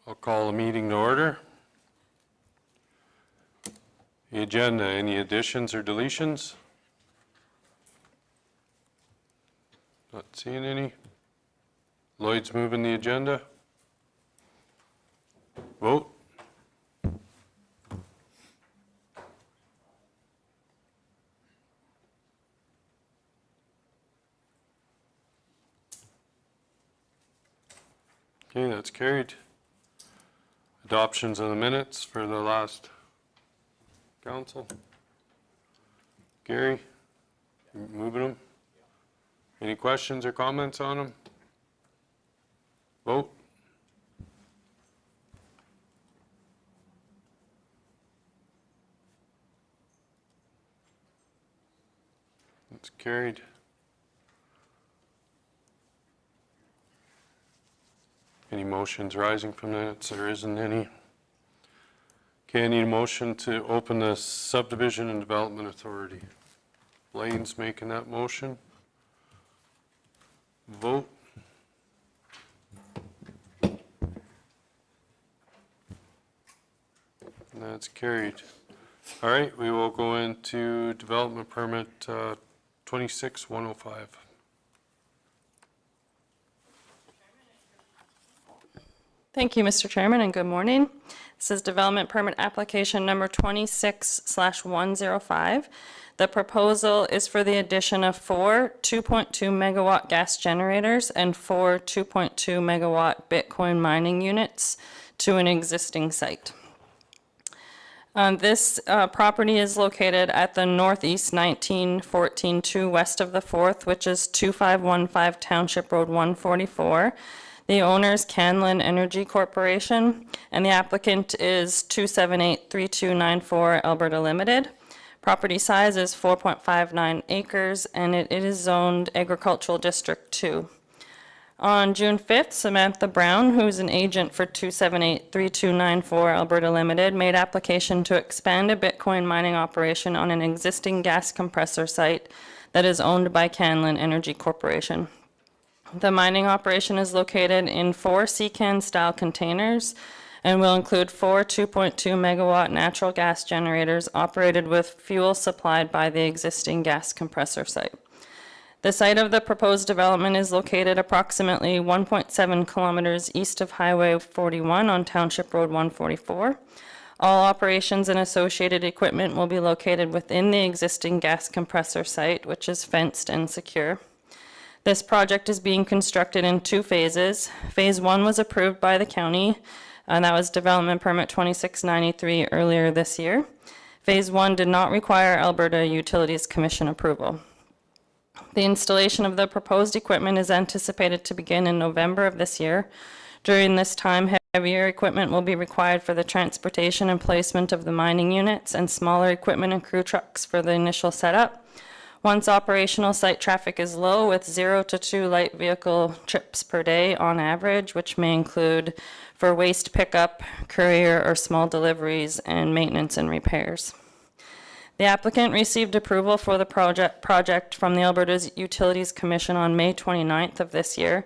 I'll call the meeting to order. The agenda, any additions or deletions? Not seeing any. Lloyd's moving the agenda. Vote. Okay, that's carried. Adoptions of the minutes for the last council. Gary, you moving them? Any questions or comments on them? Vote. It's carried. Any motions rising from minutes? There isn't any. Okay, I need a motion to open the Subdivision and Development Authority. Blaine's making that motion. Vote. And that's carried. All right, we will go into Development Permit 26105. Thank you, Mr. Chairman, and good morning. This is Development Permit Application number 26/105. The proposal is for the addition of 4 2.2 megawatt gas generators and 4 2.2 megawatt Bitcoin mining units to an existing site. This property is located at the Northeast 1914-2 west of the 4th, which is 2515 Township Road 144. The owner is Canlin Energy Corporation, and the applicant is 2783294 Alberta Limited. Property size is 4.59 acres, and it is zoned Agricultural District 2. On June 5th, Samantha Brown, who's an agent for 2783294 Alberta Limited, made application to expand a Bitcoin mining operation on an existing gas compressor site that is owned by Canlin Energy Corporation. The mining operation is located in 4 CCAN style containers and will include 4 2.2 megawatt natural gas generators operated with fuel supplied by the existing gas compressor site. The site of the proposed development is located approximately 1.7 kilometers east of Highway 41 on Township Road 144. All operations and associated equipment will be located within the existing gas compressor site, which is fenced and secure. This project is being constructed in 2 phases. Phase 1 was approved by the county, and that was Development Permit 2693 earlier this year. Phase 1 did not require Alberta Utilities Commission approval. The installation of the proposed equipment is anticipated to begin in November of this year. During this time, heavier equipment will be required for the transportation and placement of the mining units, and smaller equipment and crew trucks for the initial setup. Once operational, site traffic is low with 0 to 2 light vehicle trips per day on average, which may include for waste pickup, courier or small deliveries, and maintenance and repairs. The applicant received approval for the project from the Alberta Utilities Commission on May 29th of this year.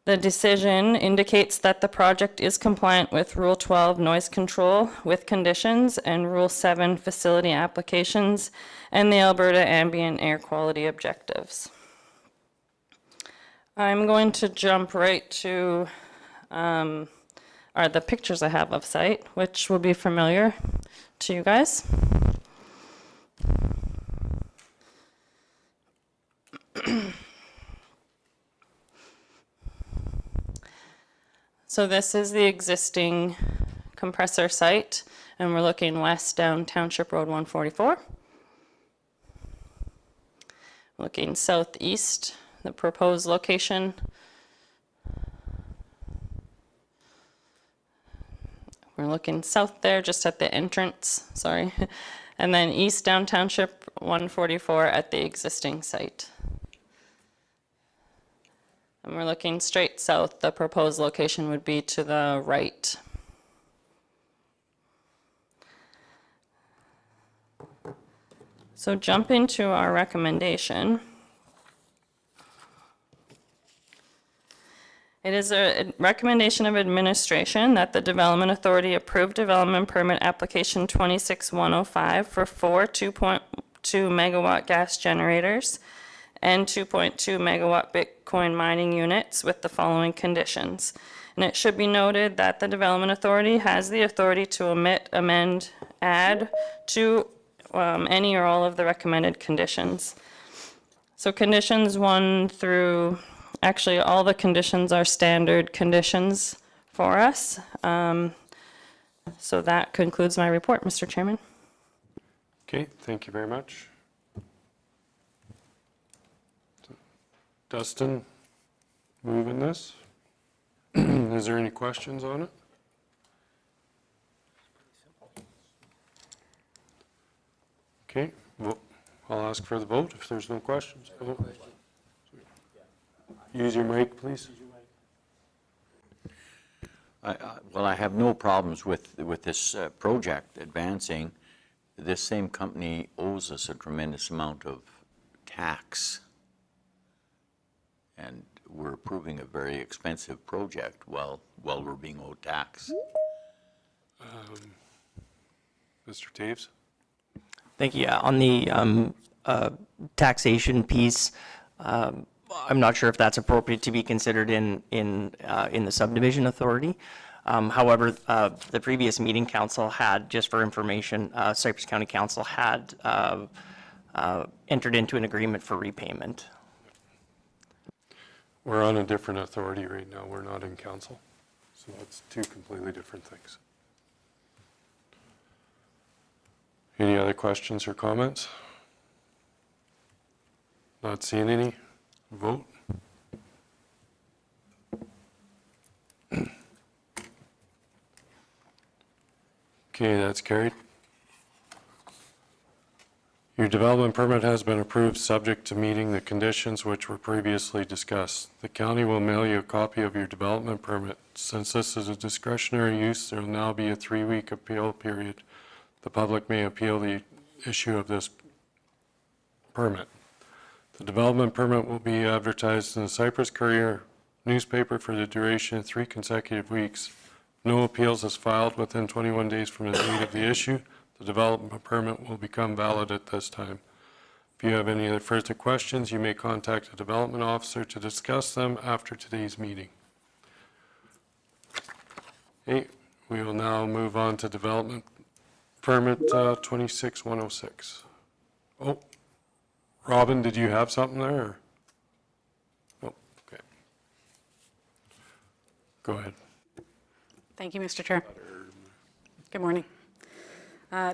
The decision indicates that the project is compliant with Rule 12 noise control with conditions and Rule 7 facility applications and the Alberta ambient air quality objectives. I'm going to jump right to the pictures I have of site, which will be familiar to you guys. So this is the existing compressor site, and we're looking west down Township Road 144. Looking southeast, the proposed location. We're looking south there, just at the entrance, sorry. And then east down Township 144 at the existing site. And we're looking straight south. The proposed location would be to the right. So jump into our recommendation. It is a recommendation of administration that the Development Authority approve development permit application 26105 for 4 2.2 megawatt gas generators and 2.2 megawatt Bitcoin mining units with the following conditions. And it should be noted that the Development Authority has the authority to omit, amend, add to any or all of the recommended conditions. So conditions 1 through, actually all the conditions are standard conditions for us. So that concludes my report, Mr. Chairman. Okay, thank you very much. Dustin, moving this. Is there any questions on it? Okay, well, I'll ask for the vote if there's no questions. Use your mic, please. Well, I have no problems with this project advancing. This same company owes us a tremendous amount of tax, and we're approving a very expensive project while we're being owed tax. Mr. Taves? Thank you. Yeah, on the taxation piece, I'm not sure if that's appropriate to be considered in the subdivision authority. However, the previous meeting council had, just for information, Cypress County Council had entered into an agreement for repayment. We're on a different authority right now. We're not in council. So that's two completely different things. Any other questions or comments? Not seeing any. Vote. Okay, that's carried. Your development permit has been approved subject to meeting the conditions which were previously discussed. The county will mail you a copy of your development permit. Since this is a discretionary use, there will now be a 3-week appeal period. The public may appeal the issue of this permit. The development permit will be advertised in the Cypress Courier newspaper for the duration of 3 consecutive weeks. No appeals is filed within 21 days from the date of the issue. The development permit will become valid at this time. If you have any other further questions, you may contact a development officer to discuss them after today's meeting. Okay, we will now move on to development permit 26106. Oh, Robin, did you have something there? Or? Oh, okay. Go ahead. Thank you, Mr. Chair. Good morning.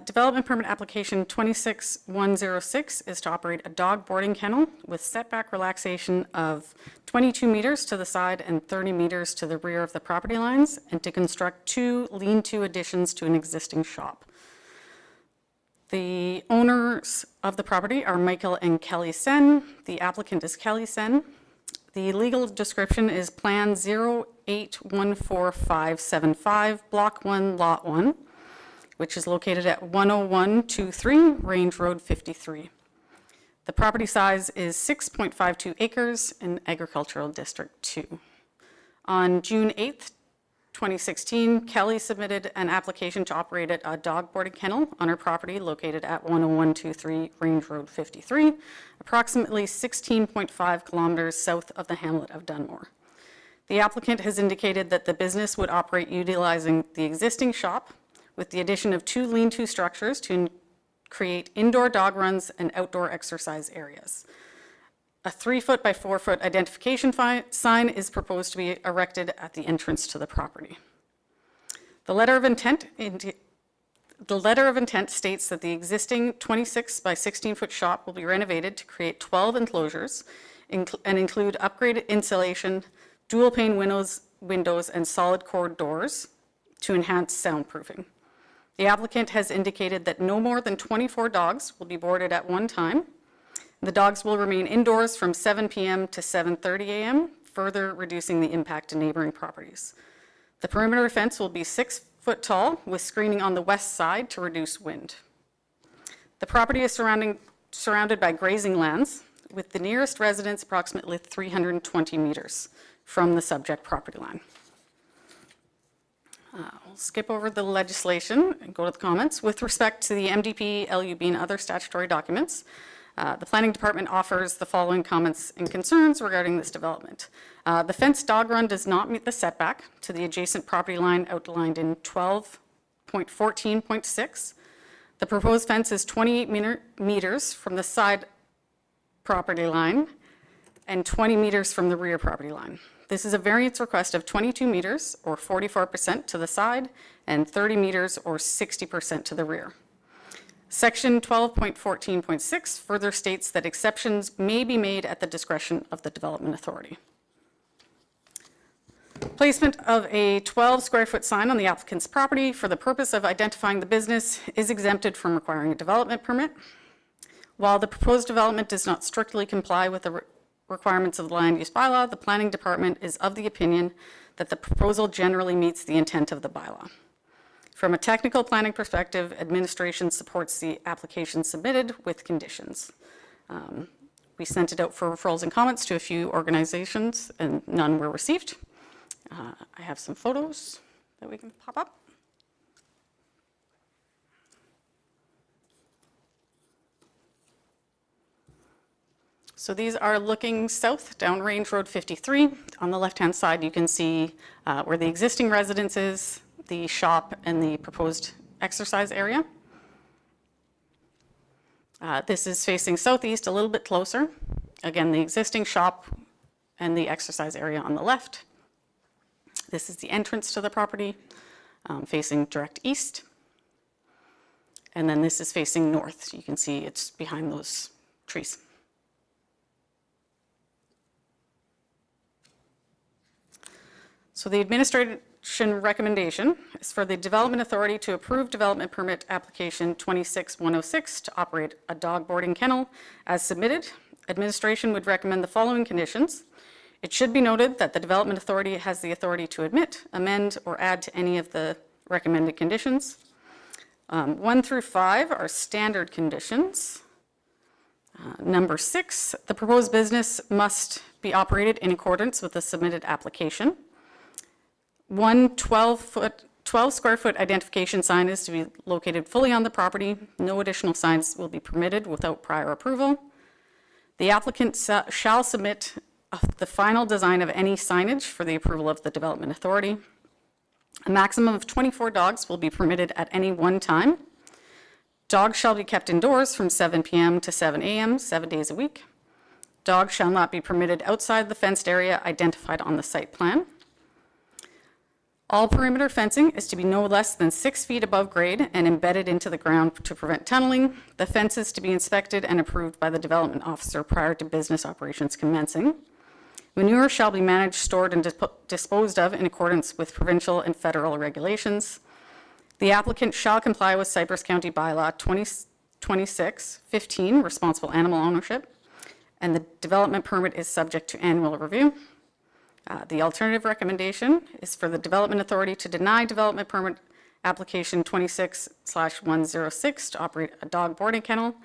Development permit application 26106 is to operate a dog boarding kennel with setback relaxation of 22 meters to the side and 30 meters to the rear of the property lines, and to construct 2 lean-to additions to an existing shop. The owners of the property are Michael and Kelly Sen. The applicant is Kelly Sen. The legal description is Plan 0814575, Block 1, Lot 1, which is located at 10123 Range Road 53. The property size is 6.52 acres in Agricultural District 2. On June 8th, 2016, Kelly submitted an application to operate a dog boarding kennel on her property located at 10123 Range Road 53, approximately 16.5 kilometers south of the hamlet of Dunmore. The applicant has indicated that the business would operate utilizing the existing shop with the addition of 2 lean-to structures to create indoor dog runs and outdoor exercise areas. A 3-foot by 4-foot identification sign is proposed to be erected at the entrance to the property. The letter of intent states that the existing 26 by 16-foot shop will be renovated to create 12 enclosures and include upgraded insulation, dual pane windows, and solid core doors to enhance soundproofing. The applicant has indicated that no more than 24 dogs will be boarded at one time. The dogs will remain indoors from 7 p.m. to 7:30 a.m., further reducing the impact to neighboring properties. The perimeter fence will be 6 foot tall with screening on the west side to reduce wind. The property is surrounded by grazing lands, with the nearest residence approximately 320 meters. from the subject property line. We'll skip over the legislation and go to the comments. With respect to the MDP, LUB, and other statutory documents, the Planning Department offers the following comments and concerns regarding this development. The fenced dog run does not meet the setback to the adjacent property line outlined in 12.14.6. The proposed fence is 28 meters from the side property line and 20 meters from the rear property line. This is a variance request of 22 meters, or 44% to the side, and 30 meters, or 60% to the rear. Section 12.14.6 further states that exceptions may be made at the discretion of the Development Authority. Placement of a 12 square foot sign on the applicant's property for the purpose of identifying the business is exempted from requiring a development permit. While the proposed development does not strictly comply with the requirements of the land use bylaw, the Planning Department is of the opinion that the proposal generally meets the intent of the bylaw. From a technical planning perspective, administration supports the application submitted with conditions. We sent it out for referrals and comments to a few organizations, and none were received. I have some photos that we can pop up. So these are looking south down Range Road 53. On the left-hand side, you can see where the existing residence is, the shop, and the proposed exercise area. This is facing southeast, a little bit closer. Again, the existing shop and the exercise area on the left. This is the entrance to the property, facing direct east. And then this is facing north. You can see it's behind those trees. So the administration recommendation is for the Development Authority to approve development permit application 26106 to operate a dog boarding kennel as submitted. Administration would recommend the following conditions. It should be noted that the Development Authority has the authority to admit, amend, or add to any of the recommended conditions. 1 through 5 are standard conditions. Number 6, the proposed business must be operated in accordance with the submitted application. 12 square foot identification sign is to be located fully on the property. No additional signs will be permitted without prior approval. The applicant shall submit the final design of any signage for the approval of the Development Authority. A maximum of 24 dogs will be permitted at any one time. Dogs shall be kept indoors from 7 p.m. to 7 a.m., 7 days a week. Dogs shall not be permitted outside the fenced area identified on the site plan. All perimeter fencing is to be no less than 6 feet above grade and embedded into the ground to prevent tunneling. The fence is to be inspected and approved by the development officer prior to business operations commencing. Manure shall be managed, stored, and disposed of in accordance with provincial and federal regulations. The applicant shall comply with Cypress County Bylaw 2026-15, responsible animal ownership, and the development permit is subject to annual review. The alternative recommendation is for the Development Authority to deny development permit application 26/106 to operate a dog boarding kennel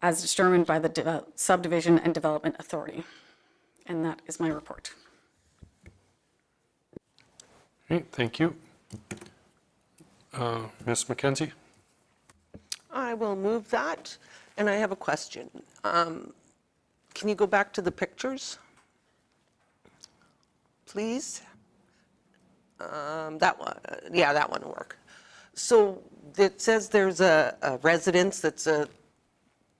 as determined by the Subdivision and Development Authority. And that is my report. Okay, thank you. Ms. McKenzie? I will move that, and I have a question. Can you go back to the pictures, please? That one, yeah, that one will work. So it says there's a residence that's a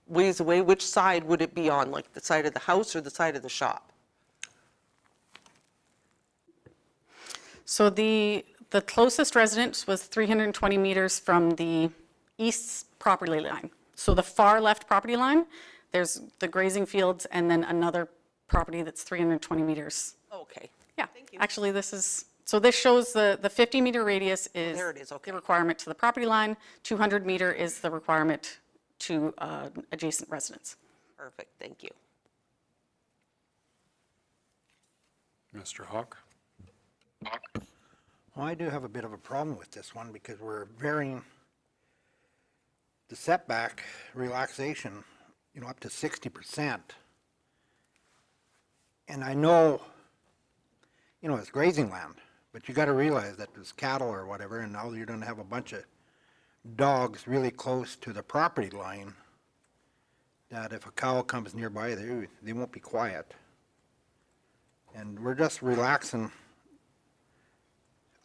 ways away. Which side would it be on, like the side of the house or the side of the shop? So the closest residence was 320 meters from the east property line. So the far left property line, there's the grazing fields and then another property that's 320 meters. Okay. Yeah, Thank you. actually this is, so this shows the 50 meter radius is There it is, okay. the requirement to the property line. 200 meter is the requirement to adjacent residence. Perfect, thank you. Mr. Hawk? Well, I do have a bit of a problem with this one because we're varying the setback relaxation, up to 60%. And I know you know, it's grazing land. But you gotta realize that there's cattle or whatever, and now you're gonna have a bunch of dogs really close to the property line, that if a cow comes nearby, they won't be quiet. And we're just relaxing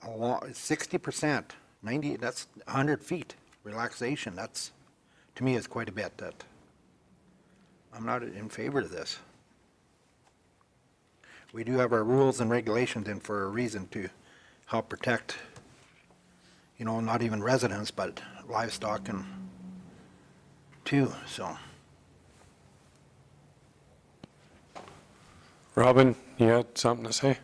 a lot, 60%, 90, that's 100 feet relaxation. That's, to me, is quite a bit. That I'm not in favor of this. We do have our rules and regulations in for a reason, to help protect, you know, not even residents, but livestock and too, so. Robin, you had something to say?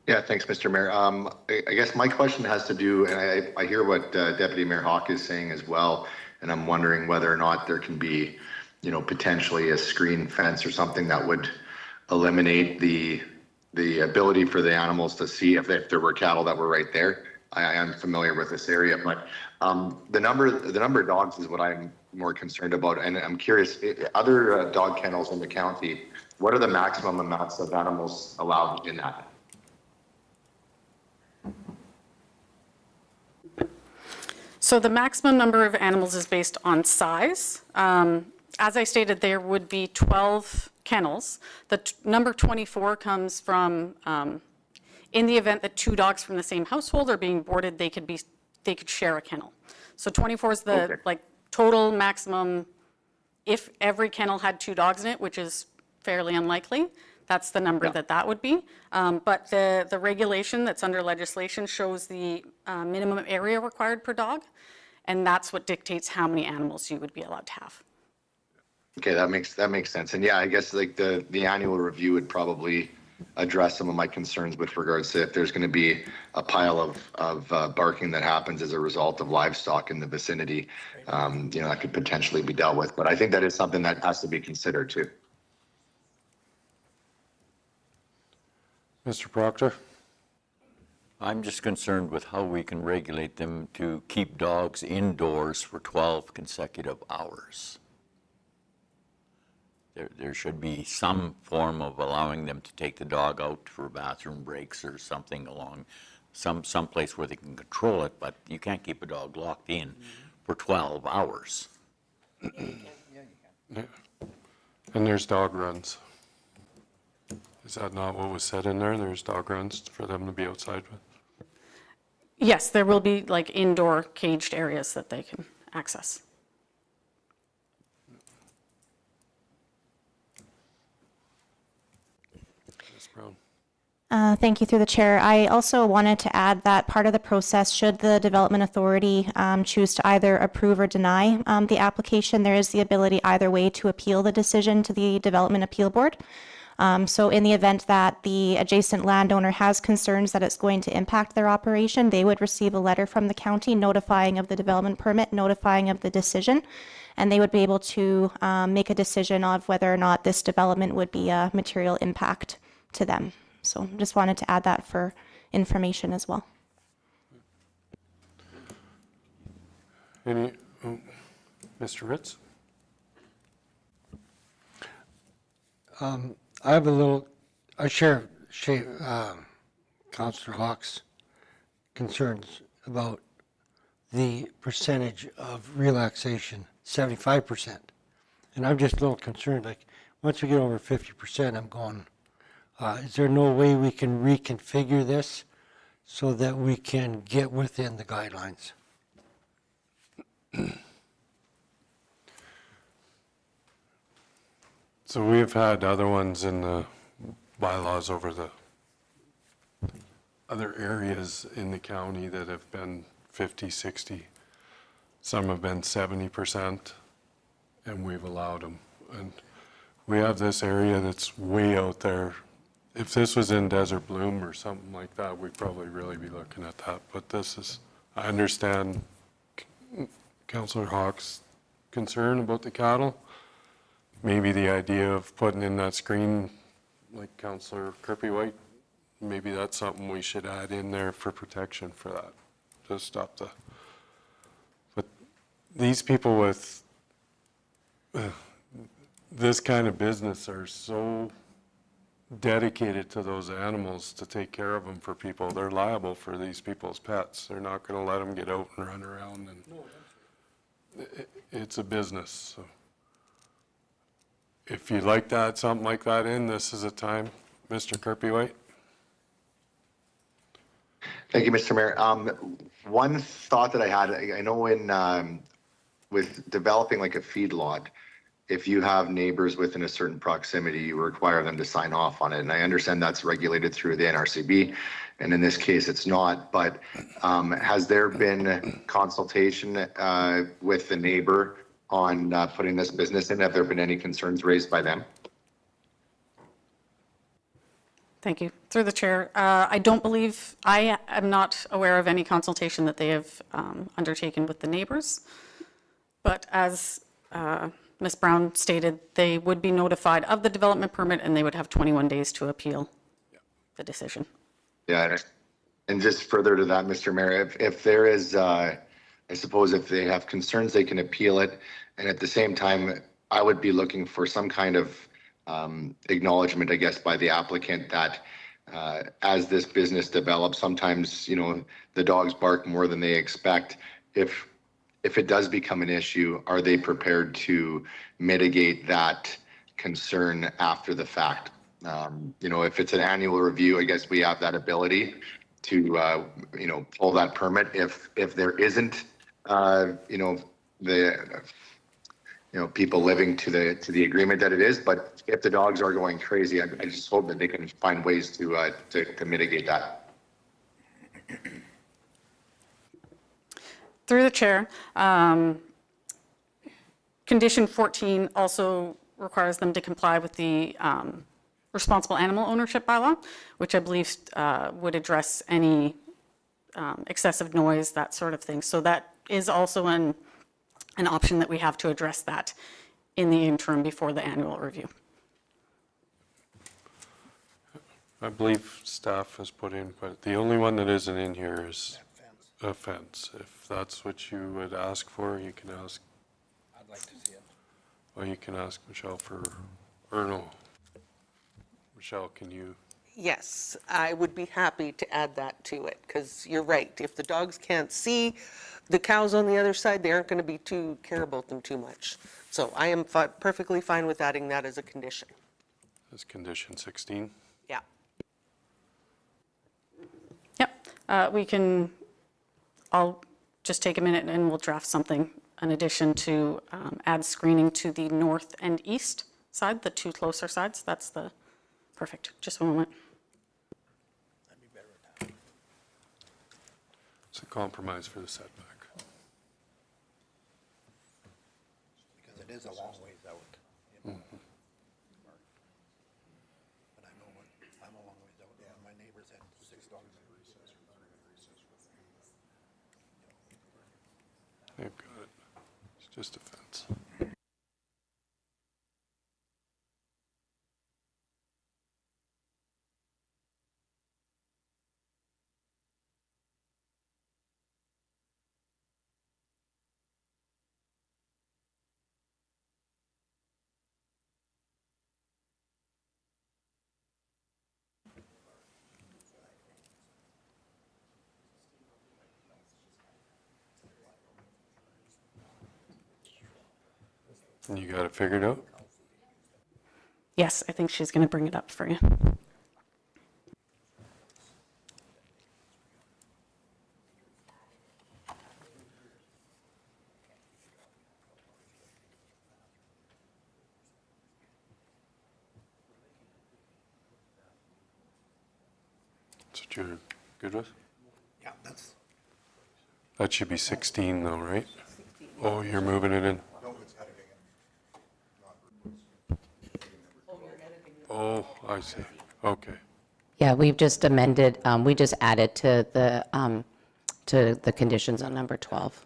Yeah, thanks, Mr. Mayor. I guess my question has to do, and I hear what Deputy Mayor Hawk is saying as well, and I'm wondering whether or not there can be, you know, potentially a screen fence or something that would eliminate the ability for the animals to see if there were cattle that were right there. I am familiar with this area, but the number of dogs is what I'm more concerned about, and I'm curious, other dog kennels in the county, what are the maximum amounts of animals allowed in that? So the maximum number of animals is based on size. As I stated, there would be 12 kennels. The number 24 comes from, in the event that two dogs from the same household are being boarded, they could share a kennel. So 24 is the Okay. like total maximum. If every kennel had two dogs in it, which is fairly unlikely, that's the number that would be. But the regulation that's under legislation shows the minimum area required per dog, and that's what dictates how many animals you would be allowed to have. Okay, that makes sense. And yeah, I guess like the annual review would probably address some of my concerns with regards to if there's going to be a pile of barking that happens as a result of livestock in the vicinity. You know, that could potentially be dealt with. But I think that is something that has to be considered too. Mr. Proctor? I'm just concerned with how we can regulate them to keep dogs indoors for 12 consecutive hours. There should be some form of allowing them to take the dog out for bathroom breaks or something along some place where they can control it, but you can't keep a dog locked in for 12 hours. Yeah. And there's dog runs. Is that not what was said in there? There's dog runs for them to be outside with? Yes, there will be like indoor caged areas that they can access. Ms. Brown? Thank you through the chair. I also wanted to add that part of the process, should the development authority choose to either approve or deny the application, there is the ability either way to appeal the decision to the Development Appeal Board. So in the event that the adjacent landowner has concerns that it's going to impact their operation, they would receive a letter from the county notifying of the development permit, notifying of the decision, and they would be able to make a decision of whether or not this development would be a material impact to them. So just wanted to add that for information as well. Mr. Ritz? I share Councillor Hawk's concerns about the percentage of relaxation, 75%. And I'm just a little concerned, like, once we get over 50%, I'm going, is there no way we can reconfigure this so that we can get within the guidelines? So we've had other ones in the bylaws over the other areas in the county that have been 50, 60. Some have been 70%, and we've allowed them. And we have this area that's way out there. If this was in Desert Bloom or something like that, we'd probably really be looking at that. But this is, I understand Councillor Hawk's concern about the cattle. Maybe the idea of putting in that screen, like Councillor Kirby-White, maybe that's something we should add in there for protection for that, to stop the, but these people with this kind of business are so, dedicated to those animals to take care of them for people. They're liable for these people's pets. They're not going to let them get out and run around, and it's a business. So if you'd like to add something like that in, this is a time. Mr. Kirby-White? Thank you, Mr. Mayor. One thought that I had, I know with developing like a feedlot, if you have neighbors within a certain proximity, you require them to sign off on it. And I understand that's regulated through the NRCB, and in this case, it's not. But has there been consultation with the neighbor on putting this business in? Have there been any concerns raised by them? Thank you. Through the chair, I am not aware of any consultation that they have undertaken with the neighbors. But as Ms. Brown stated, they would be notified of the development permit and they would have 21 days to appeal the decision. Yeah, and just further to that, Mr. Mayor, if there is, I suppose if they have concerns, they can appeal it. And at the same time, I would be looking for some kind of acknowledgement, I guess, by the applicant that as this business develops, sometimes, you know, the dogs bark more than they expect. If it does become an issue, are they prepared to mitigate that concern after the fact? You know, if it's an annual review, I guess we have that ability to, you know, pull that permit. If there isn't, you know, people living to the agreement that it is, but if the dogs are going crazy, I just hope that they can find ways to mitigate that. Through the chair, condition 14 also requires them to comply with the responsible animal ownership bylaw, which I believe would address any excessive noise, that sort of thing. So that is also an option that we have to address that in the interim before the annual review. I believe staff has put in, but the only one that isn't in here is a fence. If that's what you would ask for, you can ask. I'd like to see it. Well, you can ask Michelle or no. Michelle, can you? Yes, I would be happy to add that to it, because you're right. If the dogs can't see the cows on the other side, they aren't going to care about them too much. So I am perfectly fine with adding that as a condition. As condition 16? Yeah. Yep, I'll just take a minute and we'll draft something in addition to add screening to the north and east side, the two closer sides. That's perfect. Just one moment. It's a compromise for the setback. Because it is a long ways out. You know? But I know I'm a long ways out. Yeah, my neighbors had 6 dogs. They've got it. It's just a fence. And you got it figured out? Yes, I think she's going to bring it up for you. That's what you're good with? Yeah, that's. That should be 16 though, right? Oh, you're moving it in. Oh, I see. Okay. Yeah, we've just amended, we just added to the conditions on number 12.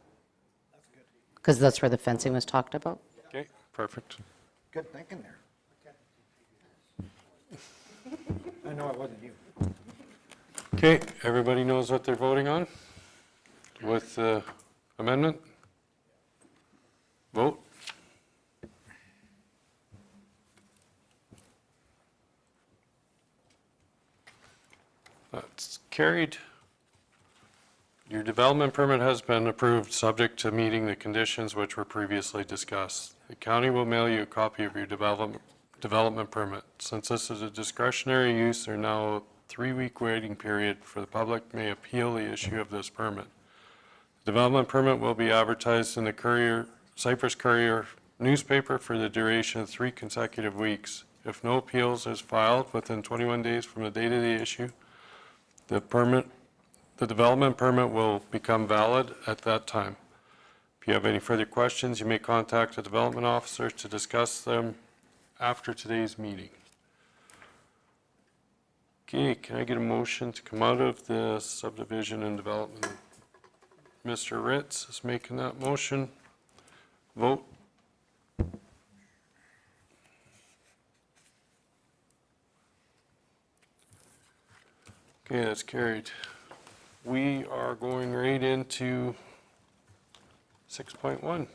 Because that's where the fencing was talked about. Okay, perfect. Good thinking there. I know it wasn't you. Okay, everybody knows what they're voting on with the amendment? Vote. That's carried. Your development permit has been approved, subject to meeting the conditions which were previously discussed. The county will mail you a copy of your development permit. Since this is a discretionary use, there now a 3-week waiting period for the public may appeal the issue of this permit. The development permit will be advertised in the Cypress Courier newspaper for the duration of 3 consecutive weeks. If no appeals is filed within 21 days from the date of the issue, the development permit will become valid at that time. If you have any further questions, you may contact the development officer to discuss them after today's meeting. Okay, can I get a motion to come out of the subdivision and development? Mr. Ritz is making that motion. Vote. Okay, that's carried. We are going right into 6.1.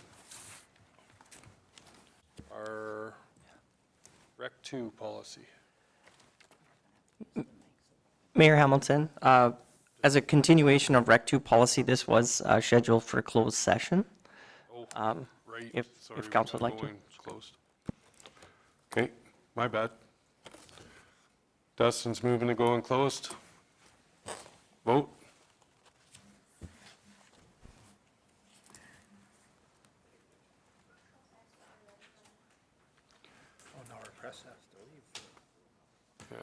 Our Rec 2 policy. Mayor Hamilton, as a continuation of Rec 2 policy, this was scheduled for closed session. Right. if Sorry, council would we're like to. going closed. Okay, my bad. Dustin's moving to go in closed. Vote. Oh, no, our press has to leave. Yeah.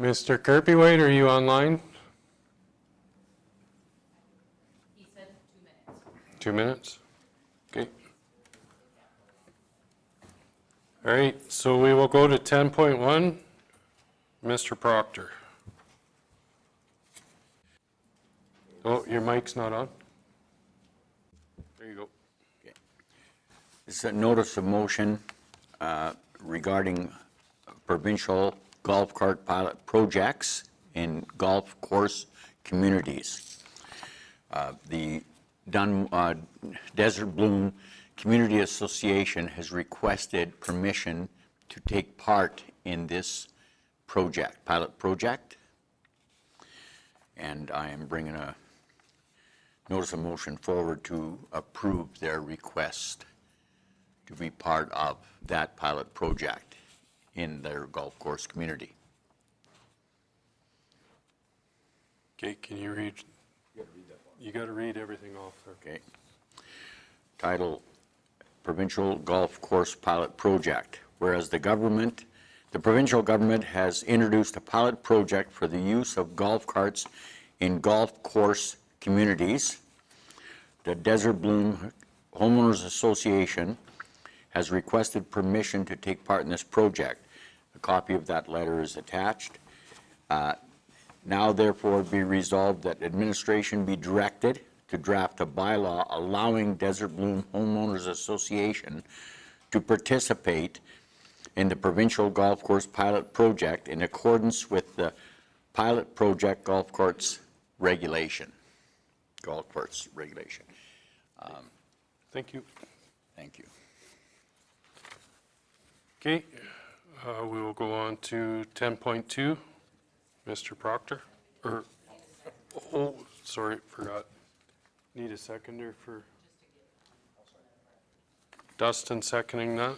Mr. Kirpywade, are you online? He said 2 minutes. 2 minutes? Okay. All right, so we will go to 10.1. Mr. Proctor. Oh, your mic's not on? There you go. It's a notice of motion regarding provincial golf cart pilot projects in golf course communities. The Desert Bloom Community Association has requested permission to take part in this project, pilot project. And I am bringing a notice of motion forward to approve their request to be part of that pilot project in their golf course community. Okay, can you read? You got to read everything off there. Okay. Title, Provincial Golf Course Pilot Project. Whereas the provincial government has introduced a pilot project for the use of golf carts in golf course communities, the Desert Bloom Homeowners Association has requested permission to take part in this project. A copy of that letter is attached. Now therefore be resolved that administration be directed to draft a bylaw allowing Desert Bloom Homeowners Association to participate in the provincial golf course pilot project in accordance with the pilot project golf course regulation. Golf course regulation. Thank you. Thank you. Okay, we will go on to 10.2. Mr. Proctor, oh, sorry, forgot. Need a seconder for Dustin seconding that.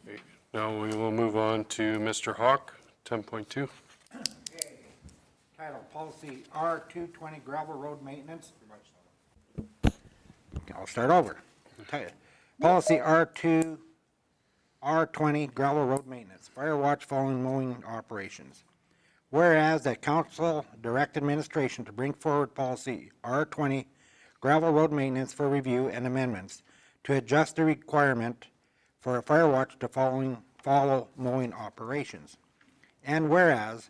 Okay, now we will move on to Mr. Hawk, 10.2. Title, Policy R220 Gravel Road Maintenance. I'll start over. Policy R20 Gravel Road Maintenance, Fire Watch following mowing operations. Whereas the council direct administration to bring forward policy R20 Gravel Road Maintenance for review and amendments to adjust the requirement for a fire watch to follow mowing operations. And whereas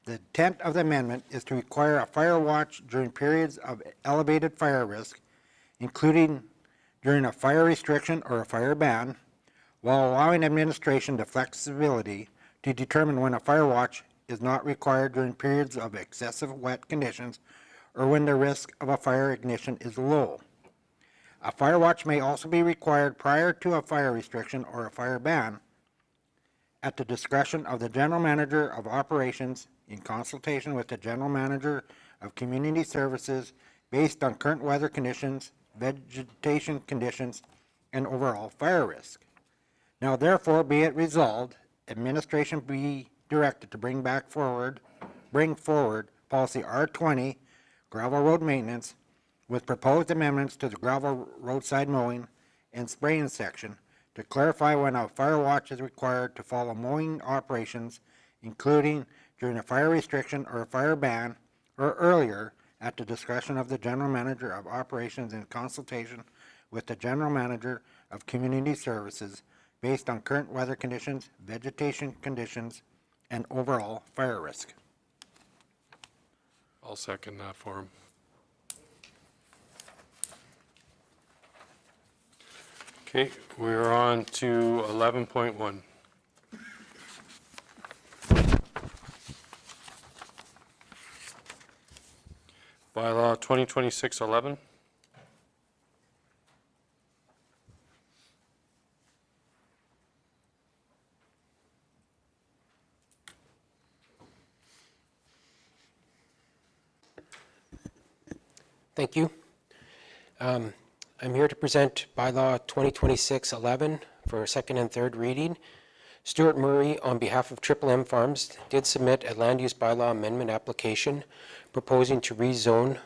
the intent of the amendment is to require a fire watch during periods of elevated fire risk, including during a fire restriction or a fire ban, while allowing administration the flexibility to determine when a fire watch is not required during periods of excessive wet conditions or when the risk of a fire ignition is low. A fire watch may also be required prior to a fire restriction or a fire ban at the discretion of the General Manager of Operations in consultation with the General Manager of Community Services based on current weather conditions, vegetation conditions, and overall fire risk. Now therefore be it resolved, administration be directed to bring forward policy R20, gravel road maintenance, with proposed amendments to the gravel roadside mowing and spraying section to clarify when a fire watch is required to follow mowing operations, including during a fire restriction or a fire ban, or earlier at the discretion of the General Manager of Operations in consultation with the General Manager of Community Services based on current weather conditions, vegetation conditions, and overall fire risk. I'll second that for him. Okay, we're on to 11.1. Bylaw 2026-11. Thank you. I'm here to present Bylaw 2026-11 for second and third reading. Stuart Murray, on behalf of Triple M Farms, did submit a land use bylaw amendment application proposing to rezone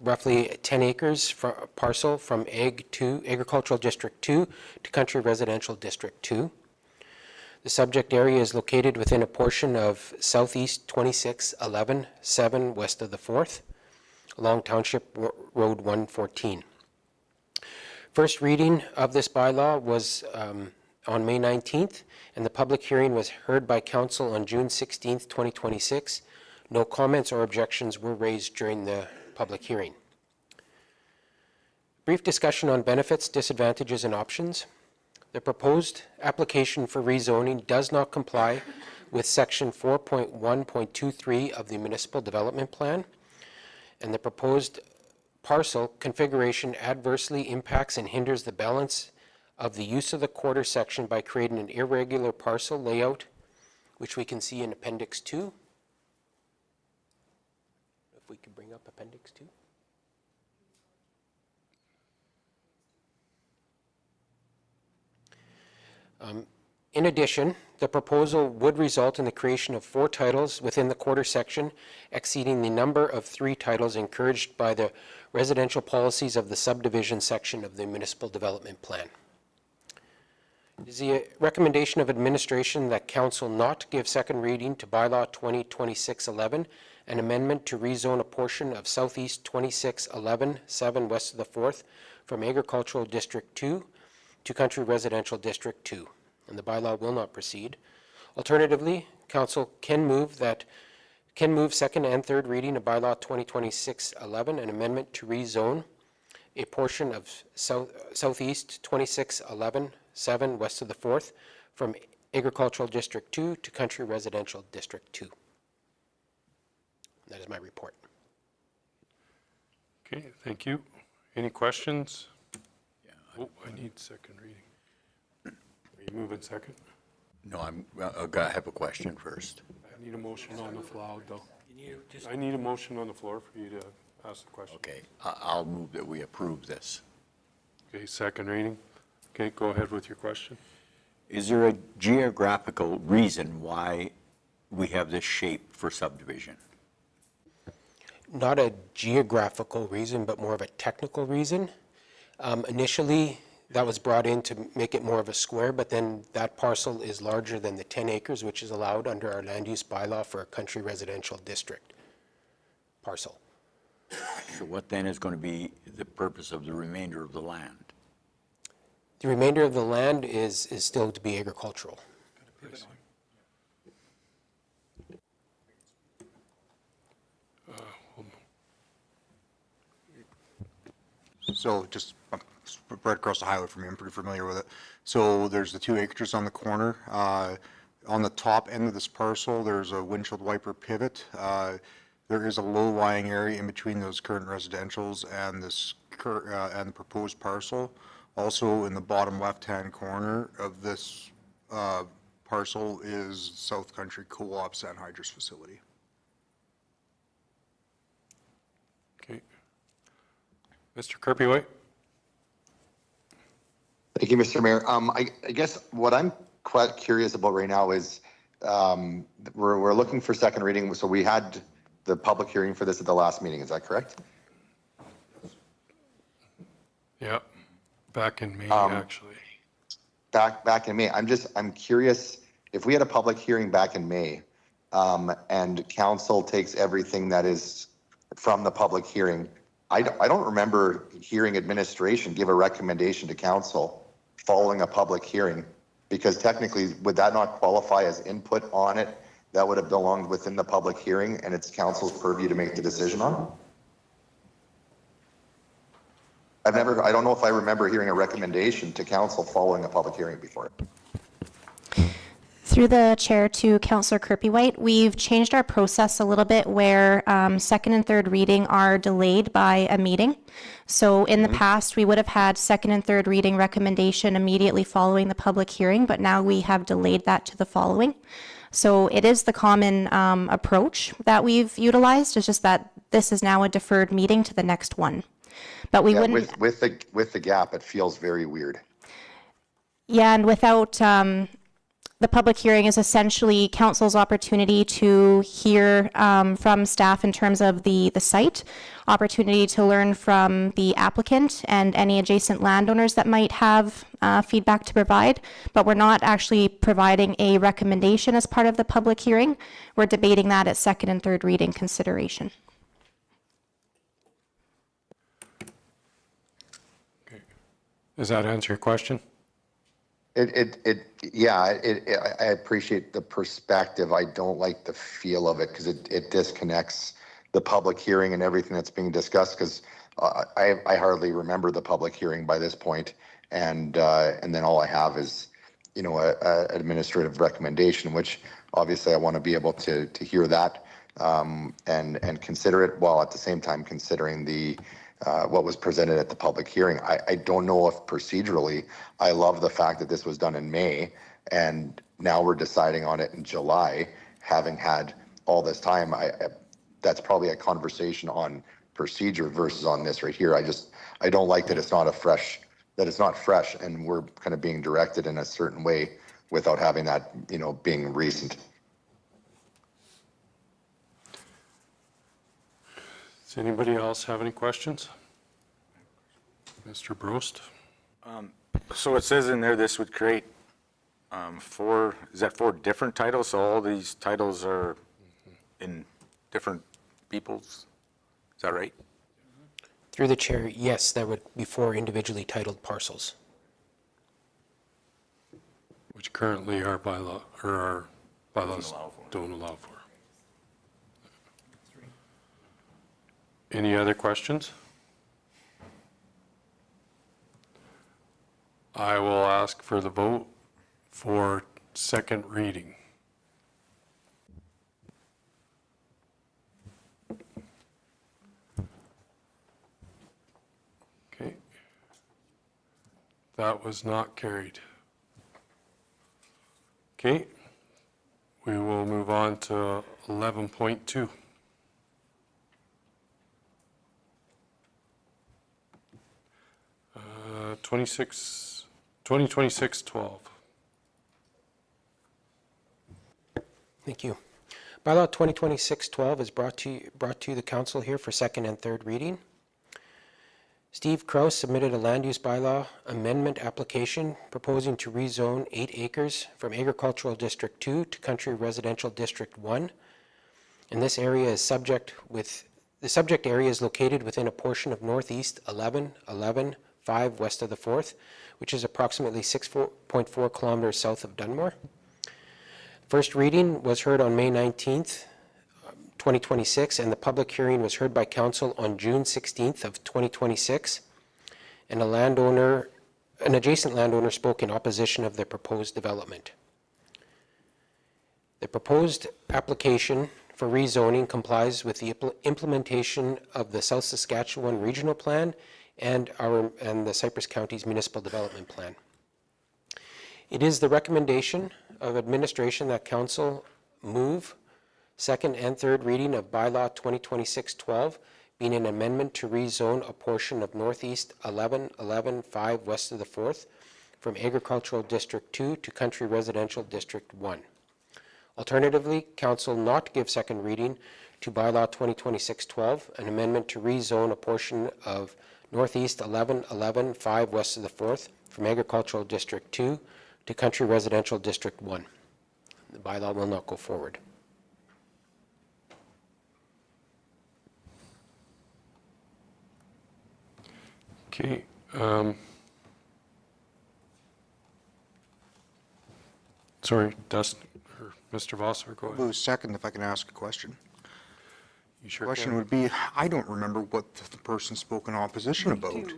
roughly 10 acres for a parcel from Agricultural District 2 to Country Residential District 2. The subject area is located within a portion of Southeast 2611-7 west of the 4th, along Township Road 114. First reading of this bylaw was on May 19th, and the public hearing was heard by council on June 16th, 2026. No comments or objections were raised during the public hearing. Brief discussion on benefits, disadvantages, and options. The proposed application for rezoning does not comply with Section 4.1.23 of the Municipal Development Plan, and the proposed parcel configuration adversely impacts and hinders the balance of the use of the quarter section by creating an irregular parcel layout, which we can see in Appendix 2. If we could bring up Appendix 2. In addition, the proposal would result in the creation of 4 titles within the quarter section, exceeding the number of 3 titles encouraged by the residential policies of the subdivision section of the Municipal Development Plan. It is the recommendation of administration that council not give second reading to bylaw 2026-11, an amendment to rezone a portion of Southeast 2611-7 west of the 4th from Agricultural District 2 to Country Residential District 2, and the bylaw will not proceed. Alternatively, council can move second and third reading of bylaw 2026-11, an amendment to rezone a portion of Southeast 2611-7 west of the 4th from Agricultural District 2 to Country Residential District 2. That is my report. Okay, thank you. Any questions? Oh, I need second reading. Are you moving second? No, I have a question first. I need a motion on the floor, though. I need a motion on the floor for you to ask the question. Okay, I'll move that we approve this. Okay, second reading. Okay, go ahead with your question. Is there a geographical reason why we have this shape for subdivision? Not a geographical reason, but more of a technical reason. Initially, that was brought in to make it more of a square, but then that parcel is larger than the 10 acres, which is allowed under our land use bylaw for a country residential district parcel. So what then is going to be the purpose of the remainder of the land? The remainder of the land is still to be agricultural. So just right across the highway from me, I'm pretty familiar with it. So there's the 2 acres on the corner. On the top end of this parcel, there's a windshield wiper pivot. There is a low-lying area in between those current residentials and this and the proposed parcel. Also, in the bottom left-hand corner of this parcel is South Country Co-op's anhydrous facility. Okay. Mr. Kirby-White? Thank you, Mr. Mayor. I guess what I'm quite curious about right now is we're looking for second reading. So we had the public hearing for this at the last meeting. Is that correct? Yeah, back in May, actually. Back in May. I'm curious if we had a public hearing back in May and council takes everything that is from the public hearing. I don't remember hearing administration give a recommendation to council following a public hearing, because technically, would that not qualify as input on it that would have belonged within the public hearing and it's council's purview to make the decision on? I don't know if I remember hearing a recommendation to council following a public hearing before. Through the chair to Councillor Kirby-White, we've changed our process a little bit where second and third reading are delayed by a meeting. So in the past, we would have had second and third reading recommendation immediately following the public hearing, but now we have delayed that to the following. So it is the common approach that we've utilized. It's just that this is now a deferred meeting to the next one. But we wouldn't. With the gap, it feels very weird. Yeah, and without the public hearing is essentially council's opportunity to hear from staff in terms of the site, opportunity to learn from the applicant and any adjacent landowners that might have feedback to provide, but we're not actually providing a recommendation as part of the public hearing. We're debating that at second and third reading consideration. Does that answer your question? I appreciate the perspective. I don't like the feel of it because it disconnects the public hearing and everything that's being discussed, because I hardly remember the public hearing by this point, and then all I have is, a administrative recommendation, which obviously I want to be able to hear that and consider it, while at the same time considering the what was presented at the public hearing. I don't know if procedurally, I love the fact that this was done in May and now we're deciding on it in July, having had all this time. That's probably a conversation on procedure versus on this right here. I don't like that it's not fresh and we're kind of being directed in a certain way without having that, being recent. Does anybody else have any questions? Mr. Brost? So it says in there this would create four different titles? So all these titles are in different people's? Is that right? Through the chair, yes, that would be 4 individually titled parcels. Which currently our bylaw, or our bylaws don't allow for. Any other questions? I will ask for the vote for second reading. Okay. That was not carried. Okay. We will move on to 11.2. Uh, 2026-12. Thank you. Bylaw 2026-12 is brought to the council here for second and third reading. Steve Kraus submitted a land use bylaw amendment application proposing to rezone 8 acres from Agricultural District 2 to Country Residential District 1. And this area is the subject area is located within a portion of Northeast 11-11-5 west of the 4th, which is approximately 6.4 kilometers south of Dunmore. First reading was heard on May 19th, 2026, and the public hearing was heard by council on June 16th of 2026. And an adjacent landowner spoke in opposition of the proposed development. The proposed application for rezoning complies with the implementation of the South Saskatchewan Regional Plan and the Cypress County's Municipal Development Plan. It is the recommendation of administration that council move second and third reading of bylaw 2026-12, being an amendment to rezone a portion of Northeast 11-11-5 west of the 4th from Agricultural District 2 to Country Residential District 1. Alternatively, council not give second reading to bylaw 2026-12, an amendment to rezone a portion of Northeast 11-11-5 west of the 4th from Agricultural District 2 to Country Residential District 1. The bylaw will not go forward. Okay. Sorry, Dustin, or Mr. Vosser, go ahead. Move second if I can ask a question. You sure Question can. would be, I don't remember what the person spoke in opposition about.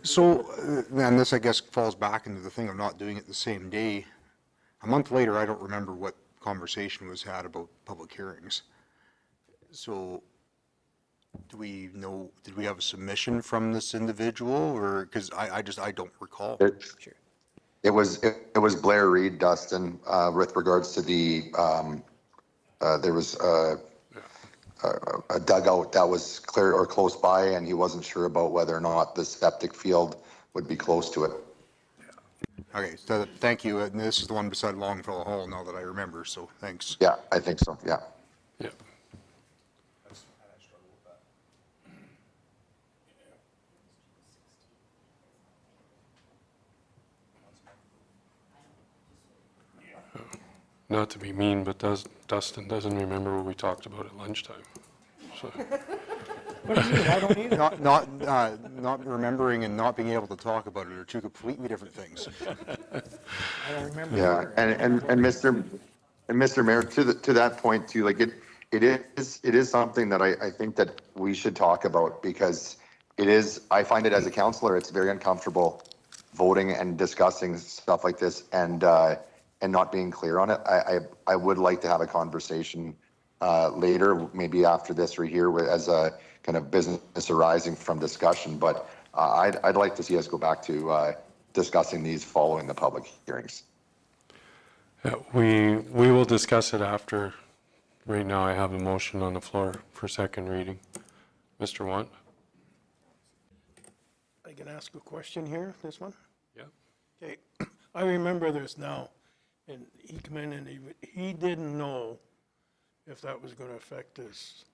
So then this, I guess, falls back into the thing of not doing it the same day. A month later, I don't remember what conversation was had about public hearings. So do we know, did we have a submission from this individual, or, because I don't recall. It was Blair Reed, Dustin, with regards to the, there was a dugout that was clear or close by, and he wasn't sure about whether or not the septic field would be close to it. Okay, so thank you. And this is the one beside Longfellow Hall now that I remember, so thanks. Yeah, I think so, yeah. Yeah. Not to be mean, but Dustin doesn't remember what we talked about at lunchtime. So, I don't either. Not remembering and not being able to talk about it are two completely different things. I don't remember. Yeah, and Mr. Mayor, to that point too, like it is something that I think that we should talk about, because I find it as a counselor, it's very uncomfortable voting and discussing stuff like this and not being clear on it. I would like to have a conversation later, maybe after this right here, as a kind of business arising from discussion, but I'd like to see us go back to discussing these following the public hearings. yeah, we will discuss it after. Right now, I have a motion on the floor for second reading. Mr. Want? I can ask a question here, this one? Yeah. Okay, I remember this now, and he came in and he didn't know if that was gonna affect this.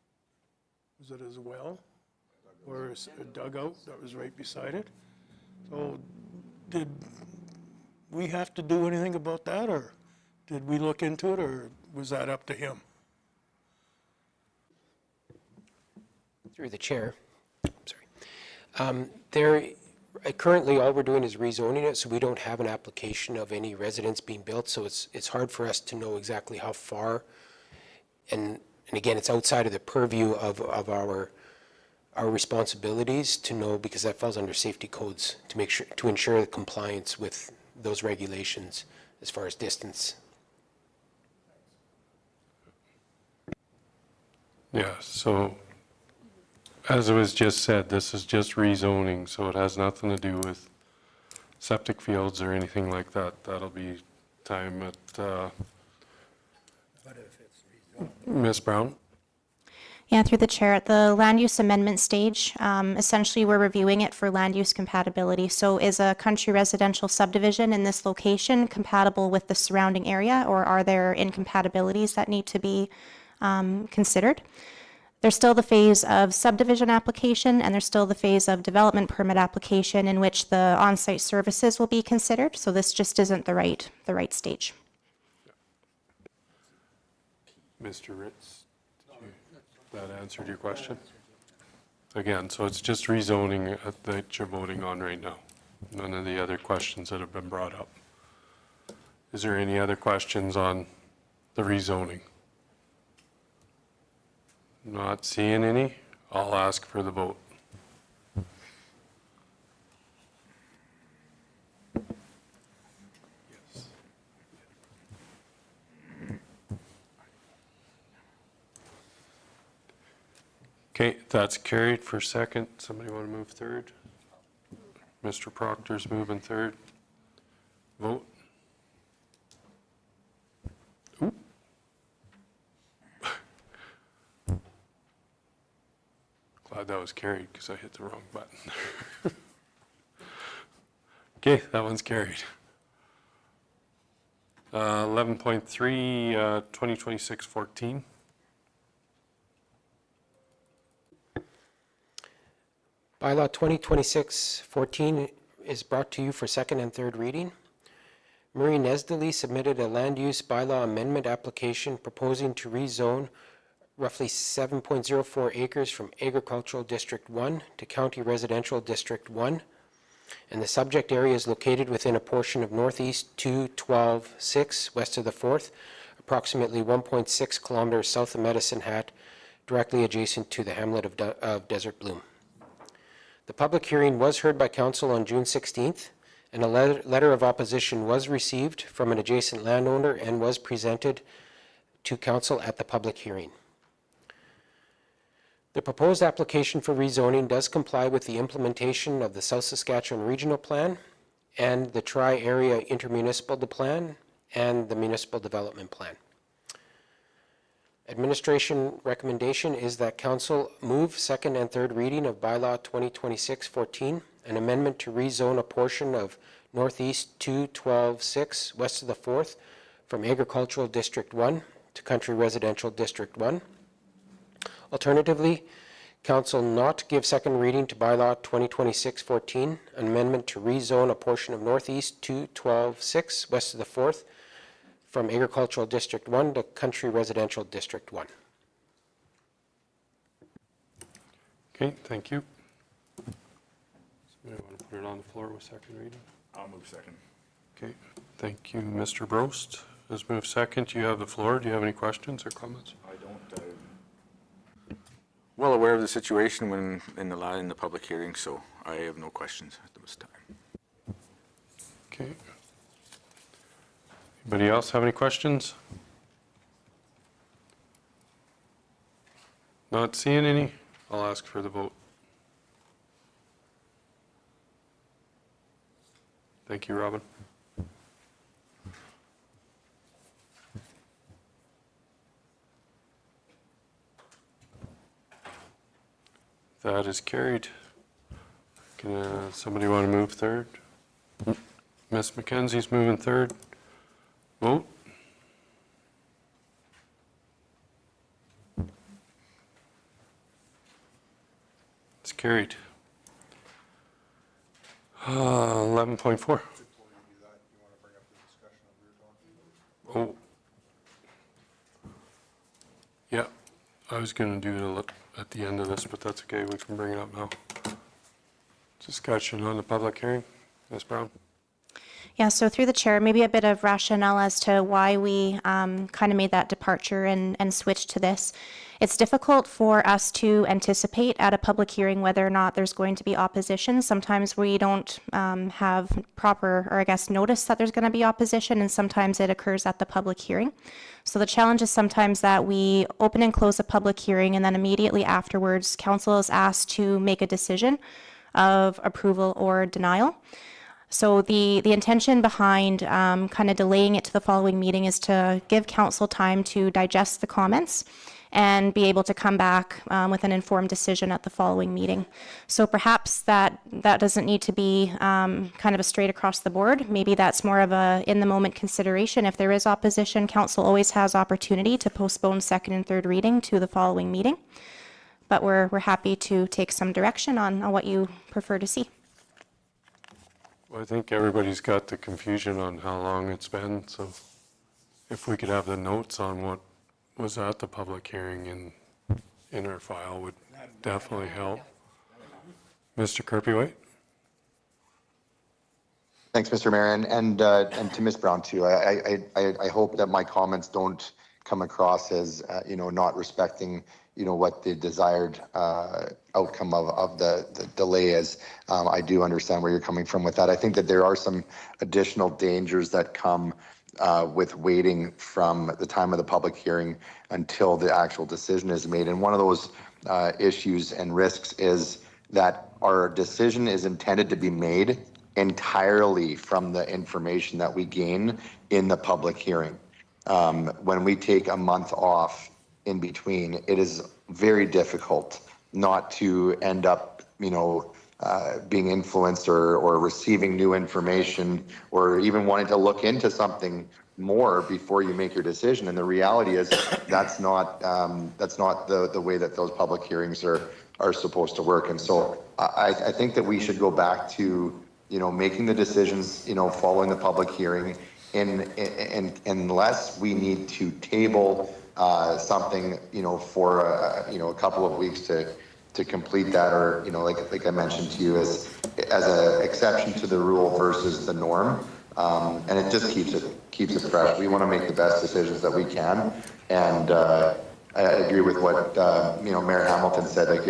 Was it as well? Or a dugout that was right beside it? So did we have to do anything about that, or did we look into it, or was that up to him? Through the chair, sorry. Currently, all we're doing is rezoning it, so we don't have an application of any residence being built, so it's hard for us to know exactly how far. And again, it's outside of the purview of our responsibilities to know, because that falls under safety codes, to ensure the compliance with those regulations as far as distance. Yeah, so as it was just said, this is just rezoning, so it has nothing to do with septic fields or anything like that. That'll be time at, Ms. Brown? Yeah, through the chair, at the land use amendment stage, essentially we're reviewing it for land use compatibility. So is a country residential subdivision in this location compatible with the surrounding area, or are there incompatibilities that need to be considered? There's still the phase of subdivision application, and there's still the phase of development permit application in which the on-site services will be considered. So this just isn't the right stage. Mr. Ritz, that answered your question? Again, so it's just rezoning that you're voting on right now. None of the other questions that have been brought up. Is there any other questions on the rezoning? Not seeing any. I'll ask for the vote. Okay, that's carried for second. Somebody want to move third? Mr. Proctor's moving third. Vote. Ooh. Glad that was carried because I hit the wrong button. Okay, that one's carried. 11.3, 2026-14. Bylaw 2026-14 is brought to you for second and third reading. Murray Nesdely submitted a land use bylaw amendment application proposing to rezone roughly 7.04 acres from Agricultural District 1 to County Residential District 1, and the subject area is located within a portion of Northeast 212-6 west of the 4th, approximately 1.6 kilometers south of Medicine Hat, directly adjacent to the hamlet of Desert Bloom. The public hearing was heard by council on June 16th, and a letter of opposition was received from an adjacent landowner and was presented to council at the public hearing. The proposed application for rezoning does comply with the implementation of the South Saskatchewan Regional Plan and the Tri-Area Intermunicipal Plan and the Municipal Development Plan. Administration recommendation is that council move second and third reading of bylaw 2026-14, an amendment to rezone a portion of Northeast 212-6 west of the 4th from Agricultural District 1 to Country Residential District 1. Alternatively, council not give second reading to bylaw 2026-14, an amendment to rezone a portion of Northeast 212-6 west of the 4th from Agricultural District 1 to Country Residential District 1. Okay, thank you. Somebody want to put it on the floor with second reading? I'll move second. Okay, thank you, Mr. Brost. Has moved second. You have the floor. Do you have any questions or comments? I don't, well aware of the situation when in the public hearing, so I have no questions at this time. Okay. Anybody else have any questions? Not seeing any. I'll ask for the vote. Thank you, Robin. That is carried. Can somebody want to move third? Ms. McKenzie's moving third. Vote. It's carried. 11.4. Oh. Yeah, I was going to do it at the end of this, but that's okay. We can bring it up now. Discussion on the public hearing. Ms. Brown. Yeah, so through the chair, maybe a bit of rationale as to why we kind of made that departure and switched to this. It's difficult for us to anticipate at a public hearing whether or not there's going to be opposition. Sometimes we don't have proper, or I guess, notice that there's going to be opposition, and sometimes it occurs at the public hearing. So the challenge is sometimes that we open and close a public hearing, and then immediately afterwards, council is asked to make a decision of approval or denial. So the intention behind kind of delaying it to the following meeting is to give council time to digest the comments and be able to come back with an informed decision at the following meeting. So perhaps that doesn't need to be kind of a straight across the board. Maybe that's more of a in-the-moment consideration. If there is opposition, council always has opportunity to postpone second and third reading to the following meeting. But we're happy to take some direction on what you prefer to see. Well, I think everybody's got the confusion on how long it's been, so if we could have the notes on what was at the public hearing in our file would definitely help. Mr. Kirby-White? Thanks, Mr. Mayor, and to Ms. Brown too. I hope that my comments don't come across as not respecting what the desired outcome of the delay is. I do understand where you're coming from with that. I think that there are some additional dangers that come with waiting from the time of the public hearing until the actual decision is made. And one of those issues and risks is that our decision is intended to be made entirely from the information that we gain in the public hearing. When we take a month off in between, it is very difficult not to end up, being influenced or receiving new information or even wanting to look into something more before you make your decision. And the reality is that's not the way that those public hearings are supposed to work. And so I think that we should go back to, making the decisions, following the public hearing, and unless we need to table something, for a couple of weeks to complete that, or like I mentioned to you, as an exception to the rule versus the norm, and it just keeps it fresh. We want to make the best decisions that we can, and I agree with what Mayor Hamilton said. Like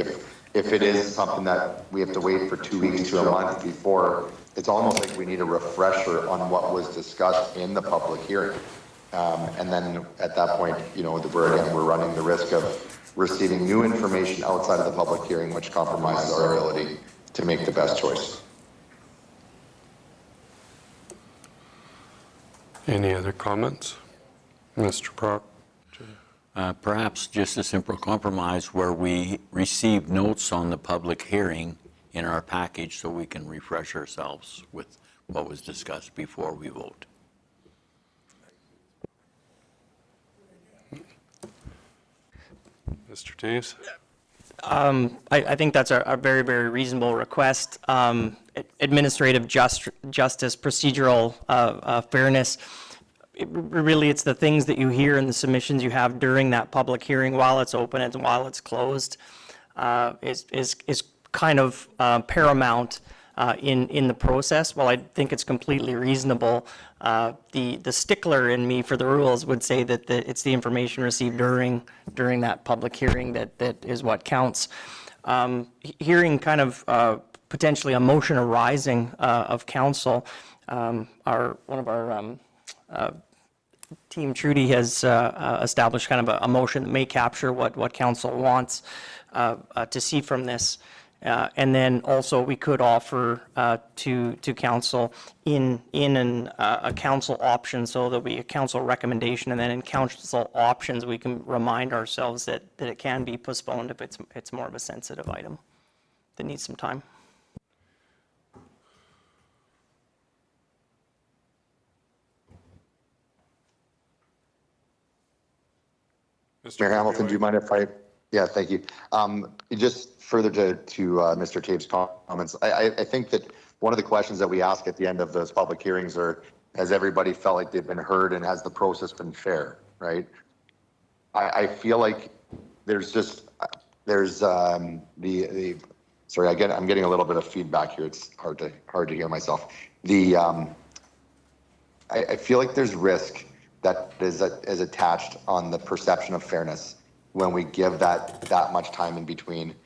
if it is something that we have to wait for 2 weeks to a month before, it's almost like we need a refresher on what was discussed in the public hearing. And then at that point, we're running the risk of receiving new information outside of the public hearing, which compromises our ability to make the best choice. Any other comments? Mr. Proc? Perhaps just a simple compromise where we receive notes on the public hearing in our package so we can refresh ourselves with what was discussed before we vote. Mr. Taves? I think that's a very, very reasonable request. Administrative justice, procedural fairness. Really, it's the things that you hear and the submissions you have during that public hearing while it's open and while it's closed is kind of paramount in the process. While I think it's completely reasonable, the stickler in me for the rules would say that it's the information received during that public hearing that is what counts. Hearing kind of potentially a motion arising of council, one of our Team Trudy has established kind of a motion that may capture what council wants to see from this. And then also we could offer to council in a council option, so there'll be a council recommendation, and then in council options, we can remind ourselves that it can be postponed if it's more of a sensitive item that needs some time. Mayor Hamilton, do you mind if yeah, thank you. Just further to Mr. Tave's comments, I think that one of the questions that we ask at the end of those public hearings are, has everybody felt like they've been heard and has the process been fair, right? I feel like there's sorry, I'm getting a little bit of feedback here. It's hard to hear myself. I feel like there's risk that is attached on the perception of fairness when we give that much time in between,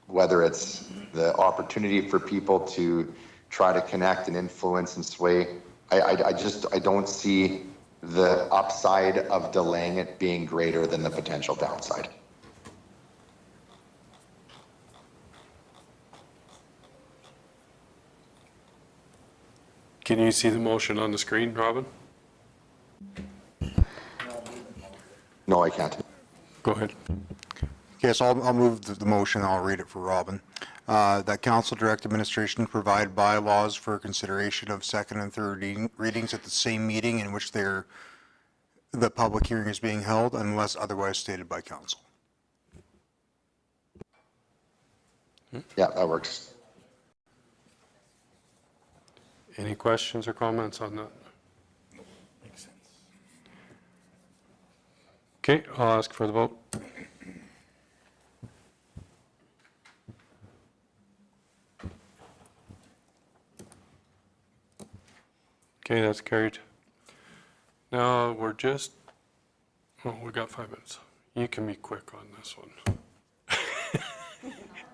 whether it's the opportunity for people to try to connect and influence and sway. I don't see the upside of delaying it being greater than the potential downside. Can you see the motion on the screen, Robin? No, I can't. Go ahead. Okay, so I'll move the motion, I'll read it for Robin. That council direct administration provide bylaws for consideration of second and third readings at the same meeting in which the public hearing is being held unless otherwise stated by council. Yeah, that works. Any questions or comments on that? Makes sense. Okay, I'll ask for the vote. Okay, that's carried. Now we're just, we got 5 minutes. You can be quick on this one.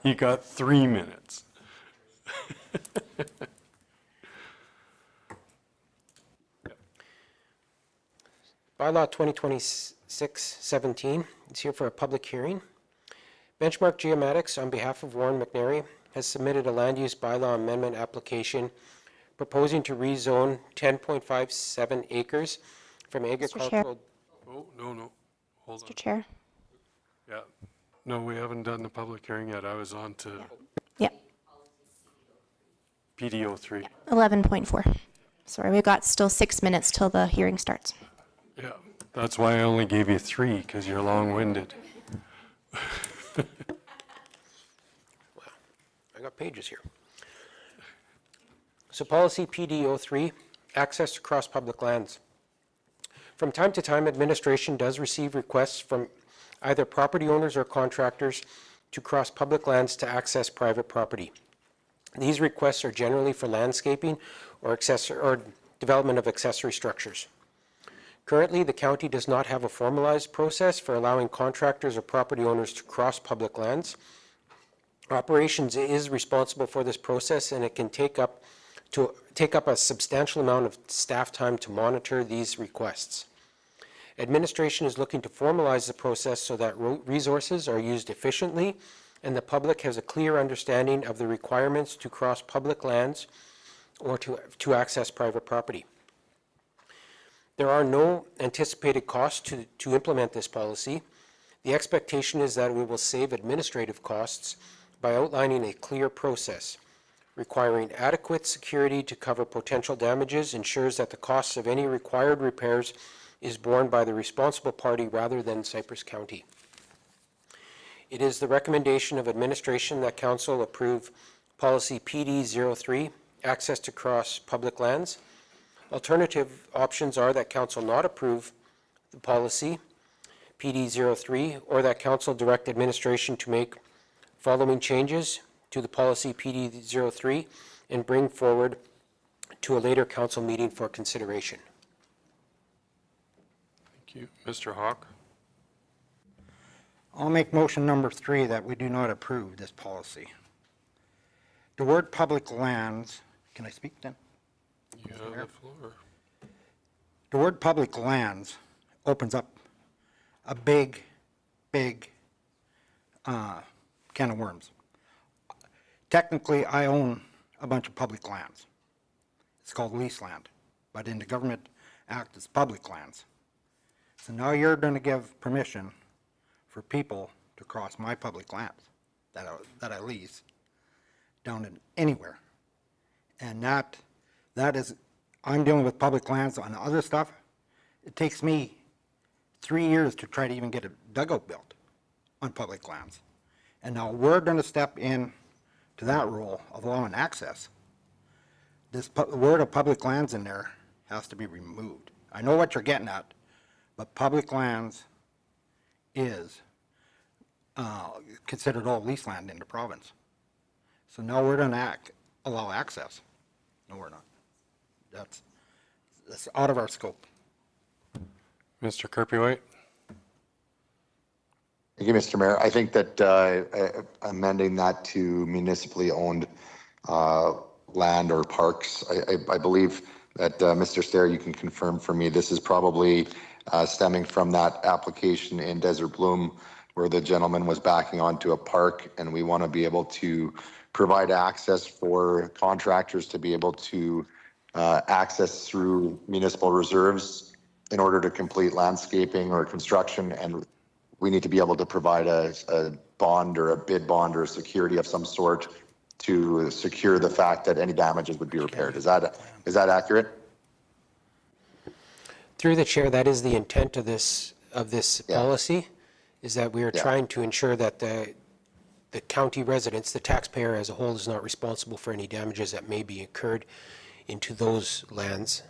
You got 3 minutes. Bylaw 2026-17 is here for a public hearing. Benchmark Geomatics, on behalf of Warren McNary, has submitted a land use bylaw amendment application proposing to rezone 10.57 acres from agricultural. Oh, no, hold on. Mr. Chair. Yeah, no, we haven't done the public hearing yet. I was on to Yeah, PDO 3. 11.4. Sorry, we've got still 6 minutes till the hearing starts. Yeah, that's why I only gave you 3, because you're long-winded. I got pages here. So policy PDO3, access to cross public lands. From time to time, administration does receive requests from either property owners or contractors to cross public lands to access private property. These requests are generally for landscaping or development of accessory structures. Currently, the county does not have a formalized process for allowing contractors or property owners to cross public lands. Operations is responsible for this process, and it can take up a substantial amount of staff time to monitor these requests. Administration is looking to formalize the process so that resources are used efficiently and the public has a clear understanding of the requirements to cross public lands or to access private property. There are no anticipated costs to implement this policy. The expectation is that we will save administrative costs by outlining a clear process. requiring adequate security to cover potential damages, ensures that the costs of any required repairs is borne by the responsible party rather than Cypress County. It is the recommendation of administration that council approve policy PD03, access to cross public lands. Alternative options are that council not approve the policy PD03, or that council direct administration to make following changes to the policy PD03 and bring forward to a later council meeting for consideration. Thank you. Mr. Hawk? I'll make motion number 3 that we do not approve this policy. The word public lands, can I speak then? You have the floor. The word public lands opens up a big can of worms. Technically, I own a bunch of public lands. It's called lease land, but in the Government Act, it's public lands. So now you're going to give permission for people to cross my public lands that I lease down in anywhere. And that is, I'm dealing with public lands on other stuff. It takes me 3 years to try to even get a dugout built on public lands. And now we're going to step in to that rule of allowing access. This word of public lands in there has to be removed. I know what you're getting at, but public lands is considered all lease land in the province. So now we're going to allow access. No, we're not. That's out of our scope. Mr. Kirby-White? Thank you, Mr. Mayor. I think that amending that to municipally owned land or parks, I believe that, Mr. Stair, you can confirm for me, this is probably stemming from that application in Desert Bloom where the gentleman was backing onto a park, and we want to be able to provide access for contractors to be able to access through municipal reserves in order to complete landscaping or construction, and we need to be able to provide a bond or a bid bond or a security of some sort to secure the fact that any damages would be repaired. Is that accurate? Through the chair, that is the intent of this policy, is that we are trying to ensure that the county residents, the taxpayer as a whole, is not responsible for any damages that may be incurred into those lands.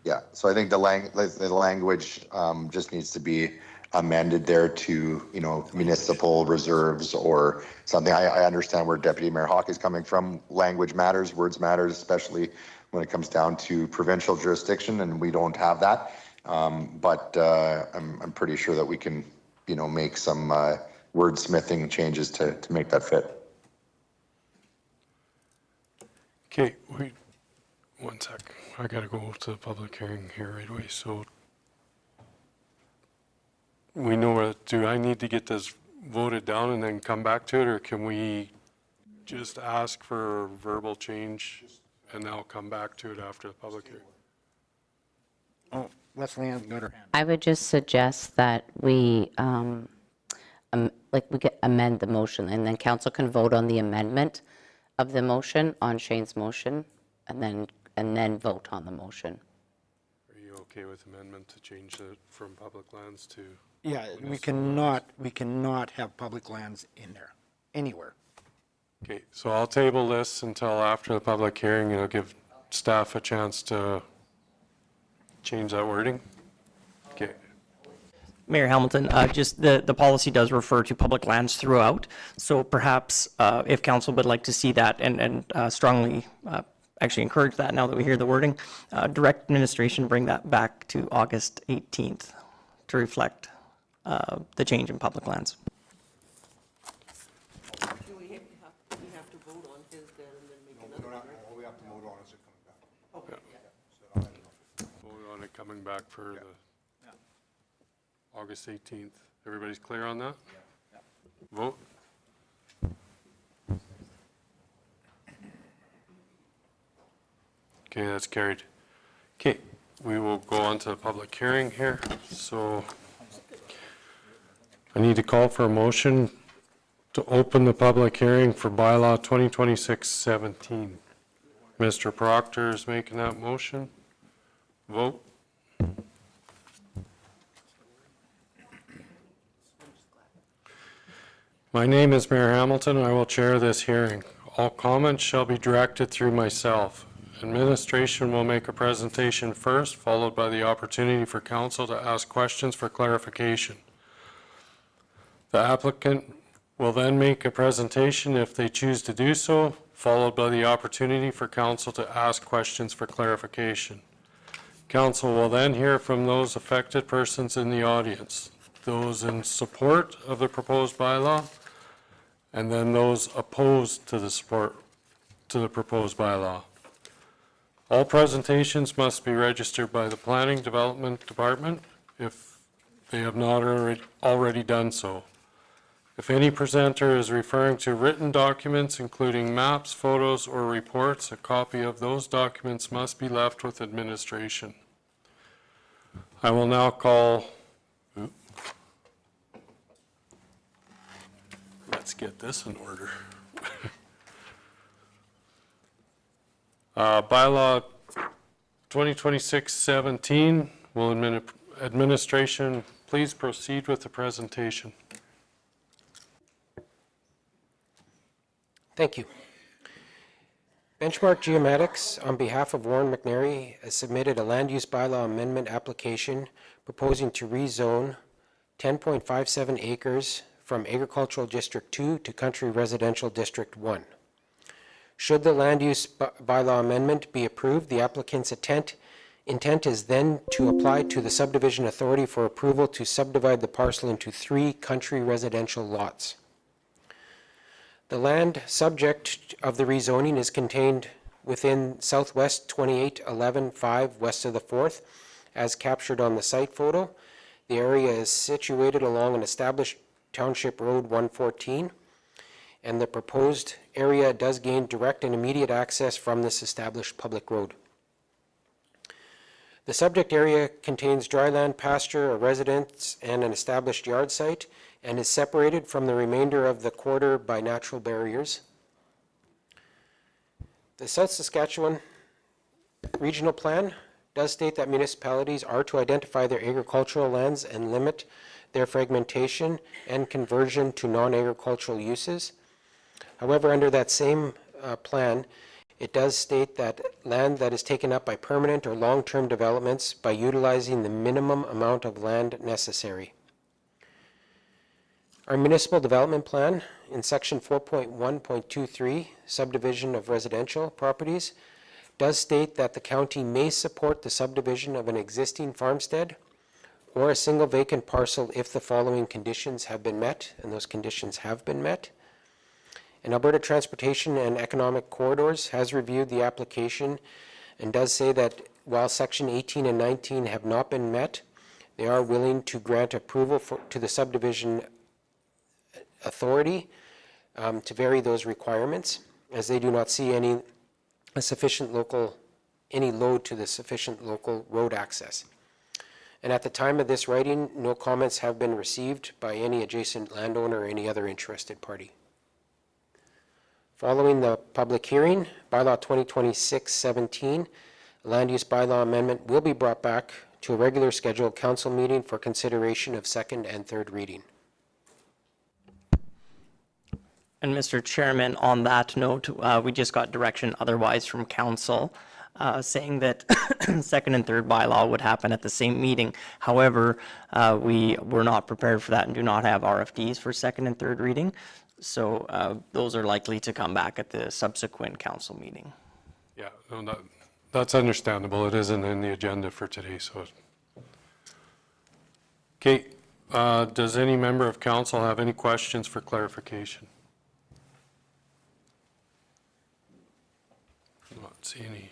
Yeah, so I think the language just needs to be amended there to, municipal reserves or something. I understand where Deputy Mayor Hawk is coming from. Language matters, words matters, especially when it comes down to provincial jurisdiction, and we don't have that. But I'm pretty sure that we can, make some wordsmithing changes to make that fit. Okay, wait 1 sec. I gotta go to the public hearing here right away, so we know what, do I need to get this voted down and then come back to it, or can we just ask for a verbal change and now come back to it after the public hearing? Oh, Leslie Ann's got her hand. I would just suggest that we, amend the motion, and then council can vote on the amendment of the motion, on Shane's motion, and then vote on the motion. Are you okay with amendment to change it from public lands to? Yeah, we cannot have public lands in there, anywhere. Okay, so I'll table this until after the public hearing, and I'll give staff a chance to change that wording. Okay. Mayor Hamilton, just the policy does refer to public lands throughout, so perhaps if council would like to see that and strongly actually encourage that now that we hear the wording, direct administration bring that back to August 18th to reflect the change in public lands. Do we have to vote on his then and then make another one, right? All we have to vote on is it coming back. Okay, Vote on it coming back for the August 18th. Everybody's clear on that? Vote? Okay, that's carried. Okay, we will go on to the public hearing here. So I need to call for a motion to open the public hearing for bylaw 2026-17. Mr. Proctor is making that motion. Vote. My name is Mayor Hamilton. I will chair this hearing. All comments shall be directed through myself. Administration will make a presentation first, followed by the opportunity for council to ask questions for clarification. The applicant will then make a presentation if they choose to do so, followed by the opportunity for council to ask questions for clarification. Council will then hear from those affected persons in the audience, those in support of the proposed bylaw, and then those opposed to the proposed bylaw. All presentations must be registered by the Planning Development Department if they have not already done so. If any presenter is referring to written documents, including maps, photos, or reports, a copy of those documents must be left with administration. I will now call, let's get this in order. Bylaw 2026-17, will administration please proceed with the presentation? Thank you. Benchmark Geomatics, on behalf of Warren McNary, has submitted a land use bylaw amendment application proposing to rezone 10.57 acres from Agricultural District 2 to Country Residential District 1. Should the land use bylaw amendment be approved, the applicant's intent is then to apply to the subdivision authority for approval to subdivide the parcel into 3 country residential lots. The land subject of the rezoning is contained within Southwest 2811-5 west of the 4th, as captured on the site photo. The area is situated along an established Township Road 114, and the proposed area does gain direct and immediate access from this established public road. The subject area contains dry land, pasture, a residence, and an established yard site, and is separated from the remainder of the quarter by natural barriers. The South Saskatchewan Regional Plan does state that municipalities are to identify their agricultural lands and limit their fragmentation and conversion to non-agricultural uses. However, under that same plan, it does state that land that is taken up by permanent or long-term developments by utilizing the minimum amount of land necessary. Our municipal development plan in section 4.1.23, subdivision of residential properties, does state that the county may support the subdivision of an existing farmstead or a single vacant parcel if the following conditions have been met, and those conditions have been met. And Alberta Transportation and Economic Corridors has reviewed the application and does say that while section 18 and 19 have not been met, they are willing to grant approval to the subdivision authority to vary those requirements, as they do not see any load to the sufficient local road access. And at the time of this writing, no comments have been received by any adjacent landowner or any other interested party. Following the public hearing, bylaw 2026-17, land use bylaw amendment will be brought back to a regular scheduled council meeting for consideration of second and third reading. And Mr. Chairman, on that note, we just got direction otherwise from council saying that second and third bylaw would happen at the same meeting. However, we were not prepared for that and do not have RFDs for second and third reading. So those are likely to come back at the subsequent council meeting. Yeah, no, that's understandable. It isn't in the agenda for today, so. Okay, does any member of council have any questions for clarification? Not see any.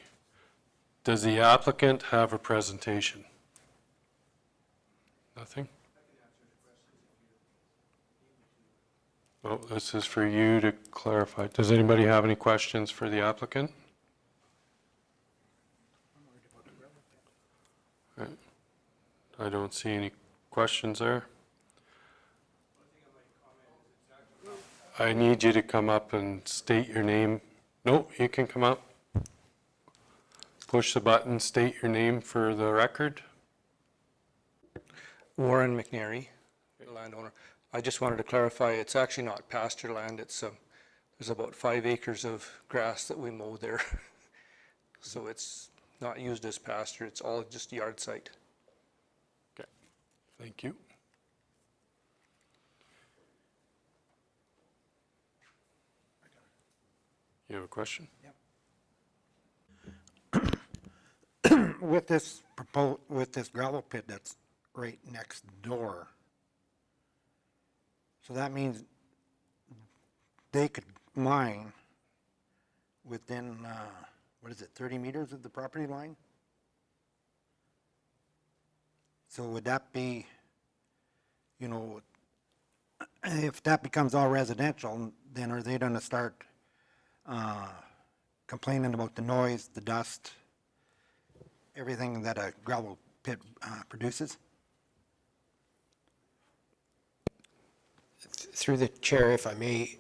Does the applicant have a presentation? Nothing? Well, this is for you to clarify. Does anybody have any questions for the applicant? Right. I don't see any questions there. I need you to come up and state your name. No, you can come up. Push the button, state your name for the record. Warren McNary, landowner. I just wanted to clarify, it's actually not pasture land, it's, there's about 5 acres of grass that we mow there. So it's not used as pasture, it's all just yard site. Okay, thank you. You have a question? With this gravel pit that's right next door, so that means they could mine within, 30 meters of the property line? So would that be, if that becomes all residential, then are they gonna start complaining about the noise, the dust, everything that a gravel pit produces? Through the chair, if I may,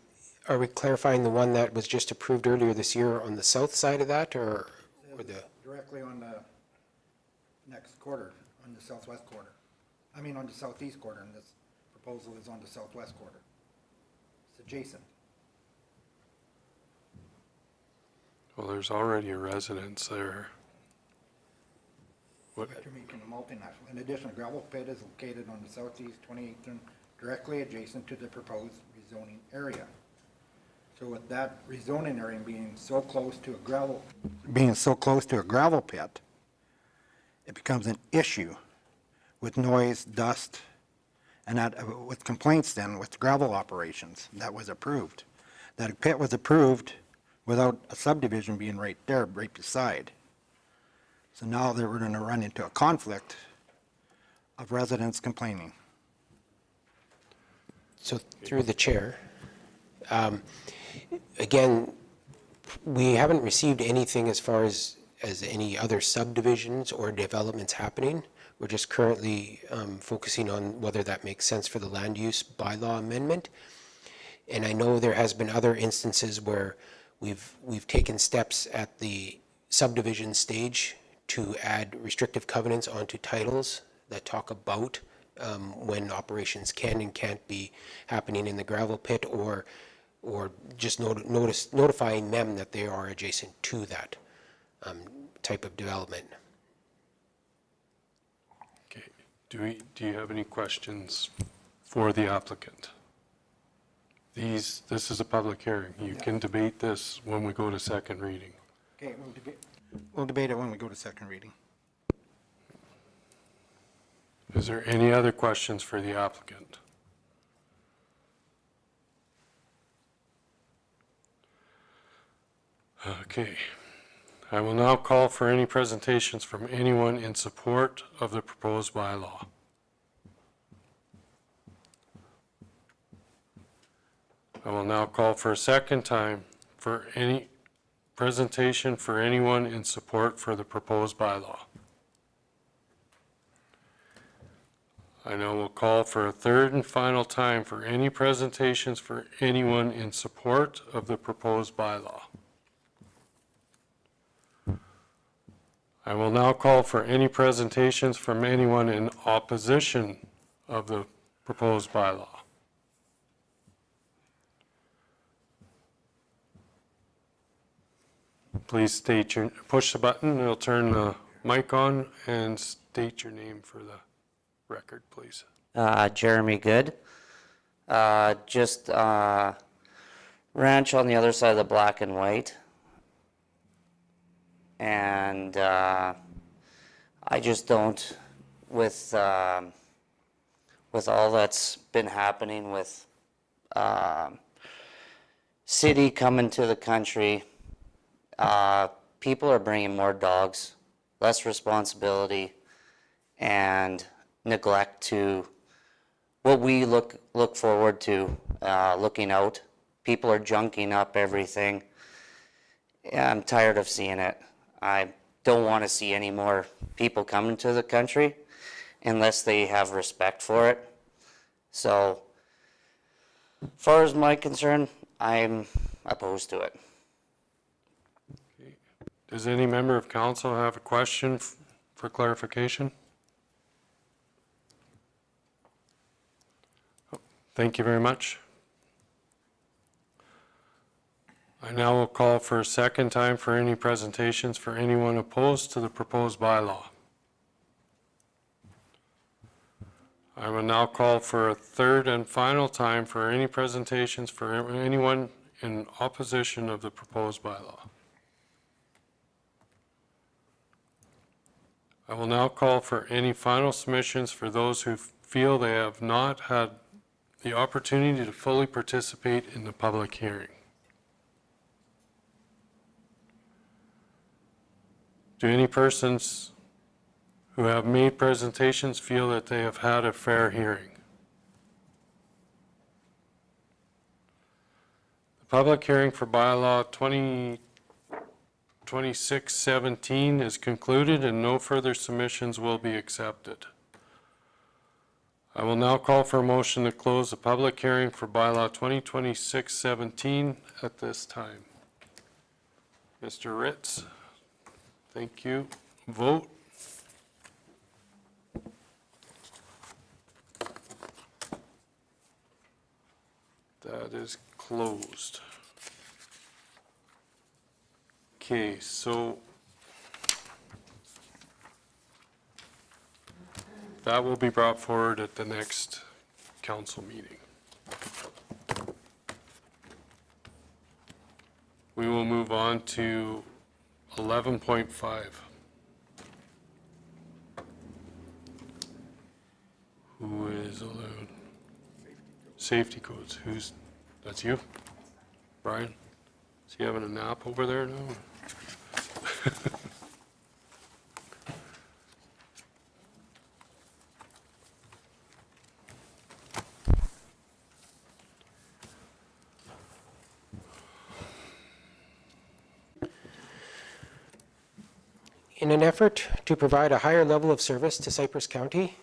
are we clarifying the one that was just approved earlier this year on the south side of that, or the? Directly on the next quarter, on the southwest quarter. I mean, on the southeast quarter, and this proposal is on the southwest quarter. It's adjacent. Well, there's already a residence there. What, But you're making a multinational. In addition, a gravel pit is located on the southeast 28th turn, directly adjacent to the proposed rezoning area. So with that rezoning area being so close to a gravel pit, it becomes an issue with noise, dust, and that, with complaints then with gravel operations that was approved. That pit was approved without a subdivision being right there, right beside. So now they were gonna run into a conflict of residents complaining. So through the chair, again, we haven't received anything as far as any other subdivisions or developments happening. We're just currently focusing on whether that makes sense for the land use bylaw amendment. And I know there has been other instances where we've taken steps at the subdivision stage to add restrictive covenants onto titles that talk about when operations can and can't be happening in the gravel pit, or just notifying them that they are adjacent to that type of development. okay, do you have any questions for the applicant? This is a public hearing. You can debate this when we go to second reading. Okay, we'll debate it when we go to second reading. Is there any other questions for the applicant? Okay. I will now call for any presentations from anyone in support of the proposed bylaw. I will now call for a second time for any presentation for anyone in support for the proposed bylaw. I now will call for a third and final time for any presentations for anyone in support of the proposed bylaw. I will now call for any presentations from anyone in opposition of the proposed bylaw. Please push the button, it'll turn the mic on, and state your name for the record, please. Jeremy Good. Just ranch on the other side of the black and white. And I just don't, with all that's been happening with city coming to the country, people are bringing more dogs, less responsibility, and neglect to what we look forward to, looking out. People are junking up everything. I'm tired of seeing it. I don't want to see any more people coming to the country unless they have respect for it. So As far as my concern, I'm opposed to it. Does any member of council have a question for clarification? Thank you very much. I now will call for a second time for any presentations for anyone opposed to the proposed bylaw. I will now call for a third and final time for any presentations for anyone in opposition of the proposed bylaw. I will now call for any final submissions for those who feel they have not had the opportunity to fully participate in the public hearing. Do any persons who have made presentations feel that they have had a fair hearing? The public hearing for bylaw 2617 is concluded and no further submissions will be accepted. I will now call for a motion to close the public hearing for bylaw 2026-17 at this time. Mr. Ritz, thank you. Vote. That is closed. Okay, so that will be brought forward at the next council meeting. We will move on to 11.5. Who is allowed? Safety codes. That's you? Brian? Is he having a nap over there now? In an effort to provide a higher level of service to Cypress County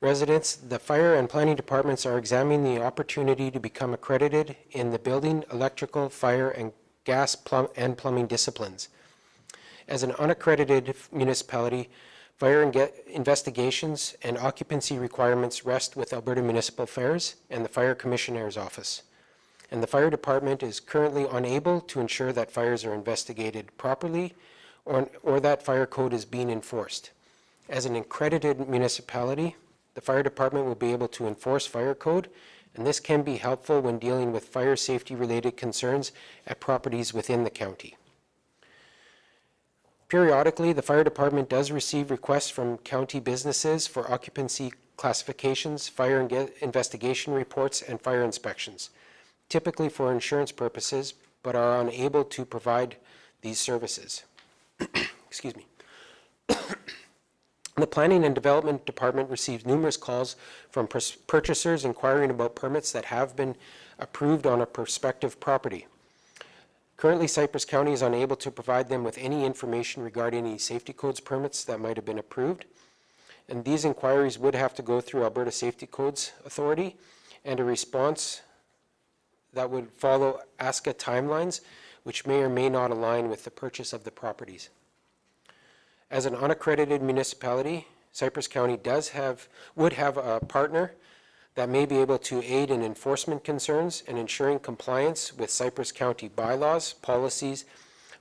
residents, the fire and planning departments are examining the opportunity to become accredited in the building, electrical, fire, and gas and plumbing disciplines. As an unaccredited municipality, fire investigations and occupancy requirements rest with Alberta Municipal Affairs and the Fire Commissioner's Office. And the fire department is currently unable to ensure that fires are investigated properly or that fire code is being enforced. As an accredited municipality, the fire department will be able to enforce fire code, and this can be helpful when dealing with fire safety related concerns at properties within the county. Periodically, the fire department does receive requests from county businesses for occupancy classifications, fire investigation reports, and fire inspections, typically for insurance purposes, but are unable to provide these services. Excuse me. The Planning and Development Department receives numerous calls from purchasers inquiring about permits that have been approved on a prospective property. Currently, Cypress County is unable to provide them with any information regarding any safety codes permits that might have been approved. And these inquiries would have to go through Alberta Safety Codes Authority, and a response that would follow ASCA timelines, which may or may not align with the purchase of the properties. As an unaccredited municipality, Cypress County would have a partner that may be able to aid in enforcement concerns and ensuring compliance with Cypress County bylaws, policies,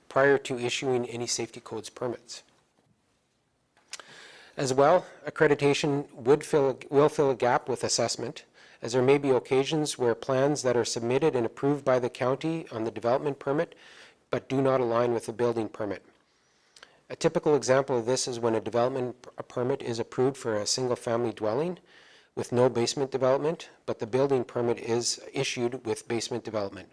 prior to issuing any safety codes permits. As well, accreditation will fill a gap with assessment, as there may be occasions where plans that are submitted and approved by the county on the development permit but do not align with the building permit. A typical example of this is when a development permit is approved for a single-family dwelling with no basement development, but the building permit is issued with basement development.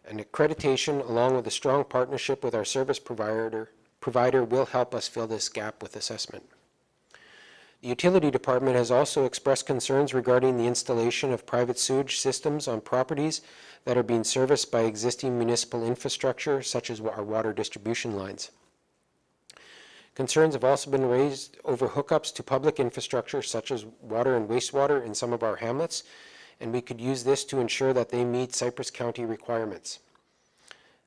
An accreditation, along with a strong partnership with our service provider will help us fill this gap with assessment. The Utility Department has also expressed concerns regarding the installation of private sewage systems on properties that are being serviced by existing municipal infrastructure, such as our water distribution lines. Concerns have also been raised over hookups to public infrastructure, such as water and wastewater in some of our hamlets, and we could use this to ensure that they meet Cypress County requirements.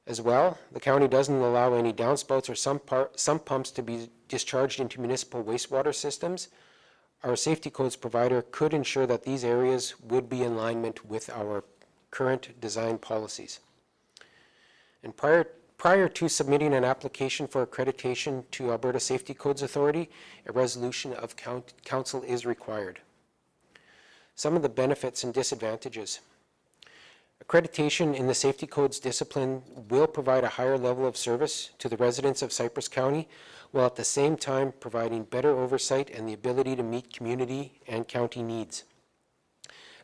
As well, the county doesn't allow any downspouts or sump pumps to be discharged into municipal wastewater systems. Our safety codes provider could ensure that these areas would be in alignment with our current design policies. And prior to submitting an application for accreditation to Alberta Safety Codes Authority, a resolution of council is required. Some of the benefits and disadvantages. Accreditation in the safety codes discipline will provide a higher level of service to the residents of Cypress County, while at the same time providing better oversight and the ability to meet community and county needs.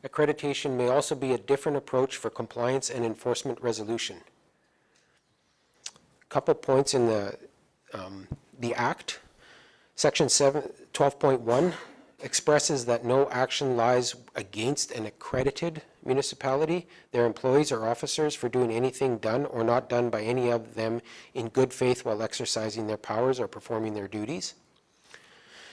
Accreditation may also be a different approach for compliance and enforcement resolution. A couple points in the Act. Section 12.1 expresses that no action lies against an accredited municipality, their employees or officers for doing anything done or not done by any of them in good faith while exercising their powers or performing their duties.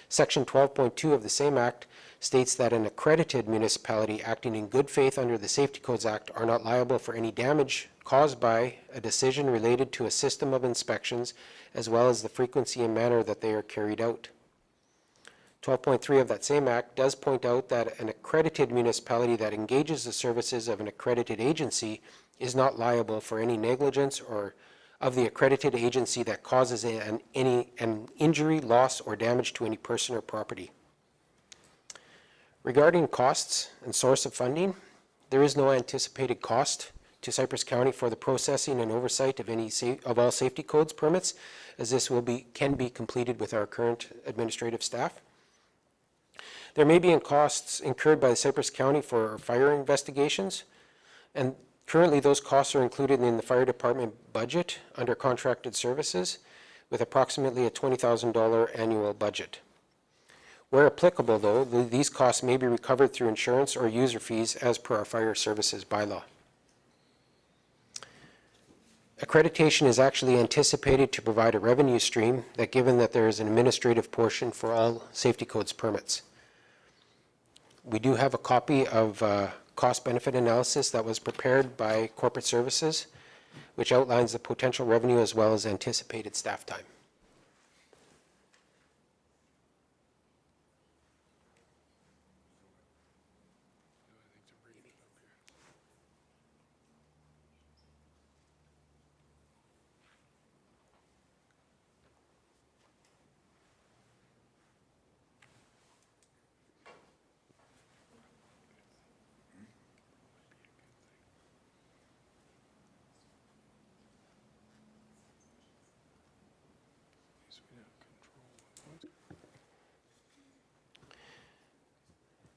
Section 12.2 of the same Act states that an accredited municipality acting in good faith under the Safety Codes Act are not liable for any damage caused by a decision related to a system of inspections, as well as the frequency and manner that they are carried out. 12.3 of that same Act does point out that an accredited municipality that engages the services of an accredited agency is not liable for any negligence or of the accredited agency that causes an injury, loss, or damage to any person or property. Regarding costs and source of funding, there is no anticipated cost to Cypress County for the processing and oversight of all safety codes permits, as this can be completed with our current administrative staff. There may be costs incurred by Cypress County for fire investigations, and currently those costs are included in the fire department budget under contracted services, with approximately a $20,000 annual budget. Where applicable, though, these costs may be recovered through insurance or user fees as per our fire services bylaw. Accreditation is actually anticipated to provide a revenue stream that, given that there is an administrative portion for all safety codes permits. We do have a copy of cost-benefit analysis that was prepared by Corporate Services, which outlines the potential revenue as well as anticipated staff time.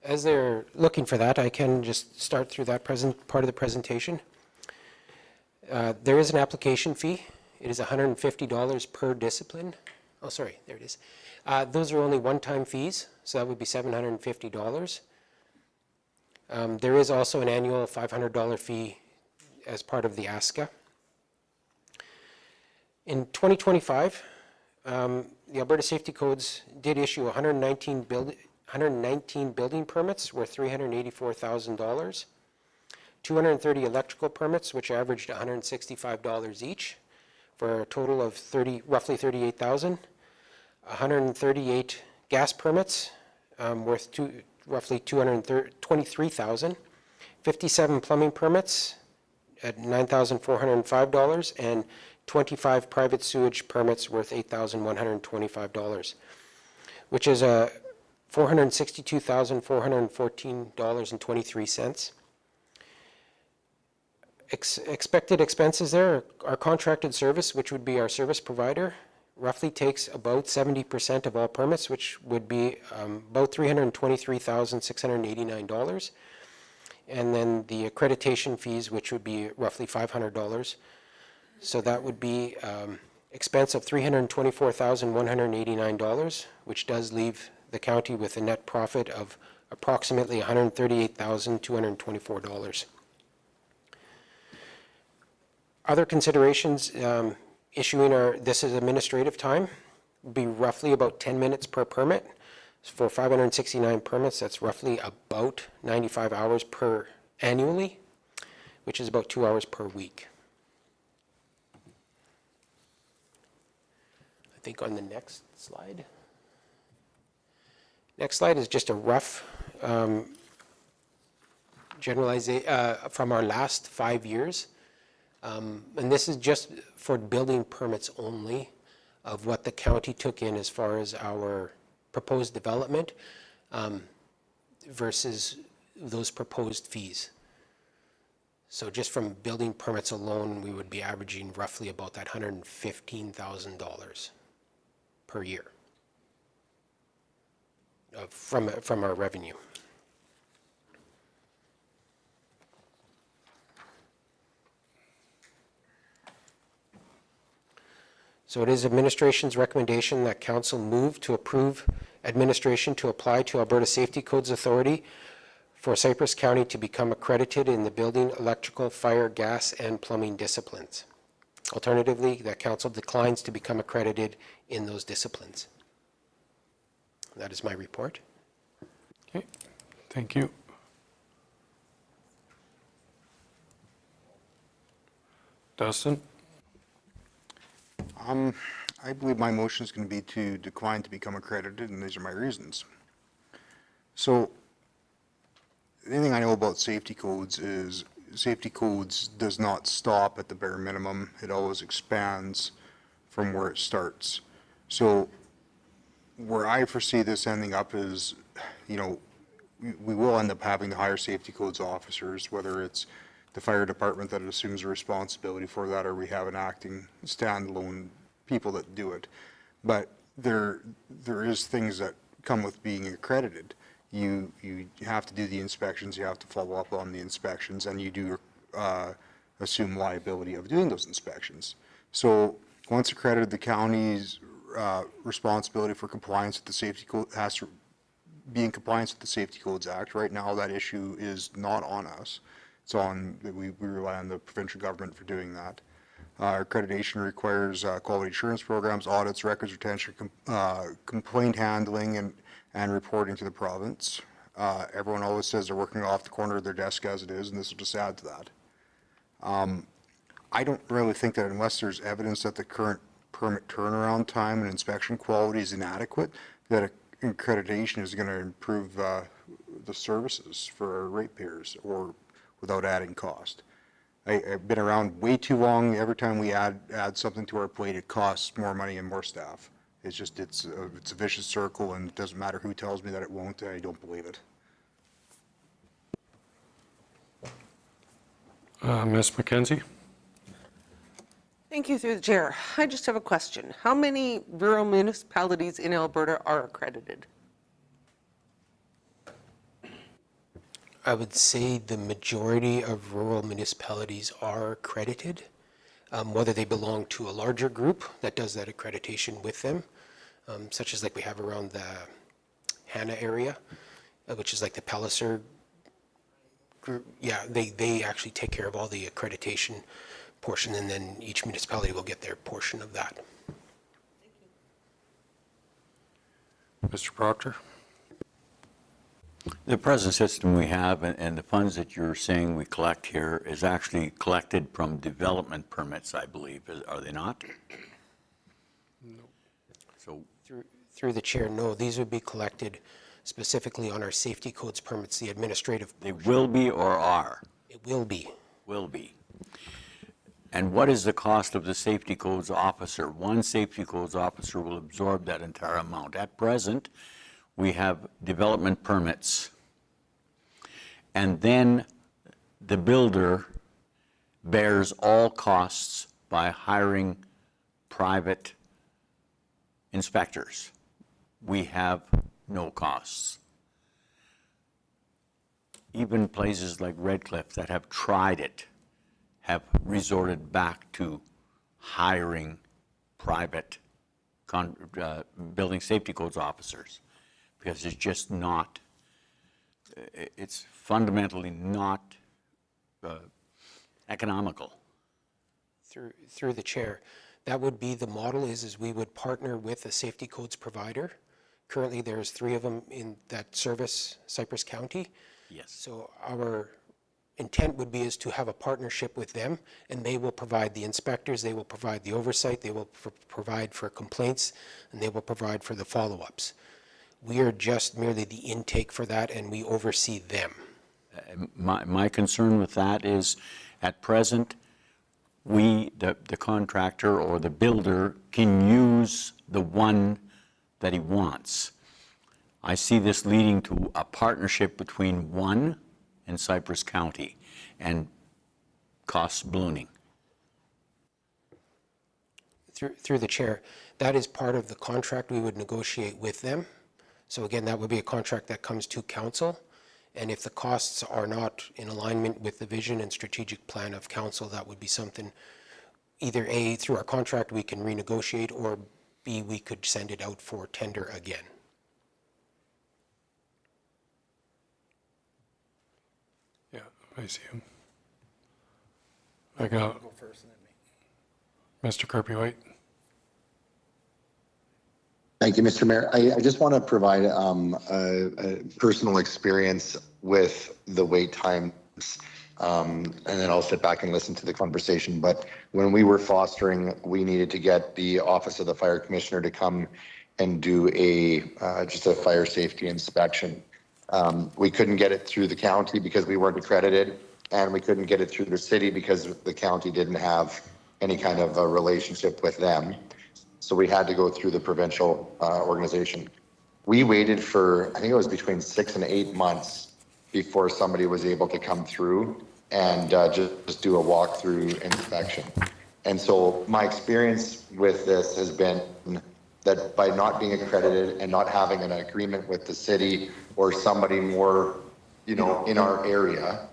As they're looking for that, I can just start through that part of the presentation. There is an application fee. It is $150 per discipline. Oh, sorry, there it is. Those are only one-time fees, so that would be $750. There is also an annual $500 fee as part of the ASCA. In 2025, the Alberta Safety Codes did issue 119 building permits worth $384,000, 230 electrical permits, which averaged $165 each, for a total of roughly $38,000, 138 gas permits worth roughly $23,000, 57 plumbing permits at $9,405, and 25 private sewage permits worth $8,125, which is a $462,414.23. Expected expenses there, our contracted service, which would be our service provider, roughly takes about 70% of all permits, which would be about $323,689. And then the accreditation fees, which would be roughly $500. So that would be expense of $324,189, which does leave the county with a net profit of approximately $138,224. Other considerations, issuing this is administrative time, would be roughly about 10 minutes per permit. For 569 permits, that's roughly about 95 hours per annually, which is about 2 hours per week. I think on the next slide. Next slide is just a rough generalization from our last 5 years. And this is just for building permits only of what the county took in as far as our proposed development versus those proposed fees. So just from building permits alone, we would be averaging roughly about that $115,000 per year from our revenue. So it is administration's recommendation that council move to approve administration to apply to Alberta Safety Codes Authority for Cypress County to become accredited in the building, electrical, fire, gas, and plumbing disciplines. Alternatively, that council declines to become accredited in those disciplines. That is my report. Okay, thank you. Dustin? I believe my motion is going to be to decline to become accredited, and these are my reasons. So, anything I know about safety codes is safety codes does not stop at the bare minimum. It always expands from where it starts. So, where I foresee this ending up is, you know, we will end up having to hire safety codes officers, whether it's the fire department that assumes the responsibility for that, or we have an acting standalone people that do it. But there is things that come with being accredited. You have to do the inspections, you have to follow up on the inspections, and you do assume liability of doing those inspections. So once accredited, the county's responsibility for compliance with the safety code has to be in compliance with the Safety Codes Act. Right now, that issue is not on us. It's on, we rely on the provincial government for doing that. Accreditation requires quality assurance programs, audits, records retention, complaint handling, and reporting to the province. Everyone always says they're working off the corner of their desk as it is, and this will just add to that. I don't really think that unless there's evidence that the current permit turnaround time and inspection quality is inadequate, that accreditation is going to improve the services for our ratepayers or without adding cost. I've been around way too long. Every time we add something to our plate, it costs more money and more staff. It's just, it's a vicious circle, and it doesn't matter who tells me that it won't, I don't believe it. Ms. McKenzie? Thank you, through the chair. I just have a question. How many rural municipalities in Alberta are accredited? I would say the majority of rural municipalities are accredited, whether they belong to a larger group that does that accreditation with them, such as like we have around the Hanna area, which is like the Palliser group. Yeah, they actually take care of all the accreditation portion, and then each municipality will get their portion of that. Mr. Proctor? The present system we have and the funds that you're saying we collect here is actually collected from development permits, I believe, are they not? No. So Through the chair, no, these would be collected specifically on our safety codes permits, the administrative portion. they will be or are? It will be. Will be. And what is the cost of the safety codes officer? One safety codes officer will absorb that entire amount. At present, we have development permits. And then the builder bears all costs by hiring private inspectors. We have no costs. Even places like Redcliffe that have tried it have resorted back to hiring private building safety codes officers, because it's just not, it's fundamentally not economical. Through the chair, that would be the model is we would partner with a safety codes provider Currently, there's 3 of them in that service Cypress County. Yes. So our intent would be is to have a partnership with them, and they will provide the inspectors, they will provide the oversight, they will provide for complaints, and they will provide for the follow-ups. We are just merely the intake for that, and we oversee them. My concern with that is, at present, we, the contractor or the builder, can use the one that he wants. I see this leading to a partnership between one and Cypress County, and costs ballooning. Through the chair, that is part of the contract we would negotiate with them. So again, that would be a contract that comes to council. And if the costs are not in alignment with the vision and strategic plan of council, that would be something either A, through our contract, we can renegotiate, or B, we could send it out for tender again. Yeah, I see him. I got Mr. Kirby-White. Thank you, Mr. Mayor. I just want to provide a personal experience with the wait times, and then I'll sit back and listen to the conversation. But when we were fostering, we needed to get the Office of the Fire Commissioner to come and do just a fire safety inspection. We couldn't get it through the county because we weren't accredited, and we couldn't get it through the city because the county didn't have any kind of a relationship with them. So we had to go through the provincial organization. We waited for, I think it was between 6 and 8 months before somebody was able to come through and just do a walkthrough inspection. And so my experience with this has been that by not being accredited and not having an agreement with the city or somebody more, in our area,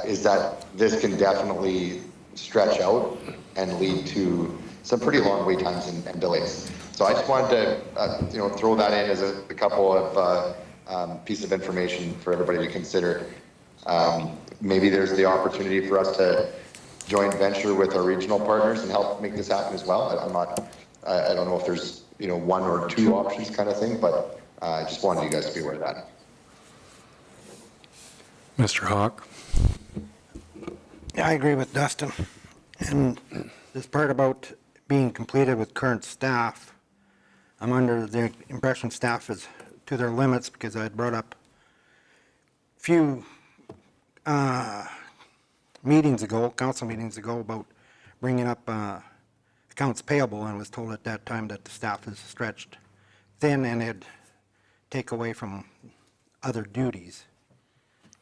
is that this can definitely stretch out and lead to some pretty long wait times and delays. So I just wanted to, throw that in as a couple of piece of information for everybody to consider. Maybe there's the opportunity for us to joint venture with our regional partners and help make this happen as well. I don't know if there's, 1 or 2 options kind of thing, but I just wanted you guys to be aware of that. Mr. Hawk. Yeah, I agree with Dustin. And this part about being completed with current staff, I'm under the impression staff is to their limits because I had brought up a few council meetings ago, about bringing up accounts payable, and was told at that time that the staff is stretched thin and it'd take away from other duties.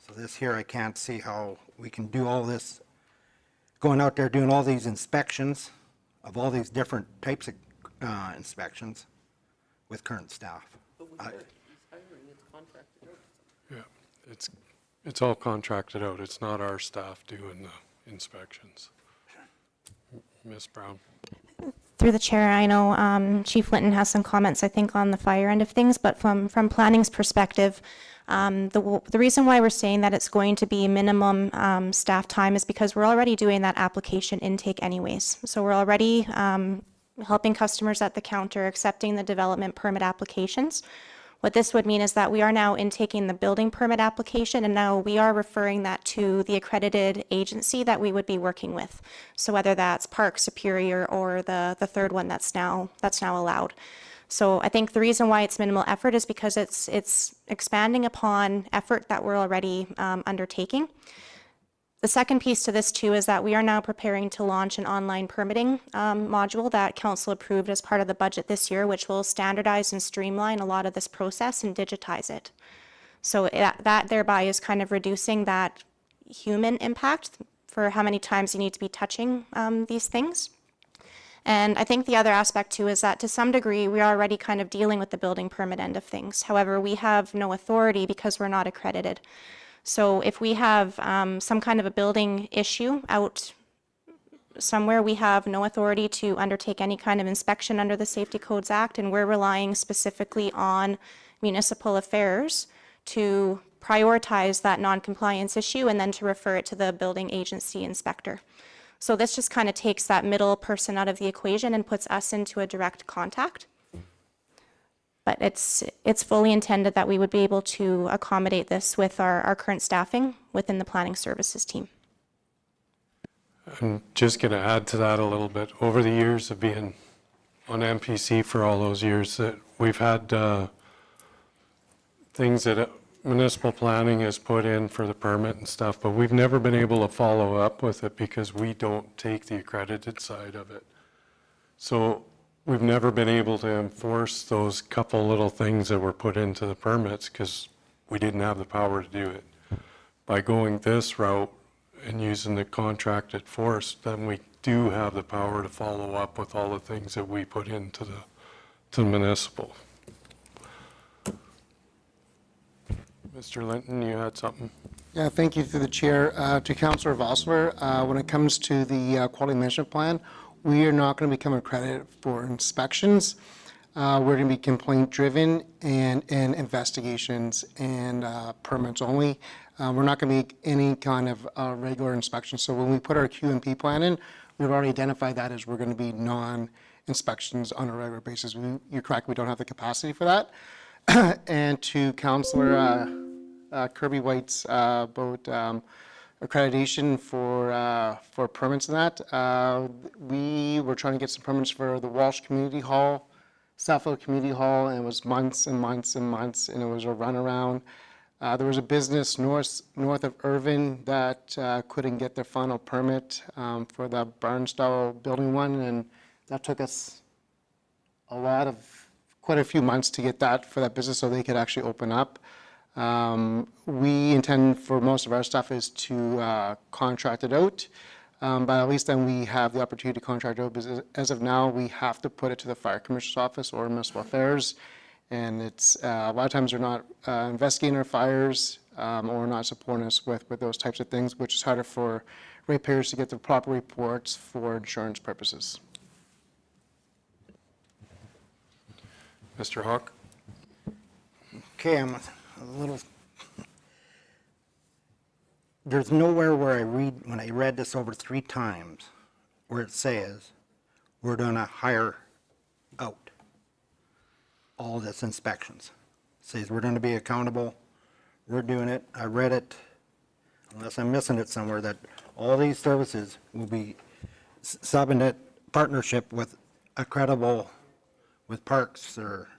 So this here, I can't see how we can do all this, going out there doing all these inspections of all these different types of inspections with current staff. Yeah, it's all contracted out. It's not our staff doing the inspections. Ms. Brown. Through the chair, I know Chief Linton has some comments, I think, on the fire end of things, but from planning's perspective, the reason why we're saying that it's going to be minimum staff time is because we're already doing that application intake anyways. So we're already helping customers at the counter, accepting the development permit applications. What this would mean is that we are now intaking the building permit application, and now we are referring that to the accredited agency that we would be working with. So whether that's Park Superior or the third one that's now allowed. So I think the reason why it's minimal effort is because it's expanding upon effort that we're already undertaking. The second piece to this too is that we are now preparing to launch an online permitting module that council approved as part of the budget this year, which will standardize and streamline a lot of this process and digitize it. So that thereby is kind of reducing that human impact for how many times you need to be touching these things. And I think the other aspect too is that to some degree we are already kind of dealing with the building permit end of things. However, we have no authority because we're not accredited. So if we have some kind of a building issue out somewhere, we have no authority to undertake any kind of inspection under the Safety Codes Act, and we're relying specifically on municipal affairs to prioritize that non-compliance issue and then to refer it to the building agency inspector. So this just kind of takes that middle person out of the equation and puts us into a direct contact. But it's fully intended that we would be able to accommodate this with our current staffing within the planning services team. I'm just going to add to that a little bit. Over the years of being on MPC for all those years, that we've had things that municipal planning has put in for the permit and stuff, but we've never been able to follow up with it because we don't take the accredited side of it. So we've never been able to enforce those couple little things that were put into the permits because we didn't have the power to do it. By going this route and using the contracted force, then we do have the power to follow up with all the things that we put into the municipal. Mr. Linton, you had something? Yeah, thank you through the chair. To Councillor Vossler, when it comes to the quality management plan, we are not going to become accredited for inspections. We're going to be complaint driven and investigations and permits only. We're not going to make any kind of regular inspection. So when we put our QMP plan in, we've already identified that as we're going to be non-inspections on a regular basis. You're correct, we don't have the capacity for that. And to Councillor Kirby White's about accreditation for permits and that, we were trying to get some permits for the Walsh Community Hall, Southfield Community Hall, and it was months and months and months, and it was a runaround. There was a business north of Irvin that couldn't get their final permit for the barn-style building one, and that took us quite a few months to get that for that business so they could actually open up. We intend for most of our stuff is to contract it out, but at least then we have the opportunity to contract it out, because as of now, we have to put it to the fire commissioner's office or municipal affairs, and it's a lot of times they're not investigating our fires or not supporting us with those types of things, which is harder for ratepayers to get the proper reports for insurance purposes. Mr. Hawk? Okay, I'm a little, there's nowhere where when I read this over 3 times, where it says we're going to hire out all this inspections. It says we're going to be accountable, we're doing it. I read it, unless I'm missing it somewhere, that all these services will be subbing it partnership with a credible, with parks or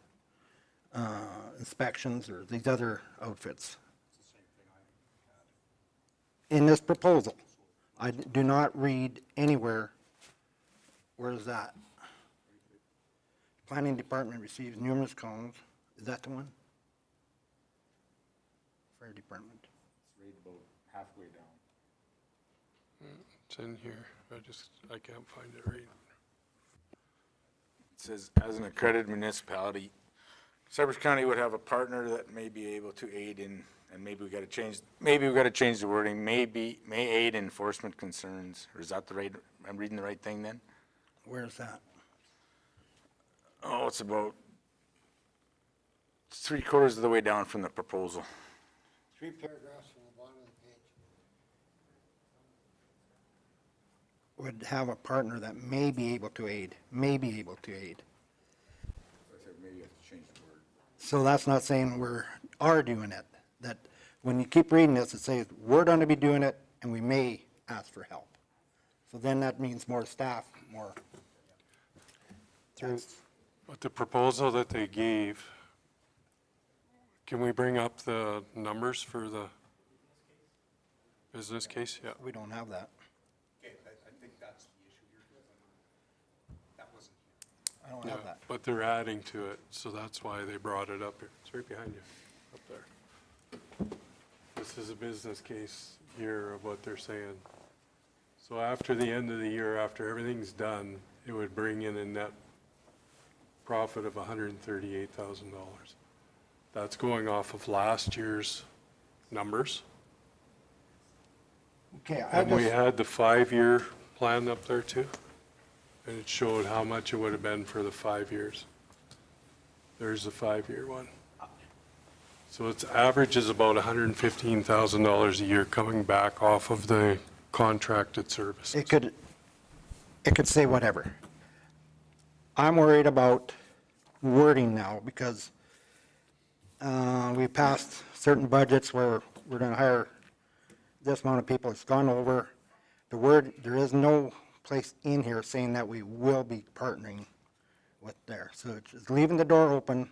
inspections or these other outfits. In this proposal, I do not read anywhere, where is that? Planning Department receives numerous calls. Is that the one? Fire Department. It's right about halfway down. It's in here. I can't find it right. It says, as an accredited municipality, Cypress County would have a partner that may be able to aid in, and maybe we got to change the wording, may aid in enforcement concerns, or is that the right, I'm reading the right thing then? Where's that? Oh, it's about 3/4 of the way down from the proposal. 3 paragraphs from the bottom of the page. Would have a partner that may be able to aid, may be able to aid. I said maybe you have to change the word. So that's not saying we are doing it. That when you keep reading this, it says we're going to be doing it and we may ask for help. So then that means more staff, more. But the proposal that they gave, can we bring up the numbers for the business case? Yeah. We don't have that. Okay, I think that's the issue here. That wasn't here. I don't Yeah, have that. but they're adding to it, so that's why they brought it up here. It's right behind you, up there. This is a business case here of what they're saying. So after the end of the year, after everything's done, it would bring in a net profit of $138,000. That's going off of last year's numbers. Okay, And we had the 5-year plan up there too, and it showed how much it would have been for the 5 years. There's the 5-year one. So its average is about $115,000 a year coming back off of the contracted services. It could say whatever. I'm worried about wording now, because we passed certain budgets where we're going to hire this amount of people. It's gone over. There is no place in here saying that we will be partnering with there. So it's just leaving the door open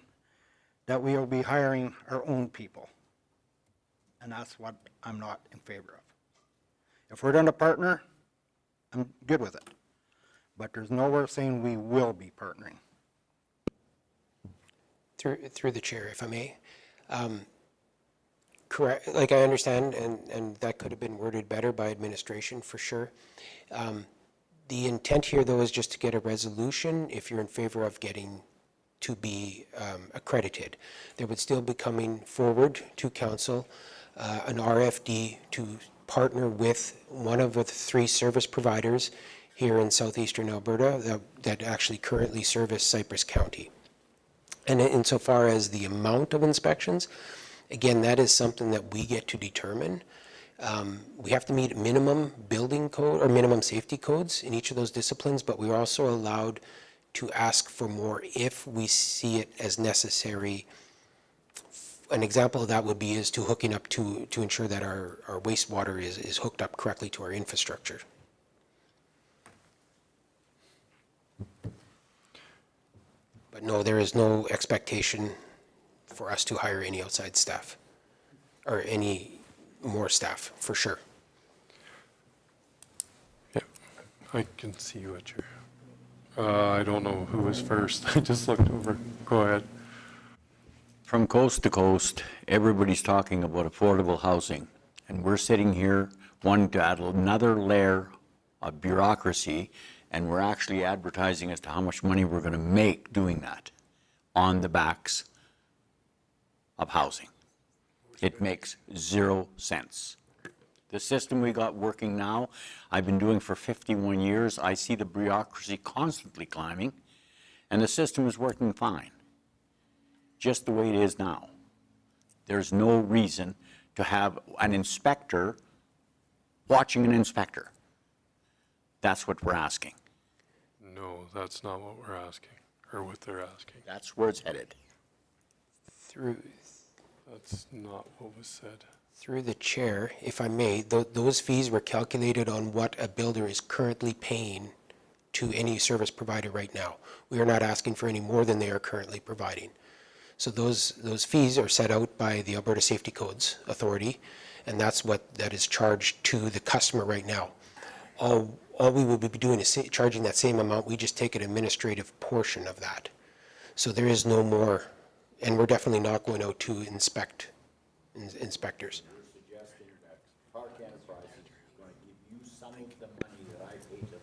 that we will be hiring our own people. And that's what I'm not in favor of. If we're going to partner, I'm good with it. But there's nowhere saying we will be partnering. Through the chair, if I may. Correct, like I understand, and that could have been worded better by administration for sure. The intent here, though, is just to get a resolution if you're in favor of getting to be accredited. There would still be coming forward to council an RFD to partner with one of the 3 service providers here in southeastern Alberta that actually currently service Cypress County. And insofar as the amount of inspections, again, that is something that we get to determine. We have to meet minimum building code or minimum safety codes in each of those disciplines, but we're also allowed to ask for more if we see it as necessary. An example of that would be is to hooking up to ensure that our wastewater is hooked up correctly to our infrastructure. But no, there is no expectation for us to hire any outside staff or any more staff, for sure. Yeah, I can see what you're, I don't know who was first. I just looked over. Go ahead. From coast to coast, everybody's talking about affordable housing, and we're sitting here wanting to add another layer of bureaucracy, and we're actually advertising as to how much money we're going to make doing that on the backs of housing. It makes 0 sense. The system we got working now, I've been doing for 51 years. I see the bureaucracy constantly climbing, and the system is working fine, just the way it is now. There's no reason to have an inspector watching an inspector. That's what we're asking. No, that's not what we're asking, or what they're asking. That's where it's headed. That's not what was said. Through the chair, if I may, those fees were calculated on what a builder is currently paying to any service provider right now. We are not asking for any more than they are currently providing. So those fees are set out by the Alberta Safety Codes Authority, and that's what that is charged to the customer right now. All we will be doing is charging that same amount. We just take an administrative portion of that. So there is no more, and we're definitely not going out to inspectors. You're suggesting that Park Enterprises is going to give you some of the money that I pay to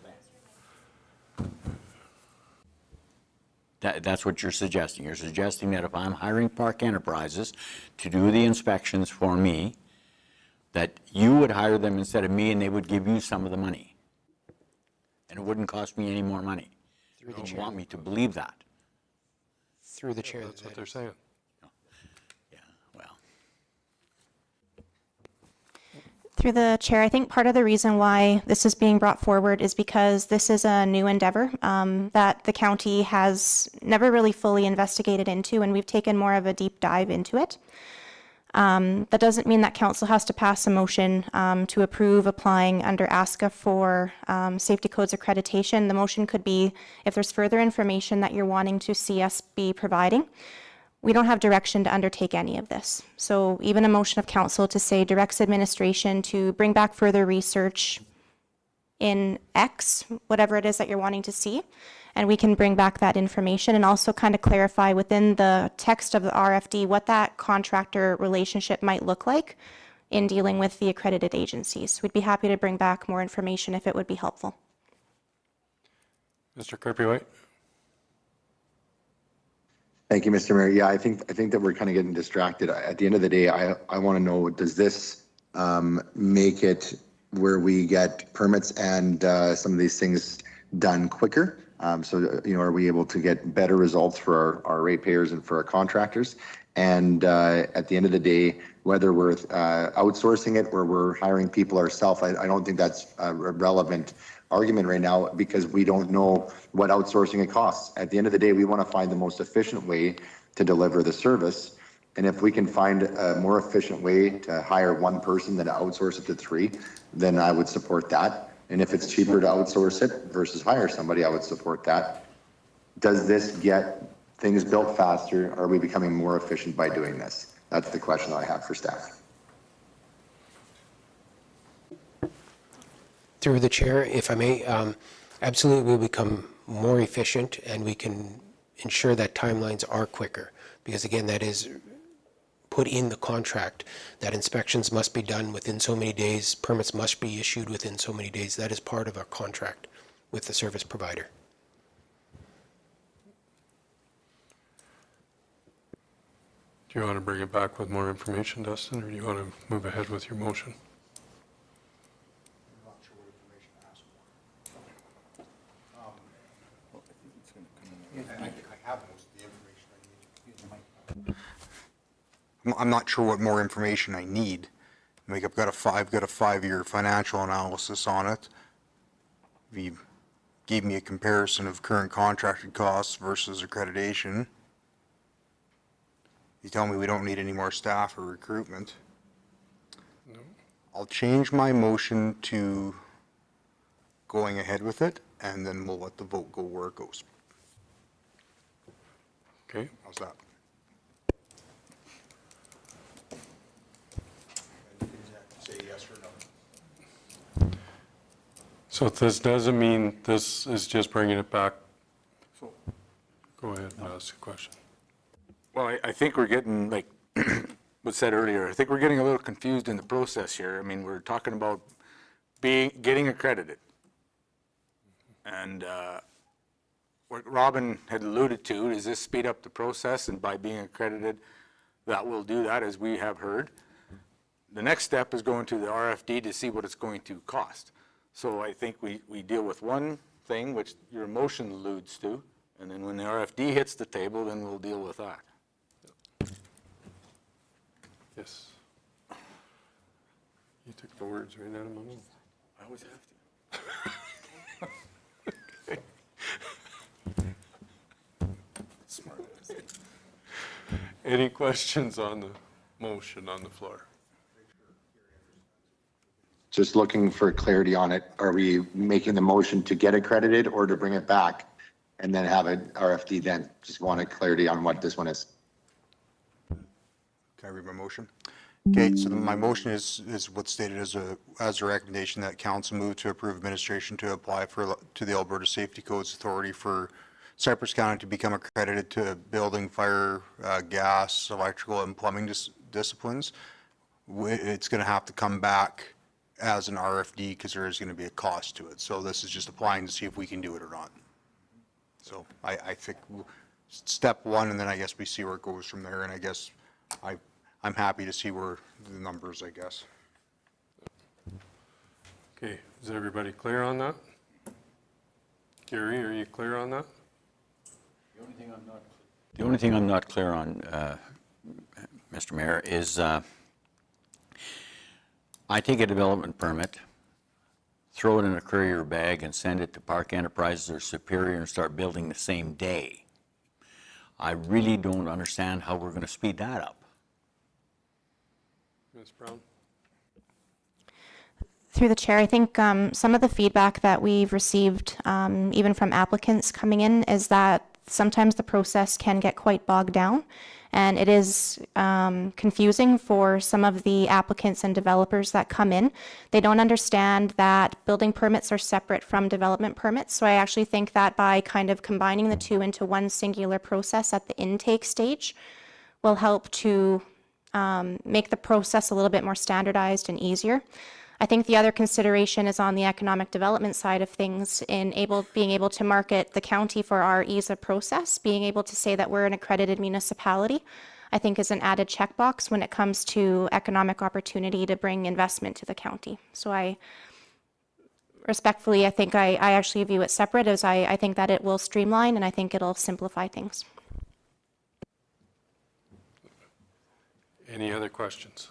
them. That's what you're suggesting. You're suggesting that if I'm hiring Park Enterprises to do the inspections for me, that you would hire them instead of me and they would give you some of the money. And it wouldn't cost me any more money. You don't want me to believe that. Through the chair. That's what they're saying. Yeah, well. Through the chair, I think part of the reason why this is being brought forward is because this is a new endeavor that the county has never really fully investigated into, and we've taken more of a deep dive into it. That doesn't mean that council has to pass a motion to approve applying under ASCA for safety codes accreditation. The motion could be if there's further information that you're wanting to see us be providing. We don't have direction to undertake any of this. So even a motion of council to say directs administration to bring back further research in X, whatever it is that you're wanting to see, and we can bring back that information and also kind of clarify within the text of the RFD what that contractor relationship might look like in dealing with the accredited agencies. We'd be happy to bring back more information if it would be helpful. Mr. Kirby-White? Thank you, Mr. Mayor. Yeah, I think that we're kind of getting distracted. At the end of the day, I want to know, does this make it where we get permits and some of these things done quicker? So, are we able to get better results for our ratepayers and for our contractors? And at the end of the day, whether we're outsourcing it or we're hiring people ourselves, I don't think that's a relevant argument right now because we don't know what outsourcing it costs. At the end of the day, we want to find the most efficient way to deliver the service. And if we can find a more efficient way to hire one person than to outsource it to 3, then I would support that. And if it's cheaper to outsource it versus hire somebody, I would support that. Does this get things built faster? Are we becoming more efficient by doing this? That's the question I have for staff. Through the chair, if I may, absolutely we'll become more efficient and we can ensure that timelines are quicker. Because again, that is put in the contract that inspections must be done within so many days, permits must be issued within so many days. That is part of our contract with the service provider. Do you want to bring it back with more information, Dustin, or do you want to move ahead with your motion? I'm not sure what more information I need. Like I've got a 5-year financial analysis on it. He gave me a comparison of current contracted costs versus accreditation. You tell me we don't need any more staff or recruitment. No. I'll change my motion to going ahead with it, and then we'll let the vote go where it goes. Okay. How's that? Say yes or no. So this doesn't mean this is just bringing it back. Go ahead and ask the question. Well, I think we're getting, like was said earlier, I think we're getting a little confused in the process here. I mean, we're talking about getting accredited. And what Robin had alluded to is this speed up the process, and by being accredited, that will do that, as we have heard. The next step is going to the RFD to see what it's going to cost. So I think we deal with one thing, which your motion alludes to, and then when the RFD hits the table, then we'll deal with that. Yes. You took the words right out of my mouth. I always have to. Smart. Any questions on the motion on the floor? Just looking for clarity on it. Are we making the motion to get accredited or to bring it back and then have an RFD then? Just wanted clarity on what this one is. Can I read my motion? Okay, so my motion is what's stated as a recommendation that council move to approve administration to apply to the Alberta Safety Codes Authority for Cypress County to become accredited to building, fire, gas, electrical, and plumbing disciplines. It's going to have to come back as an RFD because there is going to be a cost to it. So this is just applying to see if we can do it or not. So I think step one, and then I guess we see where it goes from there. And I guess I'm happy to see where the numbers, I guess. Okay, is everybody clear on that? Gary, are you clear on that? The only thing I'm not clear on, Mr. Mayor, is I take a development permit, throw it in a courier bag and send it to Park Enterprises or Superior and start building the same day. I really don't understand how we're going to speed that up. Ms. Brown? Through the chair, I think some of the feedback that we've received, even from applicants coming in, is that sometimes the process can get quite bogged down, and it is confusing for some of the applicants and developers that come in. They don't understand that building permits are separate from development permits, so I actually think that by kind of combining the two into one singular process at the intake stage will help to make the process a little bit more standardized and easier. I think the other consideration is on the economic development side of things in being able to market the county for our ease of process, being able to say that we're an accredited municipality, I think is an added checkbox when it comes to economic opportunity to bring investment to the county. So I respectfully, I think I actually view it separate, as I think that it will streamline and I think it'll simplify things. Any other questions?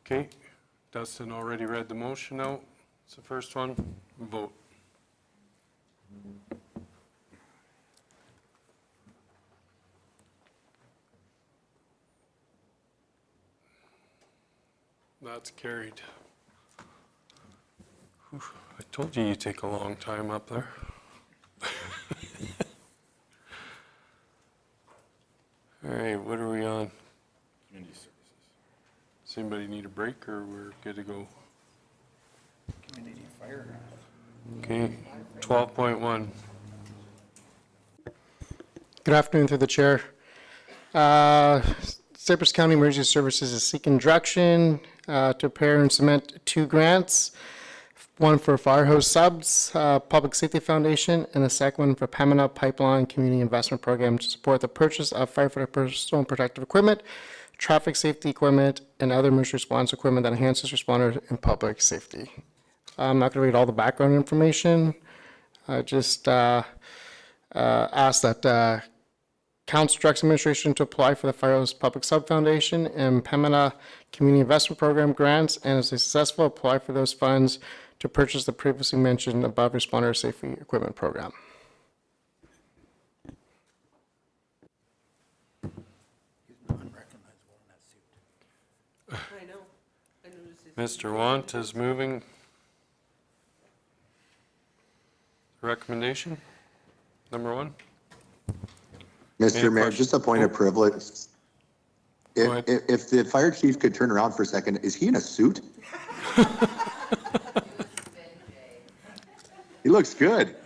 Okay, Dustin already read the motion out. It's the first one. Vote. That's carried. Whew, I told you take a long time up there. All right, what are we on? Community services. Does anybody need a break or we're good to go? Community fire. Okay, 12.1. Good afternoon through the chair. Cypress County Emergency Services is seeking direction to prepare and submit 2 grants, one for Firehouse Subs, Public Safety Foundation, and the second one for Pembina Pipeline Community Investment Program to support the purchase of firefighter personal protective equipment, traffic safety equipment, and other emergency response equipment that enhances responder and public safety. I'm not going to read all the background information. I just ask that Council directs administration to apply for the Firehouse Public Sub Foundation and Pembina Community Investment Program grants, and if successful, apply for those funds to purchase the previously mentioned above responder safety equipment program. I know. I noticed his- Mr. Want is moving. Recommendation, number 1. Any Mr. Mayor, questions? just a point of privilege. Go ahead. If the fire chief could turn around for a second, is he in a suit? He looks good.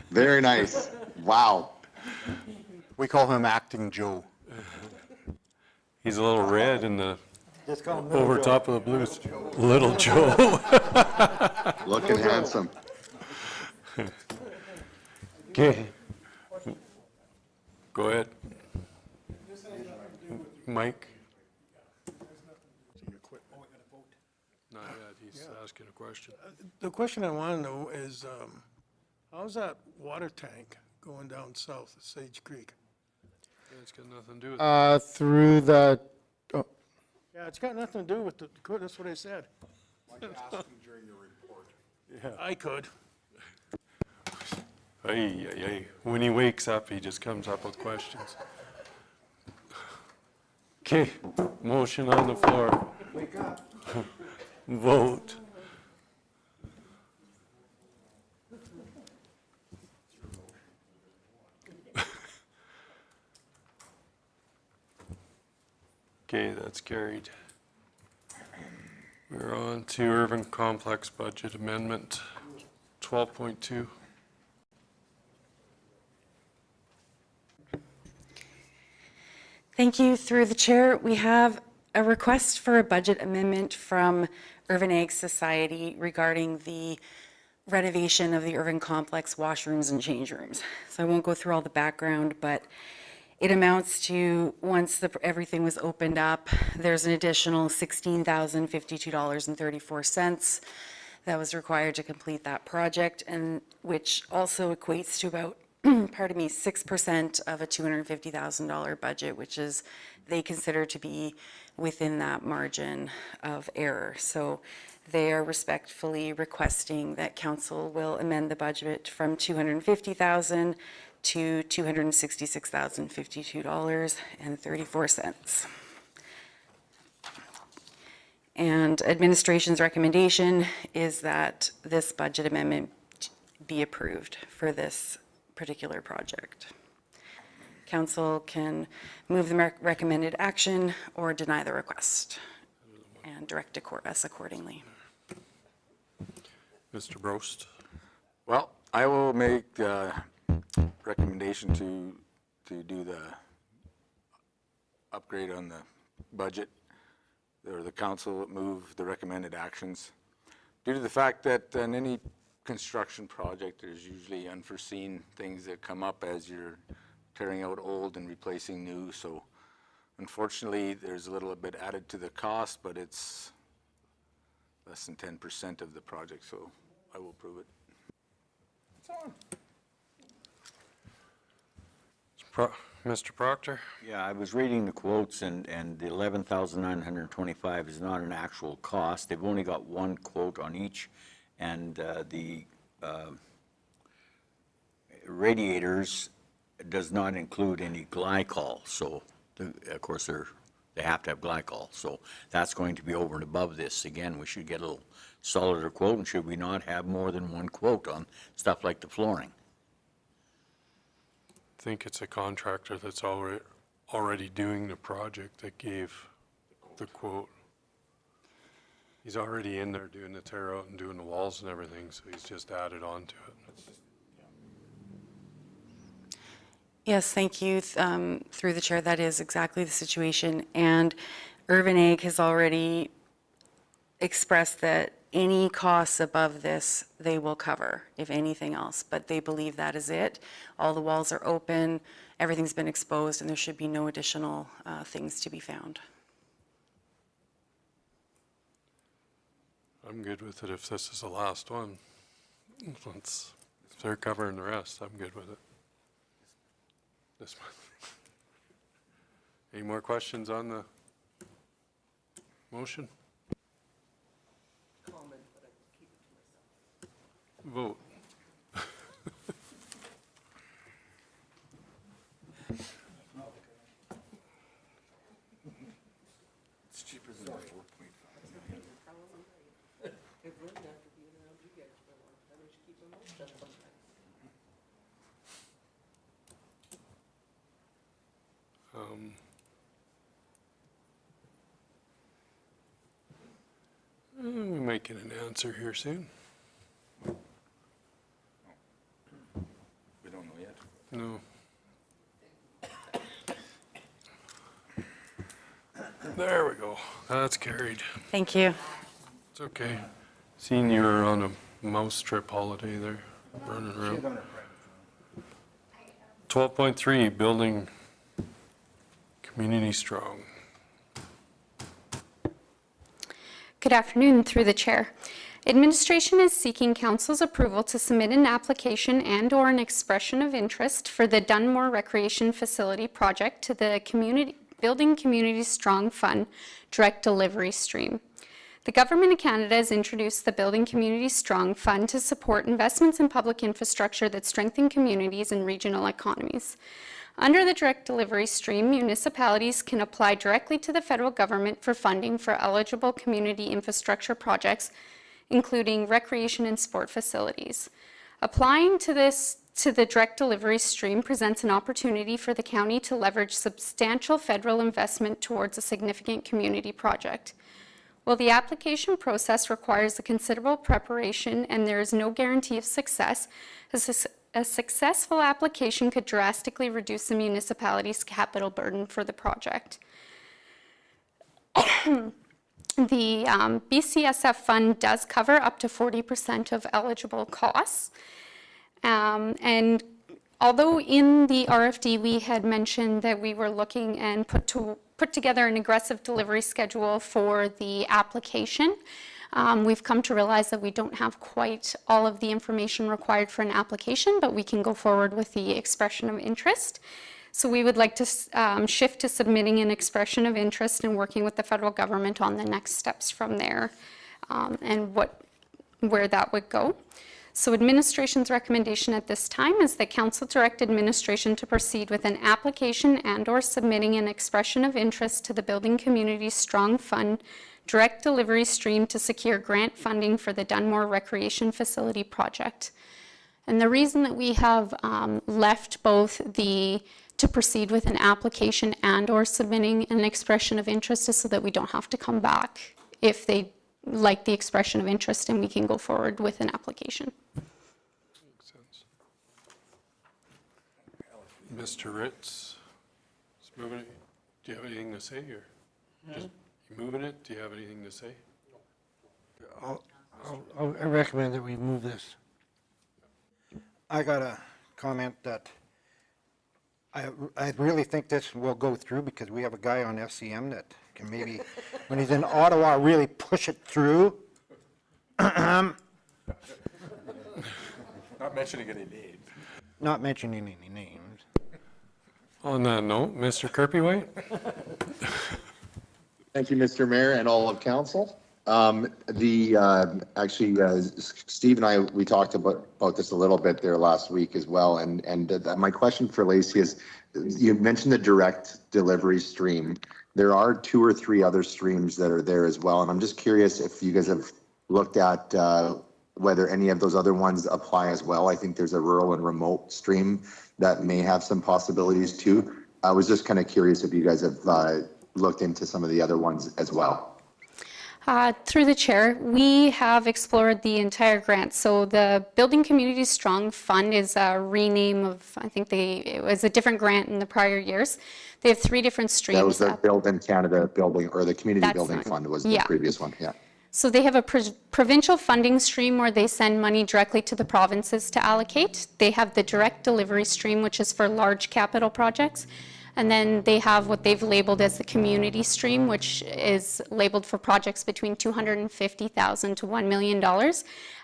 Very nice. Wow. We call him Acting Joe. He's a little red in the, Just call him Little over Joe. top of the blues. Little Joe. Looking handsome. Okay. Go ahead. Mike? Not yet, he's asking a question. The question I want to know is, how's that water tank going down south of Sage Creek? It's got nothing to do with it. Through the, Yeah, it's got nothing to do with the, that's what I said. Yeah. I could. Ay. When he wakes up, he just comes up with questions. Okay, motion on the floor. Wake up. Vote. Okay, that's carried. We're on to Urban Complex Budget Amendment 12.2. Thank you. Through the chair, we have a request for a budget amendment from Urban Ag Society regarding the renovation of the Urban Complex washrooms and change rooms. So I won't go through all the background, but it amounts to, once everything was opened up, there's an additional $16,052.34 that was required to complete that project, and which also equates to about 6% of a $250,000 budget, which is they consider to be within that margin of error. So they are respectfully requesting that council will amend the budget from $250,000 to $266,052.34. And administration's recommendation is that this budget amendment be approved for this particular project. Council can move the recommended action or deny the request and direct us accordingly. Mr. Brost? Well, I will make the recommendation to do the upgrade on the budget, or the council move the recommended actions. Due to the fact that in any construction project, there's usually unforeseen things that come up as you're tearing out old and replacing new. So unfortunately, there's a little bit added to the cost, but it's less than 10% of the project, so I will approve it. It's Mr. Proctor? Yeah, I was reading the quotes, and the 11,925 is not an actual cost. They've only got one quote on each, and the radiators does not include any glycol, so, of course, they have to have glycol, so that's going to be over and above this. Again, we should get a little solider quote, and should we not have more than one quote on stuff like the flooring? I think it's a contractor that's already doing the project that gave the quote. He's already in there doing the tear out and doing the walls and everything, so he's just added on to it. Yes, thank you. Through the chair, that is exactly the situation. And Urban Ag has already expressed that any costs above this, they will cover, if anything else. But they believe that is it. All the walls are open, everything's been exposed, and there should be no additional things to be found. I'm good with it if this is the last one. If they're covering the rest, I'm good with it. This one. Any more questions on the motion? Vote. It's cheaper than 4.5. We're making an answer here soon. We don't know yet. No. There we go. That's carried. Thank you. It's okay. Seen you were on a mouse trip holiday there, running around. 12.3, building community strong. Good afternoon, through the chair. Administration is seeking council's approval to submit an application and/or an expression of interest for the Dunmore Recreation Facility project to the Building Community Strong Fund direct delivery stream. The Government of Canada has introduced the Building Community Strong Fund to support investments in public infrastructure that strengthen communities and regional economies. Under the direct delivery stream, municipalities can apply directly to the federal government for funding for eligible community infrastructure projects, including recreation and sport facilities. Applying to the direct delivery stream presents an opportunity for the county to leverage substantial federal investment towards a significant community project. While the application process requires a considerable preparation and there is no guarantee of success, a successful application could drastically reduce the municipality's capital burden for the project. The BCSF fund does cover up to 40% of eligible costs. And although in the RFD we had mentioned that we were looking and put together an aggressive delivery schedule for the application, we've come to realize that we don't have quite all of the information required for an application, but we can go forward with the expression of interest. So we would like to shift to submitting an expression of interest and working with the federal government on the next steps from there and where that would go. So administration's recommendation at this time is that council direct administration to proceed with an application and/or submitting an expression of interest to the Building Community Strong Fund direct delivery stream to secure grant funding for the Dunmore Recreation Facility project. And the reason that we have left both to proceed with an application and/or submitting an expression of interest is so that we don't have to come back if they like the expression of interest and we can go forward with an application. Makes sense. Mr. Ritz, just moving it. Do you have anything to say here? Just you moving it? Do you have anything to say? I recommend that we move this. I got a comment that I really think this will go through because we have a guy on FCM that can maybe, when he's in Ottawa, really push it through. Not mentioning any names. Not mentioning any names. On that note, Mr. Kirby-White? Thank you, Mr. Mayor and all of council. Steve and I, we talked about this a little bit there last week as well. And my question for Lacey is, you mentioned the direct delivery stream. There are 2 or 3 other streams that are there as well. And I'm just curious if you guys have looked at whether any of those other ones apply as well. I think there's a rural and remote stream that may have some possibilities too. I was just kind of curious if you guys have looked into some of the other ones as well. Through the chair, we have explored the entire grant. So the Building Communities Strong Fund is a rename of, I think it was a different grant in the prior years. They have 3 different streams. That was the Build in Canada building, or the Community That's Building not- Fund was the yeah. previous one, yeah. So they have a provincial funding stream where they send money directly to the provinces to allocate. They have the direct delivery stream, which is for large capital projects. And then they have what they've labeled as the community stream, which is labeled for projects between $250,000 to $1 million.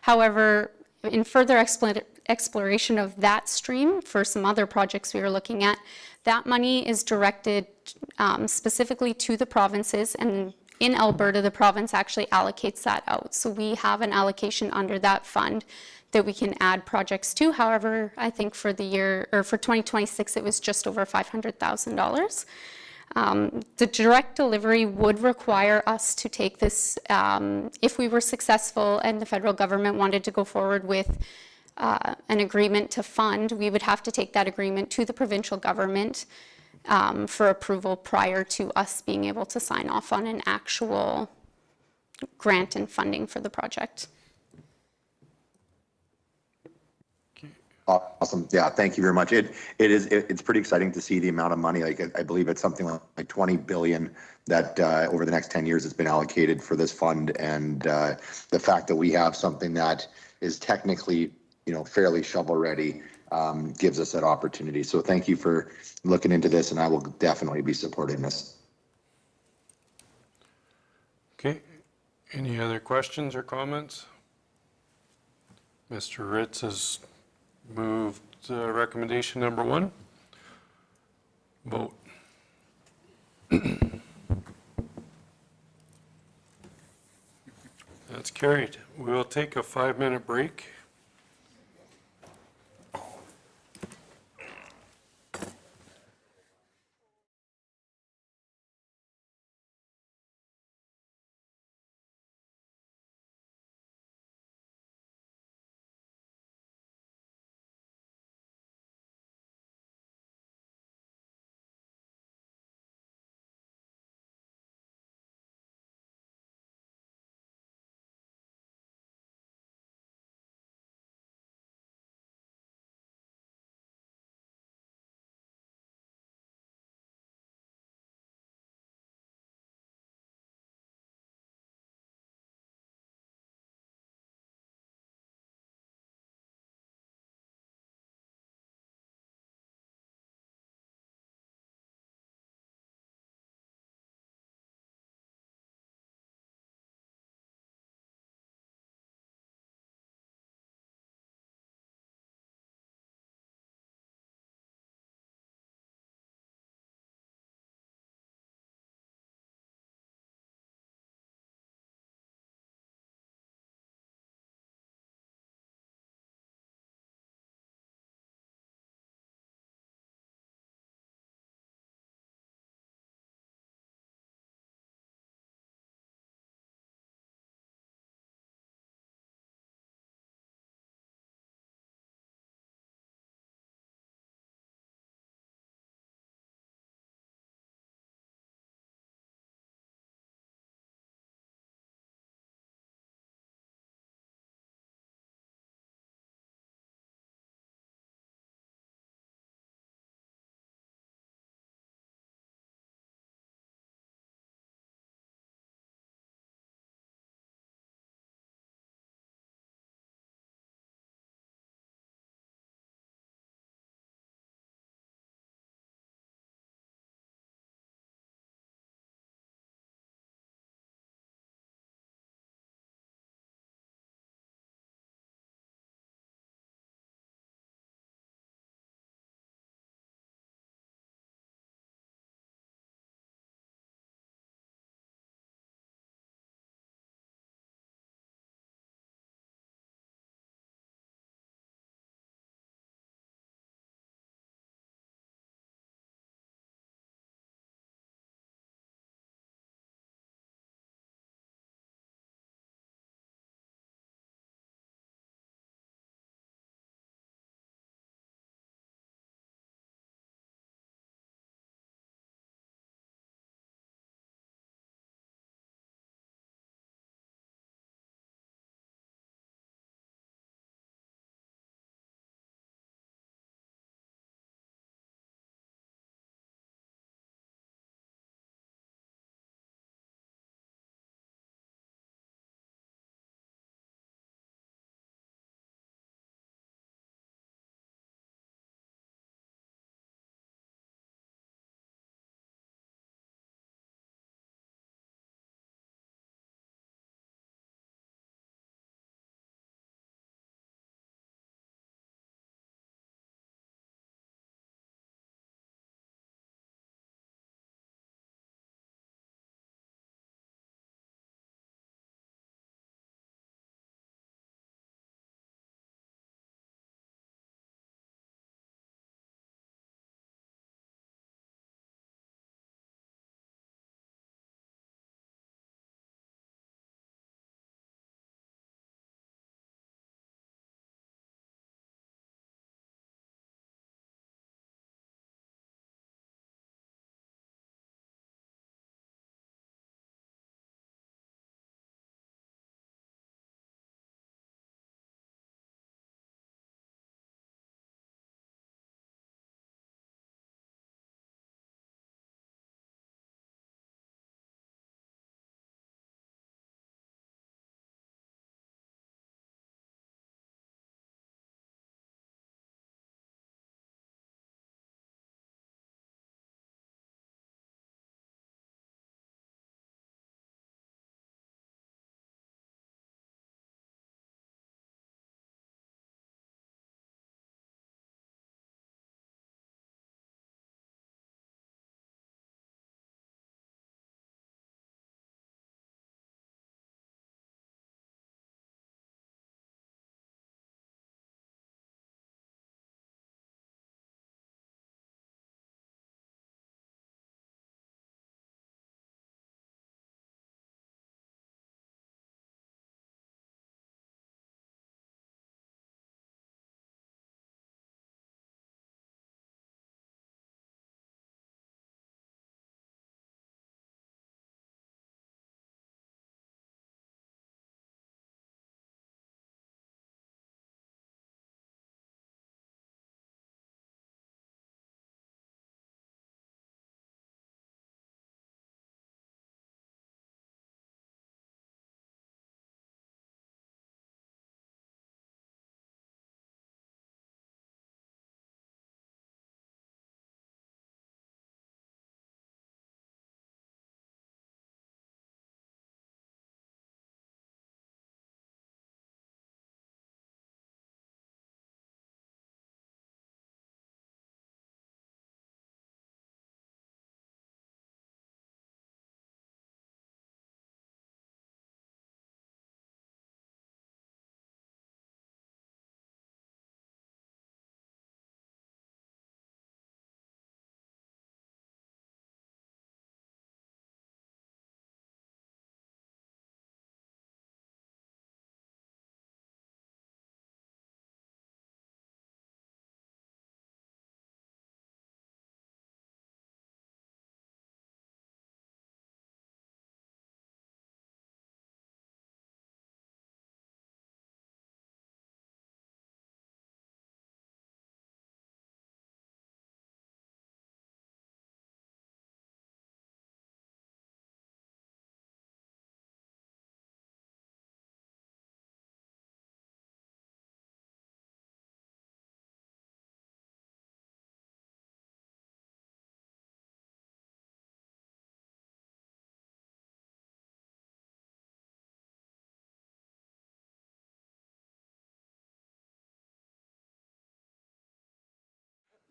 However, in further exploration of that stream for some other projects we were looking at, that money is directed specifically to the provinces, and in Alberta, the province actually allocates that out. So we have an allocation under that fund that we can add projects to. However, I think for the year, or for 2026, it was just over $500,000. The direct delivery would require us to take this, if we were successful and the federal government wanted to go forward with an agreement to fund, we would have to take that agreement to the provincial government for approval prior to us being able to sign off on an actual grant and funding for the project. Awesome. Yeah, thank you very much. It's pretty exciting to see the amount of money. Like, I believe it's something like 20 billion that over the next 10 years has been allocated for this fund. And the fact that we have something that is technically, fairly shovel ready gives us that opportunity. So thank you for looking into this, and I will definitely be supporting this. Okay. Any other questions or comments? Mr. Ritz has moved recommendation number 1. Vote. That's carried. We will take a 5-minute break.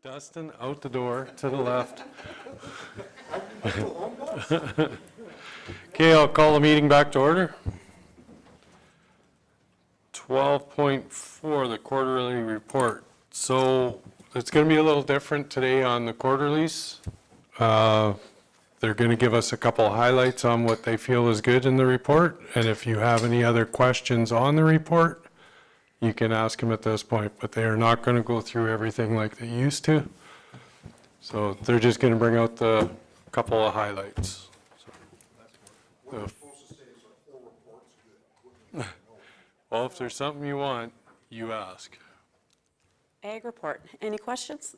Dustin, out the door, to the left. Okay, I'll call the meeting back to order. 12.4, the quarterly report. So it's going to be a little different today on the quarterlies. They're going to give us a couple of highlights on what they feel is good in the report. And if you have any other questions on the report, you can ask them at this point, but they are not going to go through everything like they used to. So they're just going to bring out the couple of highlights. Well, if there's something you want, you ask. Ag report. Any questions?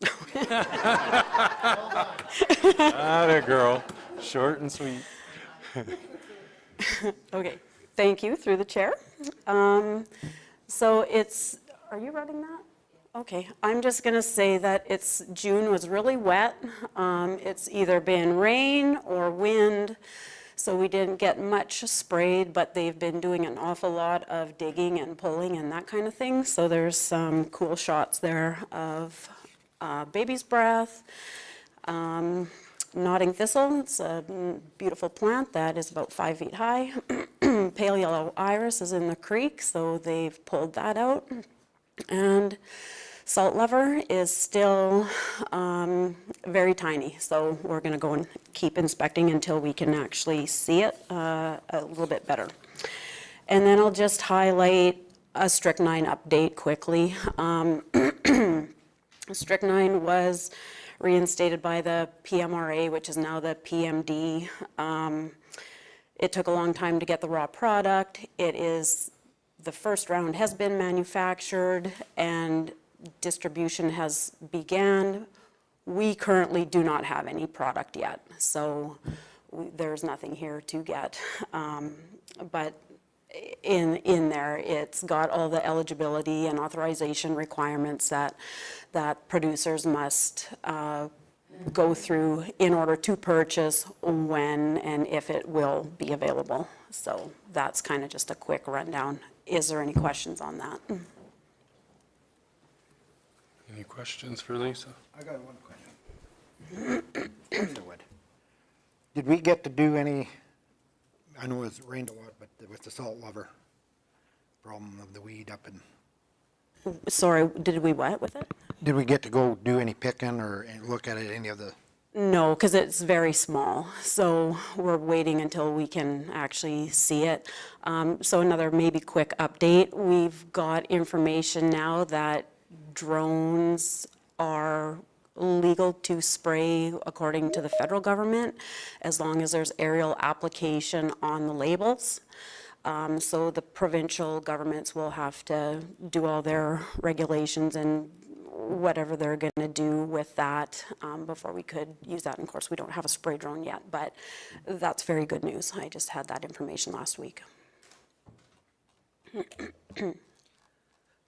Atta girl. Short and sweet. Okay, thank you, through the chair. So it's, are you running that? Okay, I'm just gonna say that June was really wet. It's either been rain or wind, so we didn't get much sprayed, but they've been doing an awful lot of digging and pulling and that kind of thing. So there's some cool shots there of baby's breath. Nodding thistle, it's a beautiful plant that is about 5 feet high. Pale yellow iris is in the creek, so they've pulled that out. And salt lever is still very tiny, so we're going to go and keep inspecting until we can actually see it a little bit better. And then I'll just highlight a strychnine update quickly. Strychnine was reinstated by the PMRA, which is now the PMD. It took a long time to get the raw product. The first round has been manufactured and distribution has began. We currently do not have any product yet, so there's nothing here to get. But in there, it's got all the eligibility and authorization requirements that producers must go through in order to purchase when and if it will be available. So that's kind of just a quick rundown. Is there any questions on that? Any questions for Lisa? I got one question. Did we get to do any, I know it's rained a lot, but with the salt lever problem of the weed up in. Sorry, did we what with it? Did we get to go do any picking or look at it, any of the? No, because it's very small, so we're waiting until we can actually see it. So another maybe quick update, we've got information now that drones are legal to spray according to the federal government, as long as there's aerial application on the labels. So the provincial governments will have to do all their regulations and whatever they're going to do with that before we could use that. And of course, we don't have a spray drone yet, but that's very good news. I just had that information last week.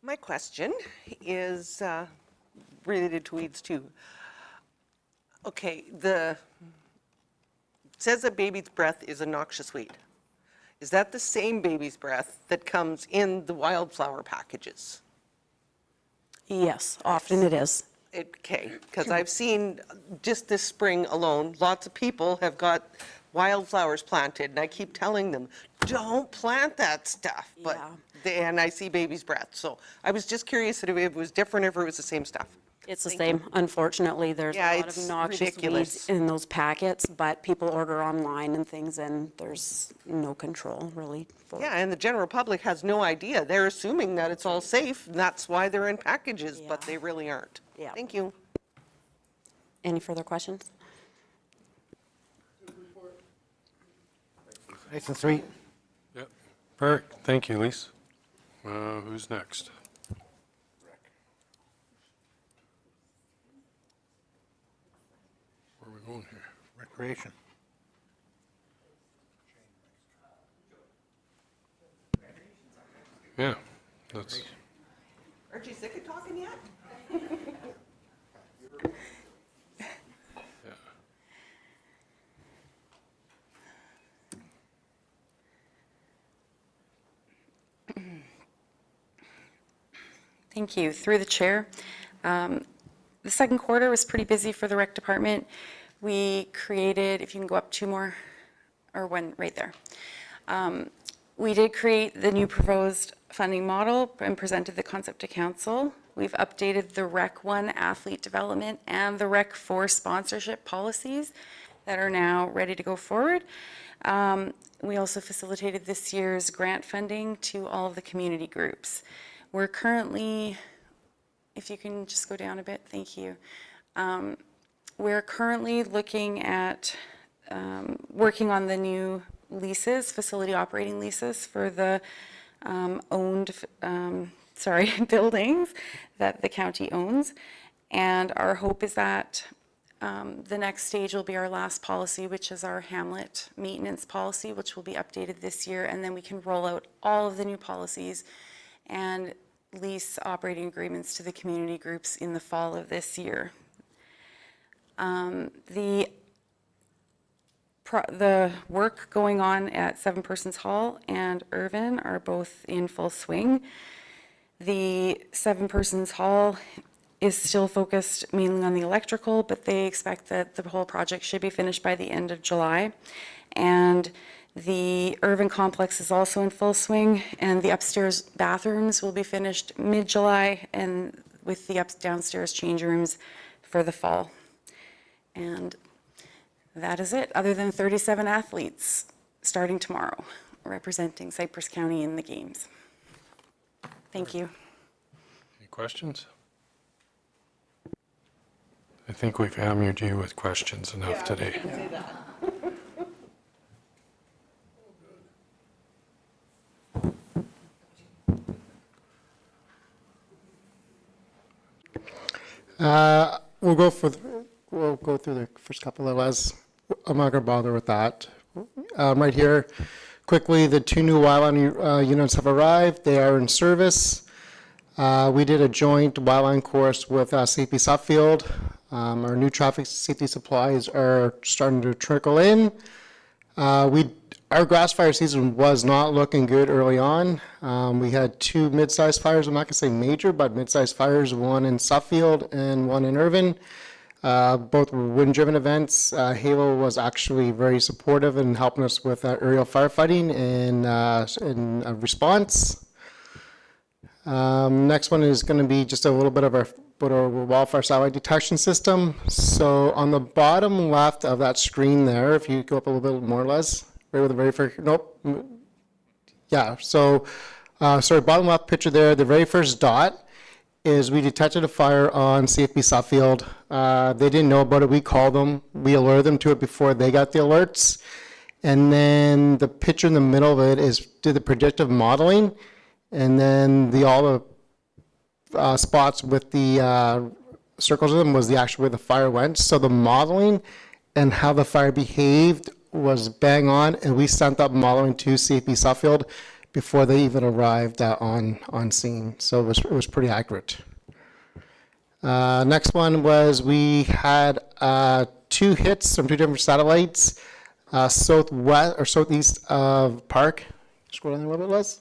My question is related to weeds too. Okay, it says that baby's breath is a noxious weed. Is that the same baby's breath that comes in the wildflower packages? Yes, often it is. Okay, because I've seen just this spring alone, lots of people have got wildflowers planted, and I keep telling them, don't plant that stuff. But and I see baby's breath. So I was just curious if it was different, if it was the same stuff. It's the same. Unfortunately, there's a lot of noxious weeds in those packets, but people order online and things, and there's no control really. Yeah, and the general public has no idea. They're assuming that it's all safe, and that's why they're in packages, but they really aren't. Yeah. Thank you. Any further questions? Nice and sweet. Yep. Perfect. Thank you, Lisa. Who's next? Where are we going here? Recreation. Yeah, that's. Aren't you sick of talking yet? Thank you. Through the chair, The second quarter was pretty busy for the rec department. We created, if you can go up two more, or one right there. We did create the new proposed funding model and presented the concept to council. We've updated the Rec 1 athlete development and the Rec 4 sponsorship policies that are now ready to go forward. We also facilitated this year's grant funding to all of the community groups. We're currently, if you can just go down a bit, thank you. We're currently looking at working on the new leases, facility operating leases for the buildings that the county owns. And our hope is that the next stage will be our last policy, which is our Hamlet maintenance policy, which will be updated this year. And then we can roll out all of the new policies and lease operating agreements to the community groups in the fall of this year. The work going on at Seven Persons Hall and Irvin are both in full swing. The Seven Persons Hall is still focused mainly on the electrical, but they expect that the whole project should be finished by the end of July. And the Irvin complex is also in full swing, and the upstairs bathrooms will be finished mid-July, and with the downstairs change rooms for the fall. And that is it, other than 37 athletes starting tomorrow, representing Cypress County in the games. Thank you. Any questions? I think we've hammered you with questions enough today. We'll go through the first couple of us. I'm not going to bother with that. Right here, quickly, the two new wildline units have arrived. They are in service. We did a joint wildline course with CP Suffield. Our new traffic safety supplies are starting to trickle in. Our grass fire season was not looking good early on. We had two mid-sized fires. I'm not going to say major, but mid-sized fires, one in Suffield and one in Irvin. Both were wind-driven events. Halo was actually very supportive in helping us with aerial firefighting and response. Next one is going to be just a little bit of our wildfire satellite detection system. So on the bottom left of that screen there, if you go up a little bit more, Les, right with the very first, nope. Yeah, so, sorry, bottom left picture there, the very first dot is we detected a fire on CFP Suffield. They didn't know about it. We called them. We alerted them to it before they got the alerts. And then the picture in the middle of it did the predictive modeling. And then all the spots with the circles in them was actually where the fire went. So the modeling and how the fire behaved was bang on. And we sent that modeling to CFP Suffield before they even arrived on scene. So it was pretty accurate. Next one was we had 2 hits from 2 different satellites, southwest or southeast of Park. Scroll down a little bit, Les.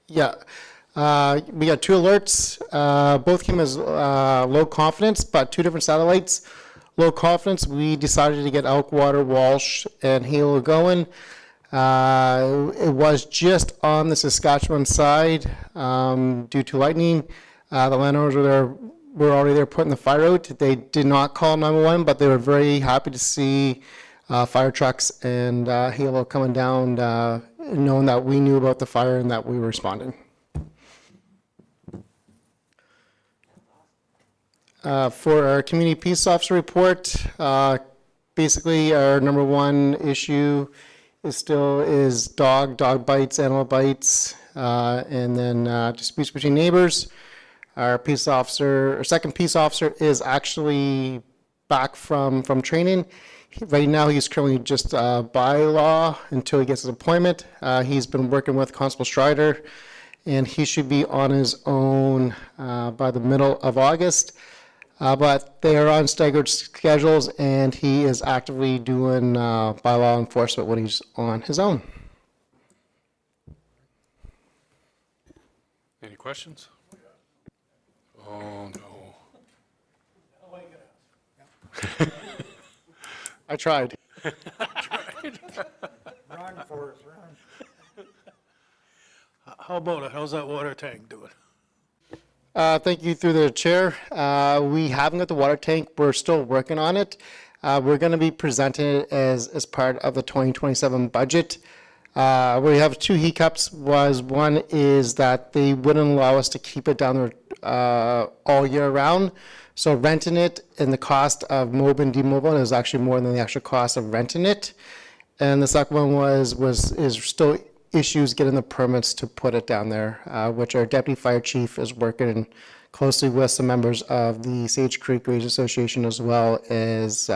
Yeah. We got 2 alerts. Both came as low confidence, but 2 different satellites. Low confidence, we decided to get Elkwater, Walsh, and Halo going. It was just on the Saskatchewan side due to lightning. The landowners were already there putting the fire out. They did not call 911, but they were very happy to see fire trucks and Halo coming down, knowing that we knew about the fire and that we were responding. For our community peace officer report, basically our number 1 issue is dog bites, animal bites, and then disputes between neighbors. Our second peace officer is actually back from training. Right now he's currently just bylaw until he gets his appointment. He's been working with Constable Strider, and he should be on his own by the middle of August. But they are on staggered schedules, and he is actively doing bylaw enforcement when he's on his own. Any questions? Oh, no. I tried. Run, Forrest, run. How about it? How's that water tank doing? Thank you through the chair. We haven't got the water tank. We're still working on it. We're going to be presenting it as part of the 2027 budget. We have two hiccups. One is that they wouldn't allow us to keep it down there all year round. So renting it and the cost of mobile and demobiling is actually more than the actual cost of renting it. And the second one is still issues getting the permits to put it down there, which our deputy fire chief is working closely with some members of the Sage Creek Range Association as well as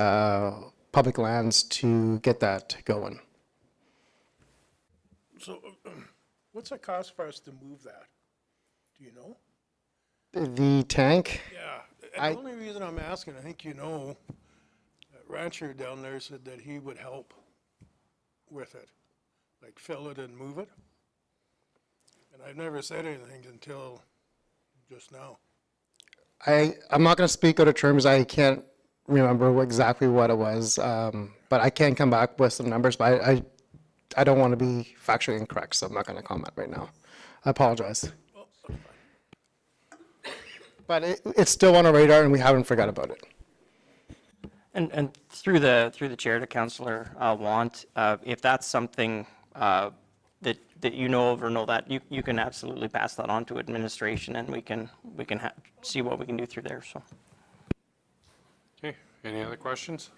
public lands to get that going. So what's the cost for us to move that? Do you know? The tank? Yeah, and the only reason I'm asking, I think you know, that rancher down there said that he would help with it, like fill it and move it. And I've never said anything until just now. I'm not going to speak out of terms. I can't remember exactly what it was, but I can come back with some numbers, but I don't want to be factually incorrect, so I'm not going to comment right now. I apologize. But it's still on our radar, and we haven't forgot about it. And through the chair to Councillor Want, if that's something that you know of or know that, you can absolutely pass that on to administration, and we can see what we can do through there. So. Okay, any other questions?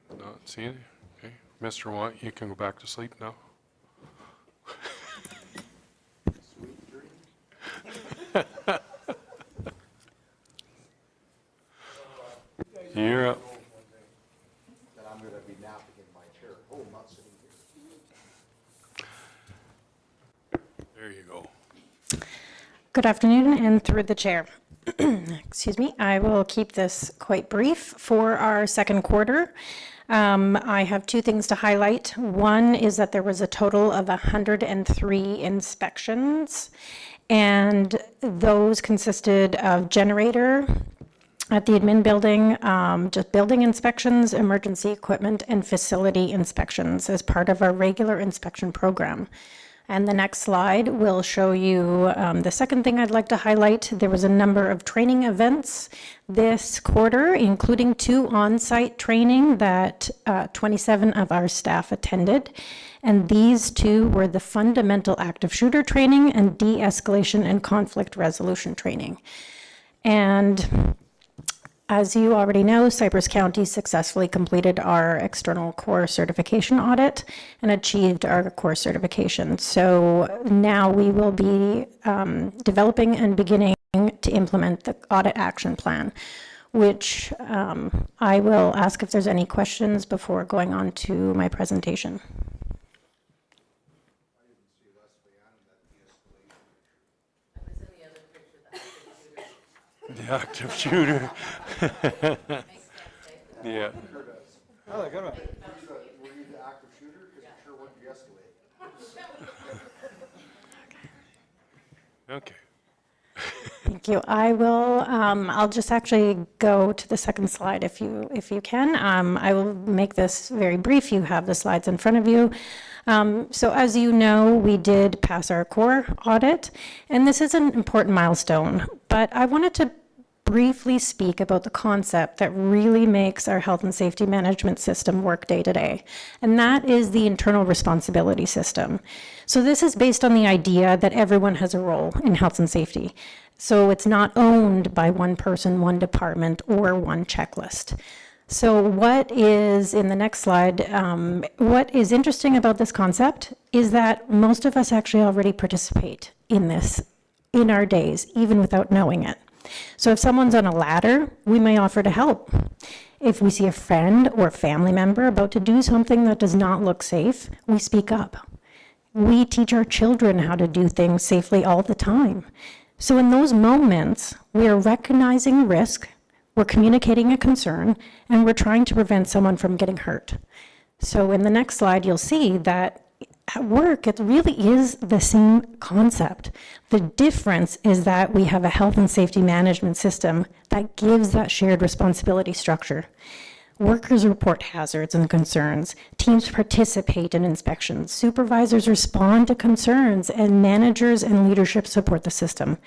Not seeing it. Okay, Mr. Watt, you can go back to sleep now. You're up. That I'm going to be napping in my chair. Oh, I'm not sitting here. There you go. Good afternoon, and through the chair. Excuse me, I will keep this quite brief for our second quarter. I have two things to highlight. One is that there was a total of 103 inspections, and those consisted of generator at the admin building, just building inspections, emergency equipment, and facility inspections as part of our regular inspection program. And the next slide will show you the second thing I'd like to highlight. There was a number of training events this quarter, including 2 on-site training that 27 of our staff attended. And these 2 were the fundamental active shooter training and de-escalation and conflict resolution training. And as you already know, Cypress County successfully completed our external core certification audit and achieved our core certification. So now we will be developing and beginning to implement the audit action plan, which I will ask if there's any questions before going on to my presentation. The active shooter. Yeah. Oh, good one. Were you the active shooter? Because it sure wouldn't de-escalate. Okay. Thank you. I will, I'll just actually go to the second slide if you can. I will make this very brief. You have the slides in front of you. So as you know, we did pass our core audit, and this is an important milestone, but I wanted to briefly speak about the concept that really makes our health and safety management system work day to day, and that is the internal responsibility system. So this is based on the idea that everyone has a role in health and safety. So it's not owned by one person, one department, or one checklist. So what is, in the next slide, what is interesting about this concept is that most of us actually already participate in this in our days, even without knowing it. So if someone's on a ladder, we may offer to help. If we see a friend or family member about to do something that does not look safe, we speak up. We teach our children how to do things safely all the time. So in those moments, we are recognizing risk, we're communicating a concern, and we're trying to prevent someone from getting hurt. So in the next slide, you'll see that at work, it really is the same concept. The difference is that we have a health and safety management system that gives that shared responsibility structure. Workers report hazards and concerns, teams participate in inspections, supervisors respond to concerns, and managers and leadership support the system.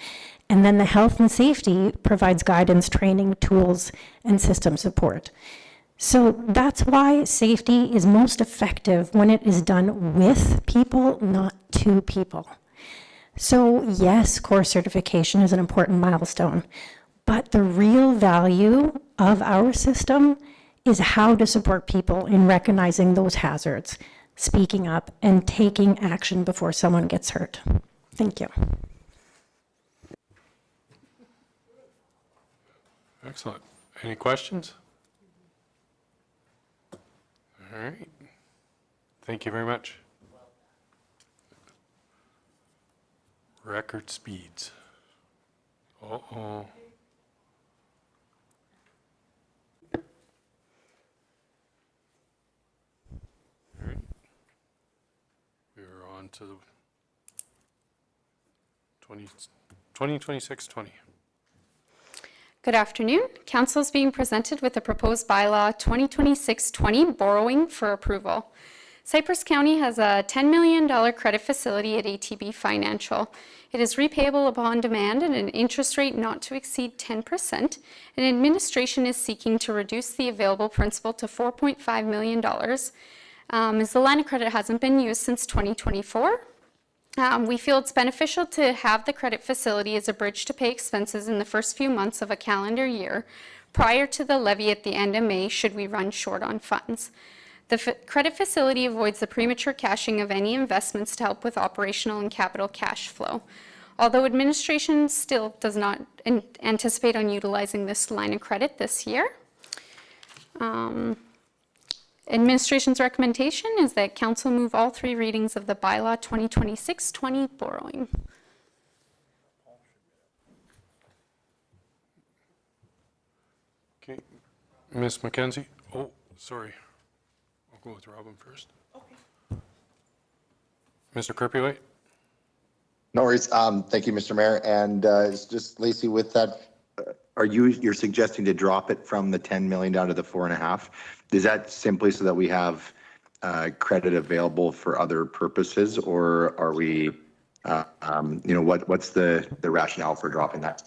And then the health and safety provides guidance, training, tools, and system support. So that's why safety is most effective when it is done with people, not to people. So yes, core certification is an important milestone, but the real value of our system is how to support people in recognizing those hazards, speaking up, and taking action before someone gets hurt. Thank you. Excellent. Any questions? All right. Thank you very much. Record speeds. Uh-oh. All right. We are on to the 2026-20. Good afternoon. Council is being presented with a proposed bylaw 2026-20 borrowing for approval. Cypress County has a $10 million credit facility at ATB Financial. It is repayable upon demand at an interest rate not to exceed 10%, and administration is seeking to reduce the available principal to $4.5 million, as the line of credit hasn't been used since 2024. We feel it's beneficial to have the credit facility as a bridge to pay expenses in the first few months of a calendar year prior to the levy at the end of May should we run short on funds. The credit facility avoids the premature cashing of any investments to help with operational and capital cash flow. Although administration still does not anticipate on utilizing this line of credit this year. Administration's recommendation is that council move all three readings of the bylaw 2026-20 borrowing. Okay. Ms. McKenzie? Oh, sorry. I'll go with Robin first. Okay. Mr. Kirpyway? No worries. Thank you, Mr. Mayor. And it's just Lacey, with that, you're suggesting to drop it from the 10 million down to the 4.5? Is that simply so that we have credit available for other purposes, or are we, what's the rationale for dropping that?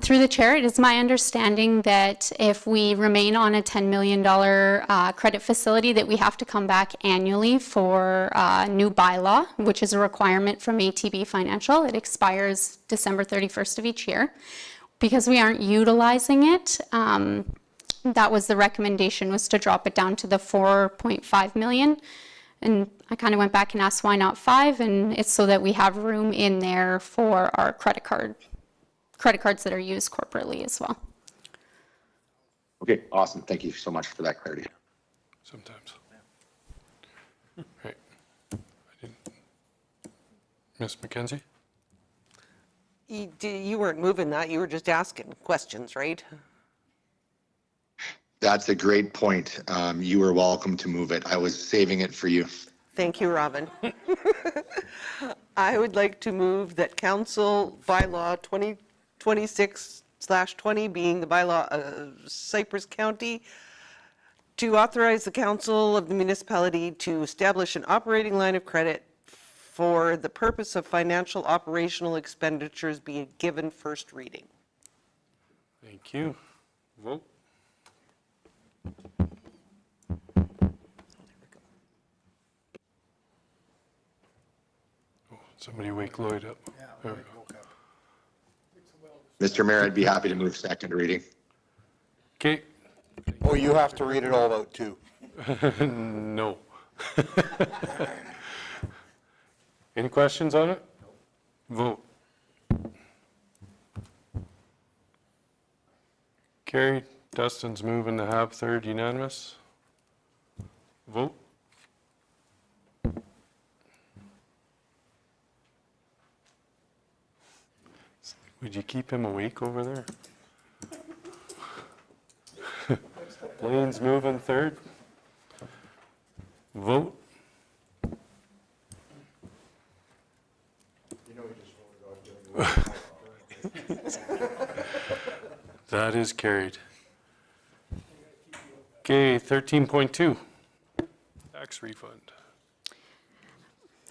Through the chair, it is my understanding that if we remain on a $10 million credit facility, that we have to come back annually for a new bylaw, which is a requirement from ATB Financial. It expires December 31st of each year. Because we aren't utilizing it, that was the recommendation, was to drop it down to the 4.5 million. And I kind of went back and asked why not 5, and it's so that we have room in there for our credit cards that are used corporately as well. Okay, awesome. Thank you so much for that clarity. Sometimes. Right. Ms. McKenzie? You weren't moving that, you were just asking questions, right? That's a great point. You are welcome to move it. I was saving it for you. Thank you, Robin. I would like to move that council bylaw 2026/20 being the bylaw of Cypress County, to authorize the council of the municipality to establish an operating line of credit for the purpose of financial operational expenditures being given first reading. Thank you. Vote. Oh, somebody wake Lloyd up. There we go. Mr. Mayor, I'd be happy to move second reading. Okay. Oh, you have to read it all out too. No. Any questions on it? Vote. Carried. Dustin's moving to have third unanimous. Vote. Would you keep him awake over there? Blaine's moving third. Vote. That is carried. Okay, 13.2, tax refund.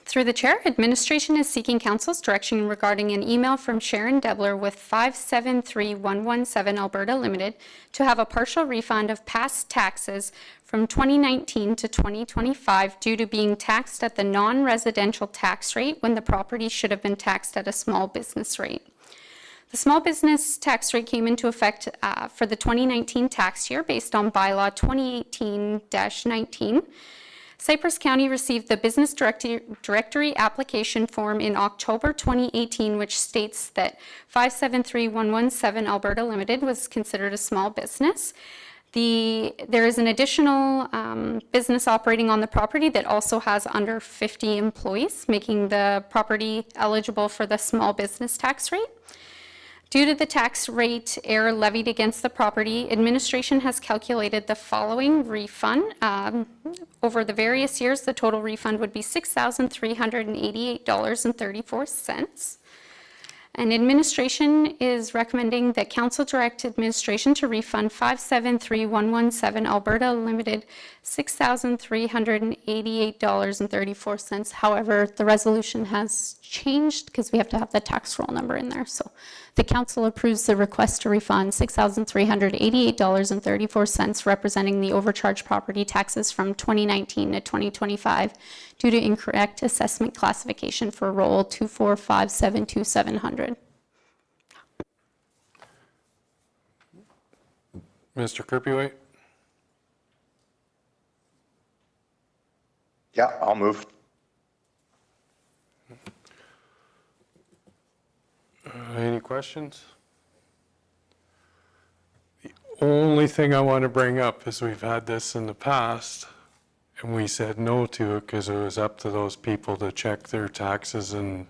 Through the chair, administration is seeking council's direction regarding an email from Sharon Debler with 573117 Alberta Limited to have a partial refund of past taxes from 2019 to 2025 due to being taxed at the non-residential tax rate when the property should have been taxed at a small business rate. The small business tax rate came into effect for the 2019 tax year based on bylaw 2018-19. Cypress County received the business directory application form in October 2018, which states that 573117 Alberta Limited was considered a small business. There is an additional business operating on the property that also has under 50 employees, making the property eligible for the small business tax rate. Due to the tax rate error levied against the property, administration has calculated the following refund. Over the various years, the total refund would be $6,388.34. And administration is recommending that council direct administration to refund 573117 Alberta Limited $6,388.34. However, the resolution has changed because we have to have the tax roll number in there. So the council approves the request to refund $6,388.34 representing the overcharged property taxes from 2019 to 2025 due to incorrect assessment classification for roll 24572,700. Mr. Kirpyway? Yeah, I'll move. Any questions? The only thing I want to bring up is we've had this in the past and we said no to it because it was up to those people to check their taxes, and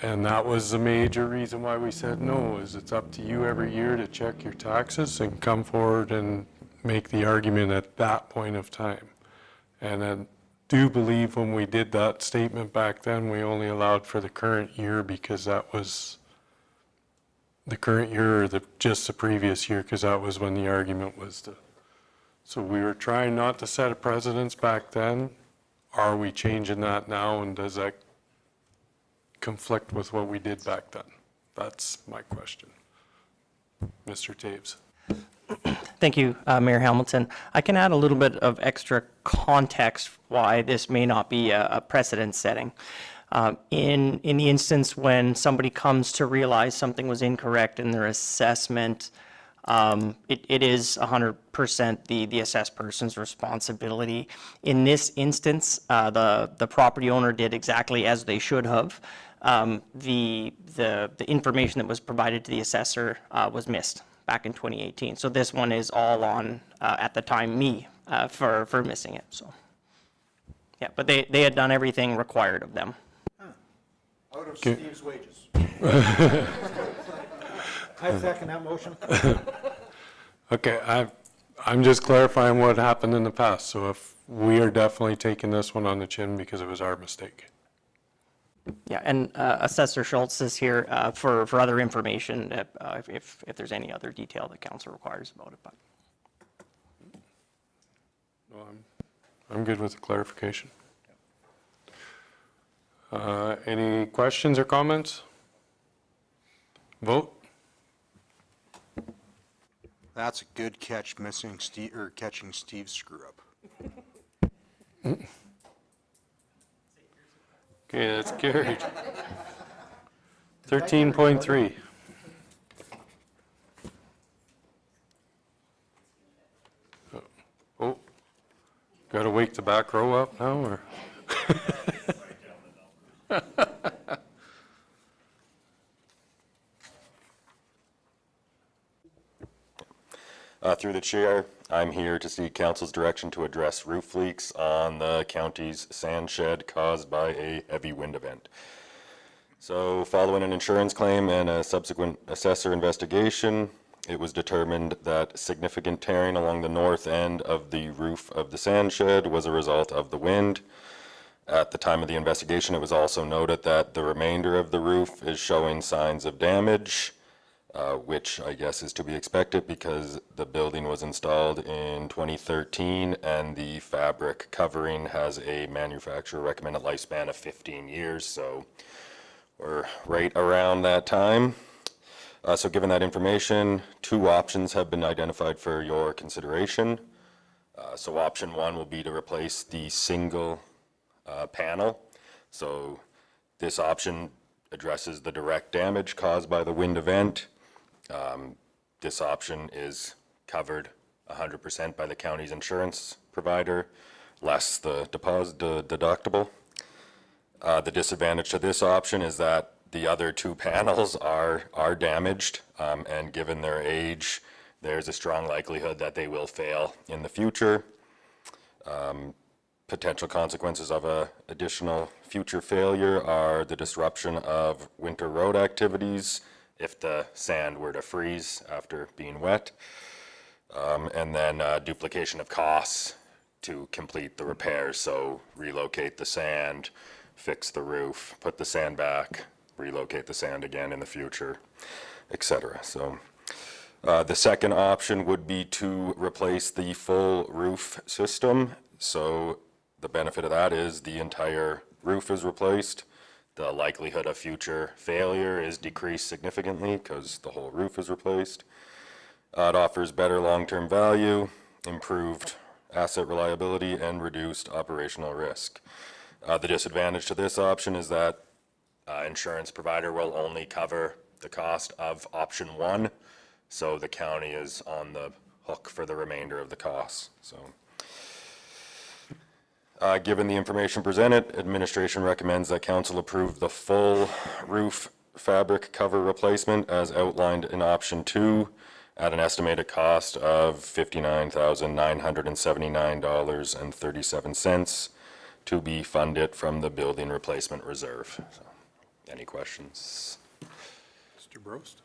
that was the major reason why we said no, is it's up to you every year to check your taxes and come forward and make the argument at that point of time. And I do believe when we did that statement back then, we only allowed for the current year because that was the current year or just the previous year, because that was when the argument was to. So we were trying not to set a precedence back then. Are we changing that now, and does that conflict with what we did back then? That's my question. Mr. Taves. Thank you, Mayor Hamilton. I can add a little bit of extra context why this may not be a precedent setting. In the instance when somebody comes to realize something was incorrect in their assessment, it is 100% the assessed person's responsibility. In this instance, the property owner did exactly as they should have. The information that was provided to the assessor was missed back in 2018. So this one is all on, at the time, me for missing it. So, yeah, but they had done everything required of them. Out of Steve's wages. I second that motion. Okay, I'm just clarifying what happened in the past. So if we are definitely taking this one on the chin because it was our mistake. Yeah, and Assessor Schultz is here for other information if there's any other detail that council requires about it. But No, I'm good with the clarification. Any questions or comments? Vote. That's a good catch, missing Steve, or catching Steve's screw up. Okay, that's carried. 13.3. Oh, got to wake the back row up now, or? Through the chair, I'm here to seek council's direction to address roof leaks on the county's sand shed caused by a heavy wind event. So following an insurance claim and a subsequent assessor investigation, it was determined that significant tearing along the north end of the roof of the sand shed was a result of the wind. At the time of the investigation, it was also noted that the remainder of the roof is showing signs of damage. which I guess is to be expected because the building was installed in 2013 and the fabric covering has a manufacturer recommended lifespan of 15 years, so we're right around that time. So given that information, 2 options have been identified for your consideration. So option 1 will be to replace the single panel. So this option addresses the direct damage caused by the wind event. This option is covered 100% by the county's insurance provider, less the deductible. The disadvantage to this option is that the other 2 panels are damaged, and given their age, there's a strong likelihood that they will fail in the future. Potential consequences of a additional future failure are the disruption of winter road activities if the sand were to freeze after being wet, and then duplication of costs to complete the repairs, so relocate the sand, fix the roof, put the sand back, relocate the sand again in the future, etc. So the second option would be to replace the full roof system. So the benefit of that is the entire roof is replaced. The likelihood of future failure is decreased significantly because the whole roof is replaced. It offers better long-term value, improved asset reliability, and reduced operational risk. The disadvantage to this option is that insurance provider will only cover the cost of option 1, so the county is on the hook for the remainder of the costs. So, given the information presented, administration recommends that council approve the full roof fabric cover replacement as outlined in option 2 at an estimated cost of $59,979.37 to be funded from the building replacement reserve. So, any questions? Mr. Brost?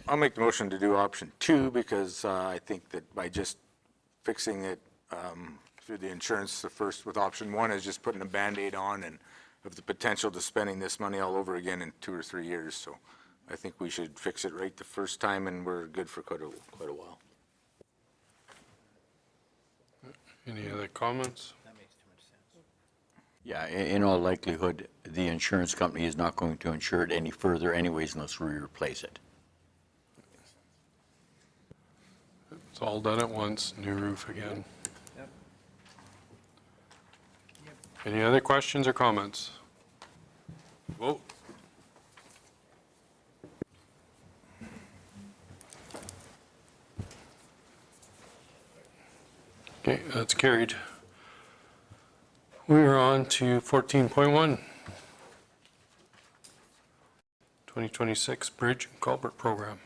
I'll make the motion to do option 2 because I think that by just fixing it through the insurance, the first with option 1 is just putting a Band-Aid on and have the potential to spending this money all over again in 2 or 3 years. So I think we should fix it right the first time and we're good for quite a while. Any other comments? Yeah, in all likelihood, the insurance company is not going to insure it any further anyways unless we replace it. It's all done at once, new roof again. Any other questions or comments? Vote. Okay, that's carried. We are on to 14.1. 2026 Bridge and Culvert Program.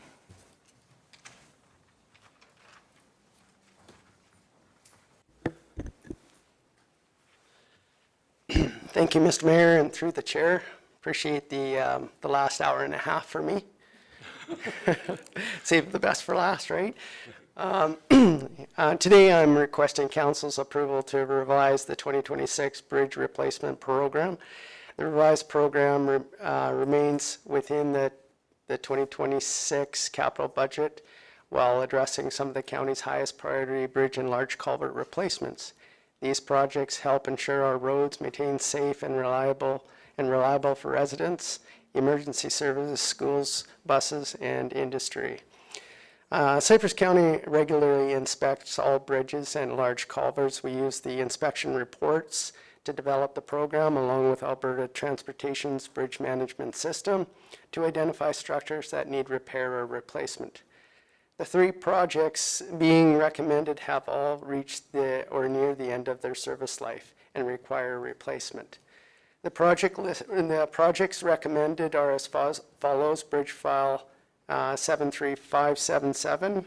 Thank you, Mr. Mayor, and through the chair. Appreciate the last hour and a half for me. Save the best for last, right? Today I'm requesting council's approval to revise the 2026 Bridge Replacement Program. The revised program remains within the 2026 capital budget while addressing some of the county's highest priority bridge and large culvert replacements. These projects help ensure our roads maintain safe and reliable for residents, emergency services, schools, buses, and industry. Cypress County regularly inspects all bridges and large culverts. We use the inspection reports to develop the program along with Alberta Transportation's bridge management system to identify structures that need repair or replacement. The 3 projects being recommended have all reached or near the end of their service life and require replacement. The projects recommended are as follows: Bridge File 73577,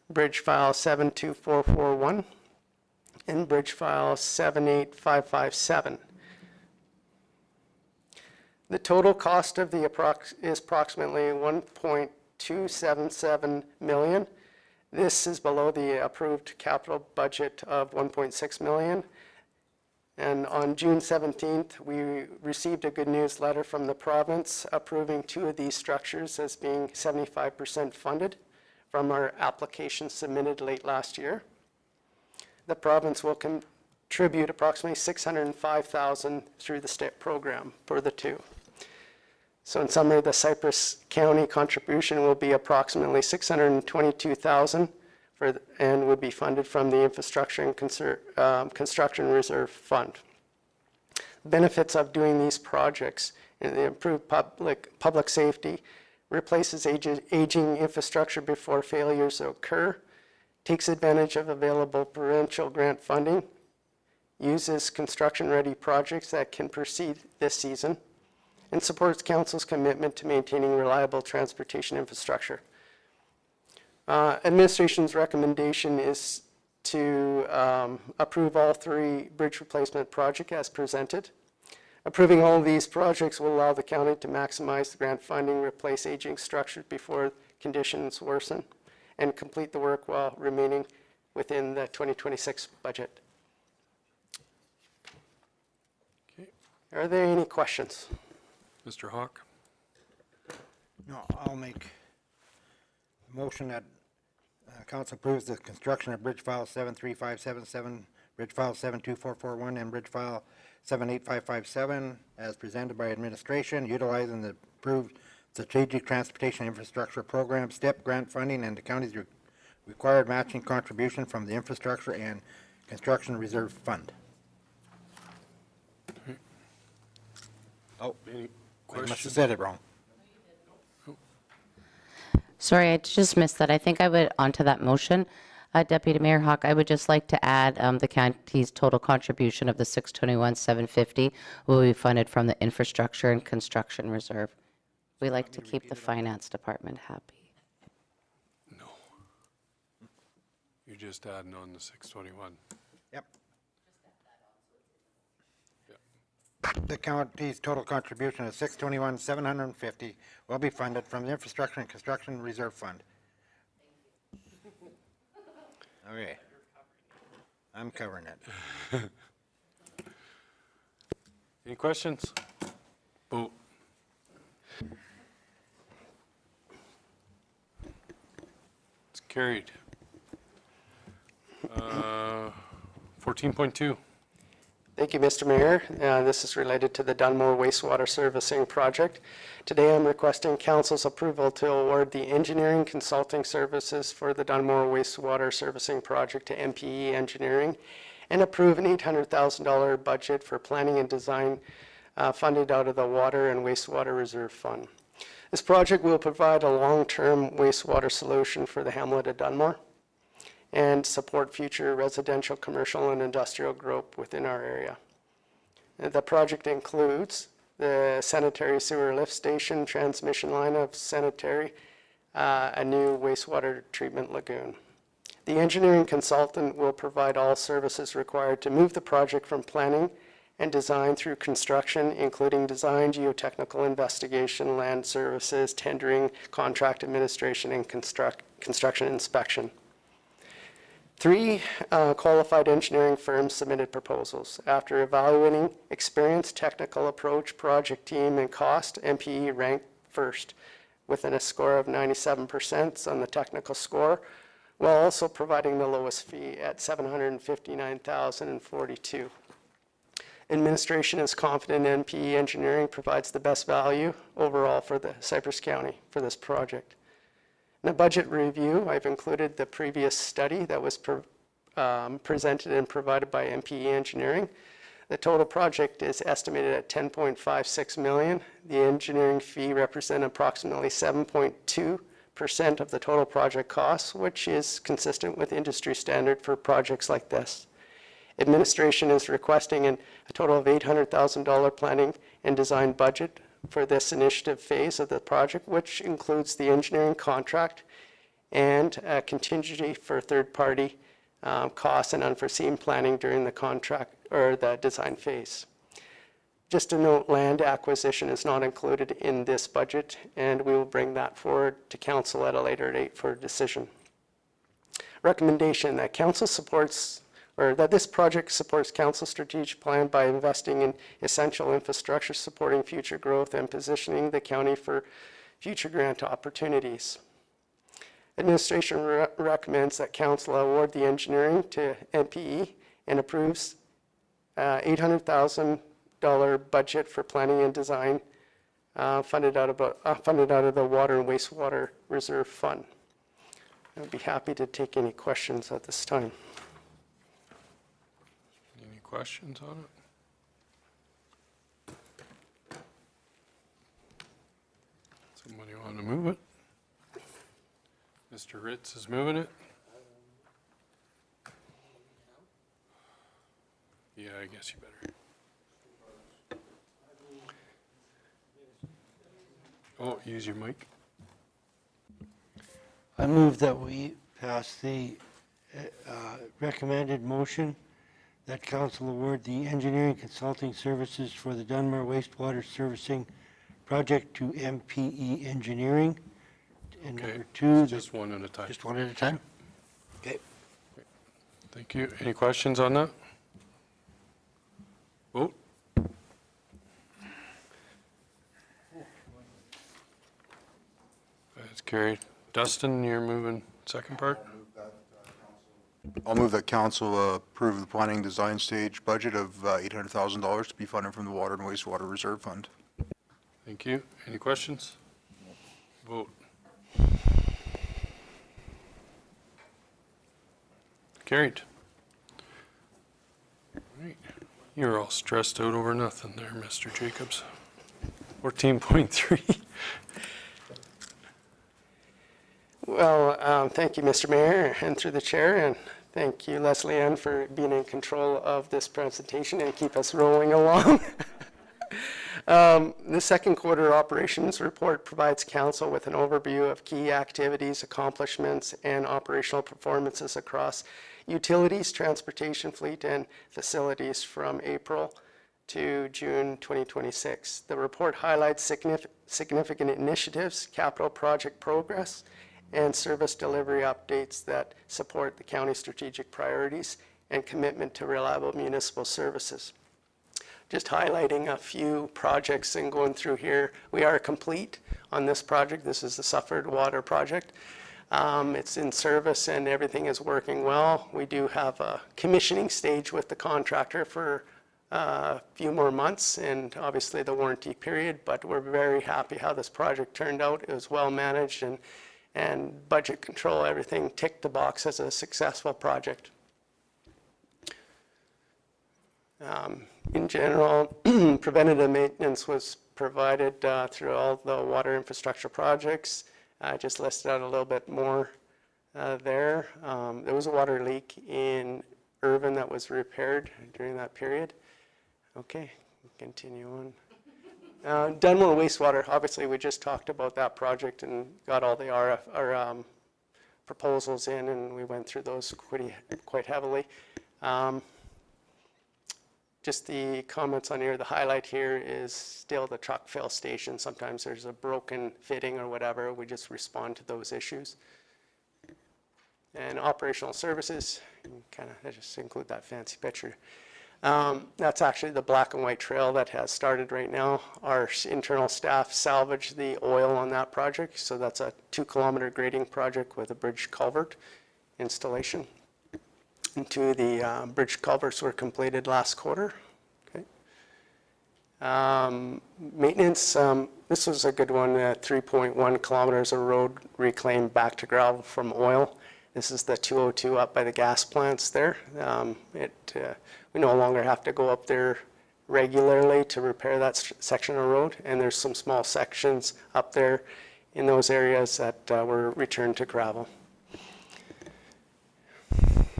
Bridge File 72441, and Bridge File 78557. The total cost of the is approximately $1.277 million. This is below the approved capital budget of $1.6 million. And on June 17th, we received a good news letter from the province approving 2 of these structures as being 75% funded from our application submitted late last year. The province will contribute approximately $605,000 through the STIP program for the 2. So in summary, the Cypress County contribution will be approximately $622,000 and would be funded from the Infrastructure and Construction Reserve Fund. Benefits of doing these projects and the improved public safety, replaces aging infrastructure before failures occur, takes advantage of available provincial grant funding, uses construction-ready projects that can proceed this season, and supports council's commitment to maintaining reliable transportation infrastructure. Administration's recommendation is to approve all 3 bridge replacement projects as presented. Approving all of these projects will allow the county to maximize the grant funding, replace aging structures before conditions worsen, and complete the work while remaining within the 2026 budget. Okay. Are there any questions? Mr. Hawk? No, I'll make a motion that council approves the construction of bridge file 73577, bridge file 72441, and bridge file 78557 as presented by administration, utilizing the approved strategic transportation infrastructure program, STIP grant funding, and the county's required matching contribution from the infrastructure and construction reserve fund. Oh, Any I must have questions? said it wrong. Sorry, I just missed that. I think I would, onto that motion, Deputy Mayor Hawk, I would just like to add the county's total contribution of the $621,750 will be funded from the Infrastructure and Construction Reserve. We like to keep the finance department happy. No. You're just adding on the 621. Yep. The county's total contribution of $621,750 will be funded from the Infrastructure and Construction Reserve Fund. Okay. I'm covering it. Any questions? Vote. It's carried. 14.2. Thank you, Mr. Mayor. This is related to the Dunmore Wastewater Servicing Project. Today, I'm requesting council's approval to award the engineering consulting services for the Dunmore Wastewater Servicing Project to MPE Engineering and approve an $800,000 budget for planning and design funded out of the Water and Wastewater Reserve Fund. This project will provide a long-term wastewater solution for the hamlet of Dunmore and support future residential, commercial, and industrial growth within our area. The project includes the sanitary sewer lift station, transmission line of sanitary, a new wastewater treatment lagoon. The engineering consultant will provide all services required to move the project from planning and design through construction, including design, geotechnical investigation, land services, tendering, contract administration, and construction inspection. 3 qualified engineering firms submitted proposals. After evaluating experience, technical approach, project team, and cost, MPE ranked first within a score of 97% on the technical score, while also providing the lowest fee at $759,042. Administration is confident MPE Engineering provides the best value overall for the Cypress County for this project. In the budget review, I've included the previous study that was presented and provided by MPE Engineering. The total project is estimated at $10.56 million. The engineering fee represents approximately 7.2% of the total project costs, which is consistent with industry standard for projects like this. Administration is requesting a total of $800,000 planning and design budget for this initiative phase of the project, which includes the engineering contract and a contingency for third-party costs and unforeseen planning during the contract or the design phase. Just to note, land acquisition is not included in this budget, and we will bring that forward to council at a later date for a decision. Recommendation that council supports or that this project supports council's strategic plan by investing in essential infrastructure supporting future growth and positioning the county for future grant opportunities. Administration recommends that council award the engineering to MPE and approves $800,000 budget for planning and design funded out of the Water and Wastewater Reserve Fund. I'd be happy to take any questions at this time. Any questions on it? Somebody want to move it? Mr. Ritz is moving it. Yeah, I guess you better. Oh, use your mic. I move that we pass the recommended motion that council award the engineering consulting services for the Dunmore wastewater servicing project to MPE Engineering. And Okay, number two, just one at a time. just one at a time? Okay. Thank you. Any questions on that? Vote. That's carried. Dustin, you're moving second part? I'll move that council approve the planning design stage budget of $800,000 to be funded from the Water and Wastewater Reserve Fund. Thank you. Any questions? Vote. Carried. Right. You're all stressed out over nothing there, Mr. Jacobs. 14.3. Well, thank you, Mr. Mayor, and through the chair, and thank you, Leslie Ann, for being in control of this presentation and keep us rolling along. The second quarter operations report provides council with an overview of key activities, accomplishments, and operational performances across utilities, transportation fleet, and facilities from April to June 2026. The report highlights significant initiatives, capital project progress, and service delivery updates that support the county's strategic priorities and commitment to reliable municipal services. Just highlighting a few projects and going through here. We are complete on this project. This is the Sufford Water Project. It's in service and everything is working well. We do have a commissioning stage with the contractor for a few more months and obviously the warranty period, but we're very happy how this project turned out. It was well managed and budget control, everything ticked the box as a successful project. In general, preventative maintenance was provided through all the water infrastructure projects. I just listed out a little bit more there. There was a water leak in Irvin that was repaired during that period. Okay, continue on. Dunmore wastewater, obviously we just talked about that project and got all the proposals in, and we went through those quite heavily. Just the comments on here, the highlight here is still the truck fill station. Sometimes there's a broken fitting or whatever. We just respond to those issues. And operational services, I just include that fancy picture. That's actually the black and white trail that has started right now. Our internal staff salvaged the oil on that project. So that's a 2-kilometer grading project with a bridge culvert installation. And two of the bridge culverts were completed last quarter. Okay. Maintenance, this was a good one, 3.1 kilometers of road reclaimed back to gravel from oil. This is the 202 up by the gas plants there. We no longer have to go up there regularly to repair that section of road, and there's some small sections up there in those areas that were returned to gravel.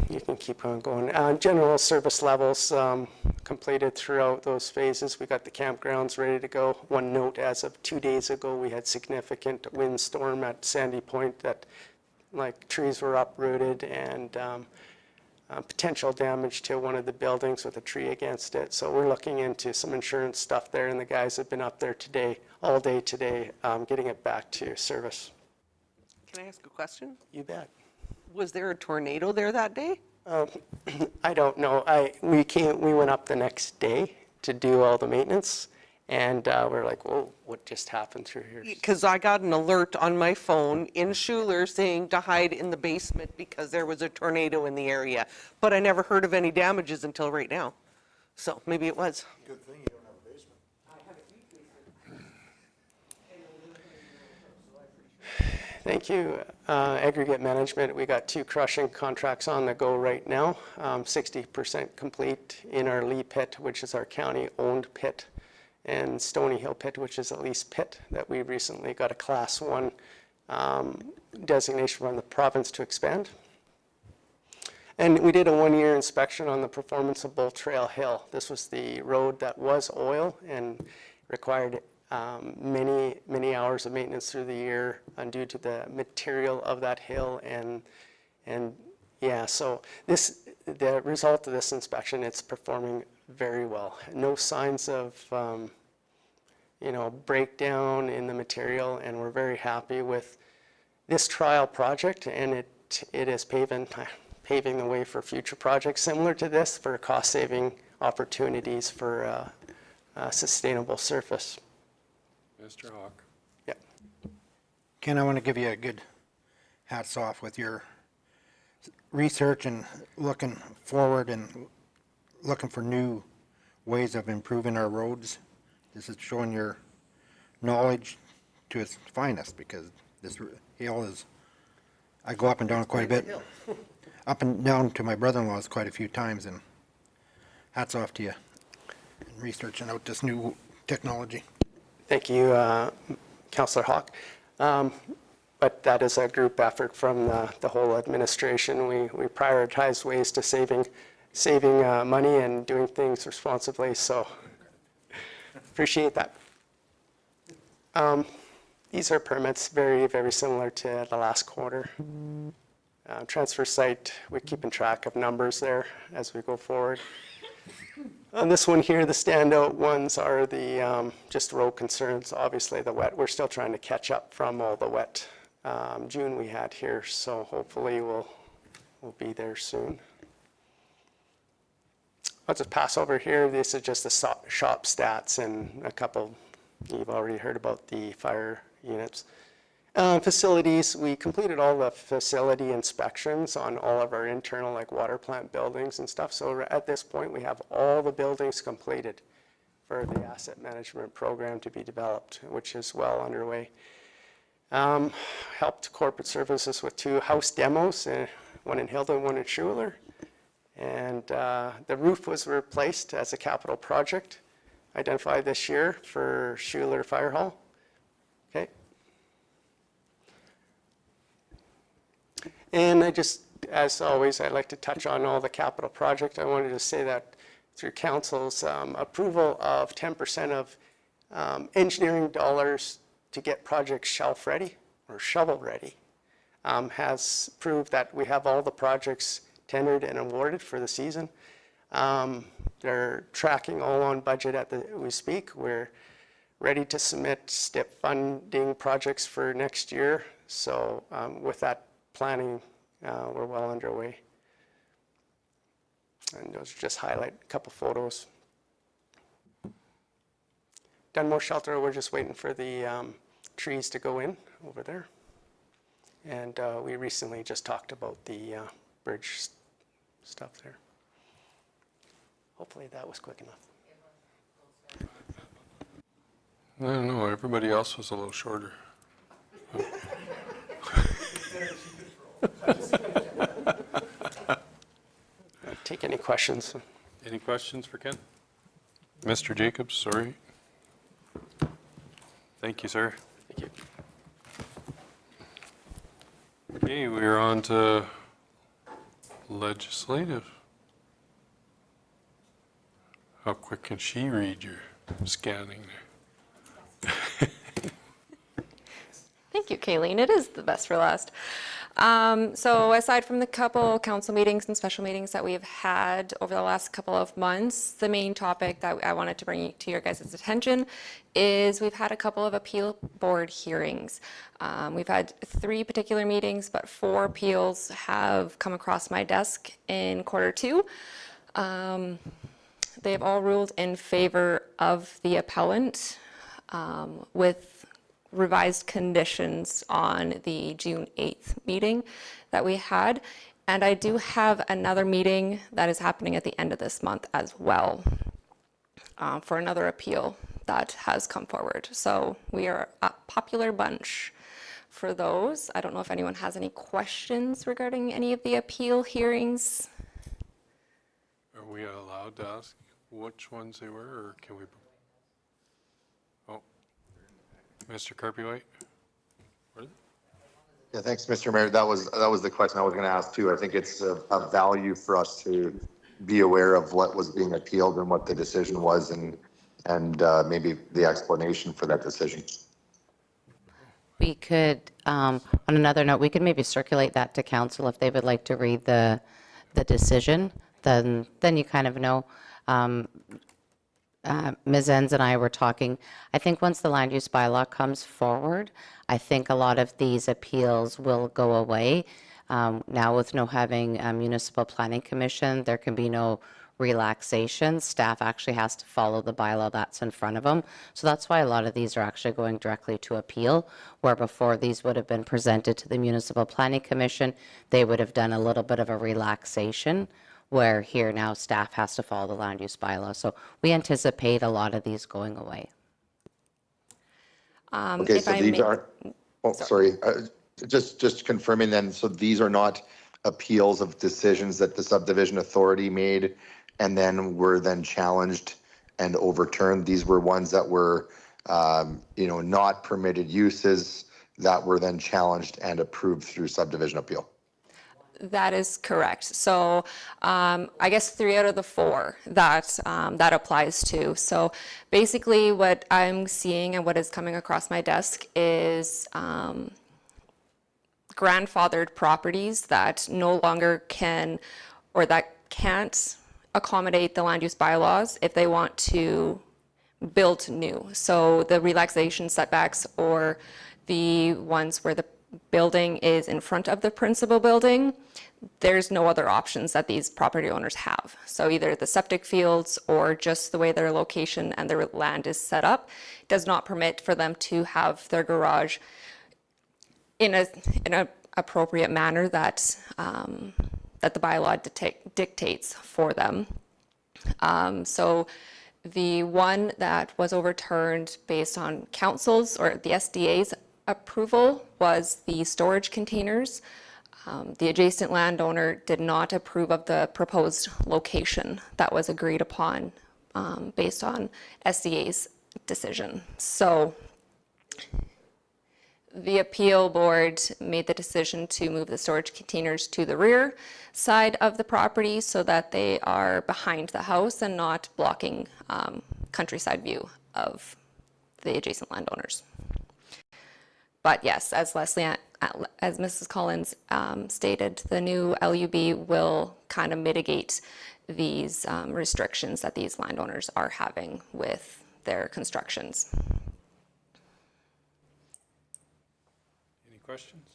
You can keep on going. General service levels completed throughout those phases. We got the campgrounds ready to go. One note, as of 2 days ago, we had significant windstorm at Sandy Point that trees were uprooted and potential damage to one of the buildings with a tree against it. So we're looking into some insurance stuff there, and the guys have been up there today, all day today, getting it back to service. Can I ask a question? You bet. Was there a tornado there that day? I don't know. We went up the next day to do all the maintenance, and we're like, whoa, what just happened through here? Because I got an alert on my phone in Schuler saying to hide in the basement because there was a tornado in the area. But I never heard of any damages until right now. So maybe it was. Good thing you don't have a basement. Thank you. Aggregate management, we got 2 crushing contracts on the go right now. 60% complete in our Lee pit, which is our county-owned pit, and Stony Hill pit, which is a lease pit that we recently got a Class 1 designation from the province to expand. And we did a 1-year inspection on the performance of Bull Trail Hill. This was the road that was oil and required many hours of maintenance through the year due to the material of that hill, and yeah, so the result of this inspection, it's performing very well. No signs of breakdown in the material, and we're very happy with this trial project, and it is paving the way for future projects similar to this for cost-saving opportunities for a sustainable surface. Mr. Hawk. Yep. Ken, I want to give you a good hats off with your research and looking forward and looking for new ways of improving our roads. This is showing your knowledge to its finest, because this hill is, I go up and down quite a bit. Up and down to my brother-in-law's quite a few times, and hats off to you in researching out this new technology. Thank you, Councillor Hawk. But that is a group effort from the whole administration. We prioritize ways to saving money and doing things responsibly, so appreciate that. These are permits very, very similar to the last quarter. Transfer site, we're keeping track of numbers there as we go forward. On this one here, the standout ones are the just road concerns. Obviously, the wet, we're still trying to catch up from all the wet June we had here, so hopefully we'll be there soon. I'll just pass over here. This is just the shop stats, and a couple, you've already heard about the fire units. Facilities, we completed all the facility inspections on all of our internal, like water plant buildings and stuff. So at this point, we have all the buildings completed for the asset management program to be developed, which is well underway. Helped corporate services with 2 house demos, one in Hilda, one in Schuler. And the roof was replaced as a capital project identified this year for Schuler Fire Hall. Okay. And I just, as always, I'd like to touch on all the capital project. I wanted to say that through council's approval of 10% of engineering dollars to get projects shelf ready or shovel ready has proved that we have all the projects tendered and awarded for the season. They're tracking all on budget we speak. We're ready to submit STIP funding projects for next year. So with that planning, we're well underway. And those just highlight a couple photos. Dunmore Shelter, we're just waiting for the trees to go in over there. And we recently just talked about the bridge stuff there. Hopefully that was quick enough. I don't know, everybody else was a little shorter. Take any questions. Any questions for Ken? Mr. Jacobs, sorry. Thank you, sir. Thank you. Okay, we're on to legislative. How quick can she read your scanning there? Thank you, Kayleen. It is the best for last. So aside from the couple council meetings and special meetings that we've had over the last couple of months, the main topic that I wanted to bring to your guys' attention is we've had a couple of appeal board hearings. We've had 3 particular meetings, but 4 appeals have come across my desk in Q2. They've all ruled in favor of the appellant with revised conditions on the June 8th meeting that we had. And I do have another meeting that is happening at the end of this month as well for another appeal that has come forward. So we are a popular bunch for those. I don't know if anyone has any questions regarding any of the appeal hearings. Are we allowed to ask which ones they were, or can we? Oh, Mr. Kirby-White? Yeah, thanks, Mr. Mayor. That was the question I was going to ask too. I think it's of value for us to be aware of what was being appealed and what the decision was, and maybe the explanation for that decision. We could, on another note, we could maybe circulate that to council if they would like to read the decision. Then you kind of know. Ms. Enns and I were talking. I think once the land use bylaw comes forward, I think a lot of these appeals will go away. Now with no having a municipal planning commission, there can be no relaxation. Staff actually has to follow the bylaw that's in front of them. So that's why a lot of these are actually going directly to appeal, where before these would have been presented to the municipal planning commission, they would have done a little bit of a relaxation, where here now staff has to follow the land use bylaw. So we anticipate a lot of these going away. Okay, so these aren't, sorry, just confirming then, so these are not appeals of decisions that the subdivision authority made and then were then challenged and overturned. These were ones that were, not permitted uses that were then challenged and approved through subdivision appeal. That is correct. So I guess 3 out of the 4 that that applies to. So basically what I'm seeing and what is coming across my desk is grandfathered properties that no longer can, or that can't accommodate the land use bylaws if they want to build new. So the relaxation setbacks, or the ones where the building is in front of the principal building, there's no other options that these property owners have. So either the septic fields or just the way their location and their land is set up does not permit for them to have their garage in a appropriate manner that that the bylaw dictates for them. So the one that was overturned based on council's or the SDA's approval was the storage containers. The adjacent landowner did not approve of the proposed location that was agreed upon based on SDA's decision. So the appeal board made the decision to move the storage containers to the rear side of the property so that they are behind the house and not blocking countryside view of the adjacent landowners. But yes, as Mrs. Collins stated, the new LUB will kind of mitigate these restrictions that these landowners are having with their constructions. Any questions?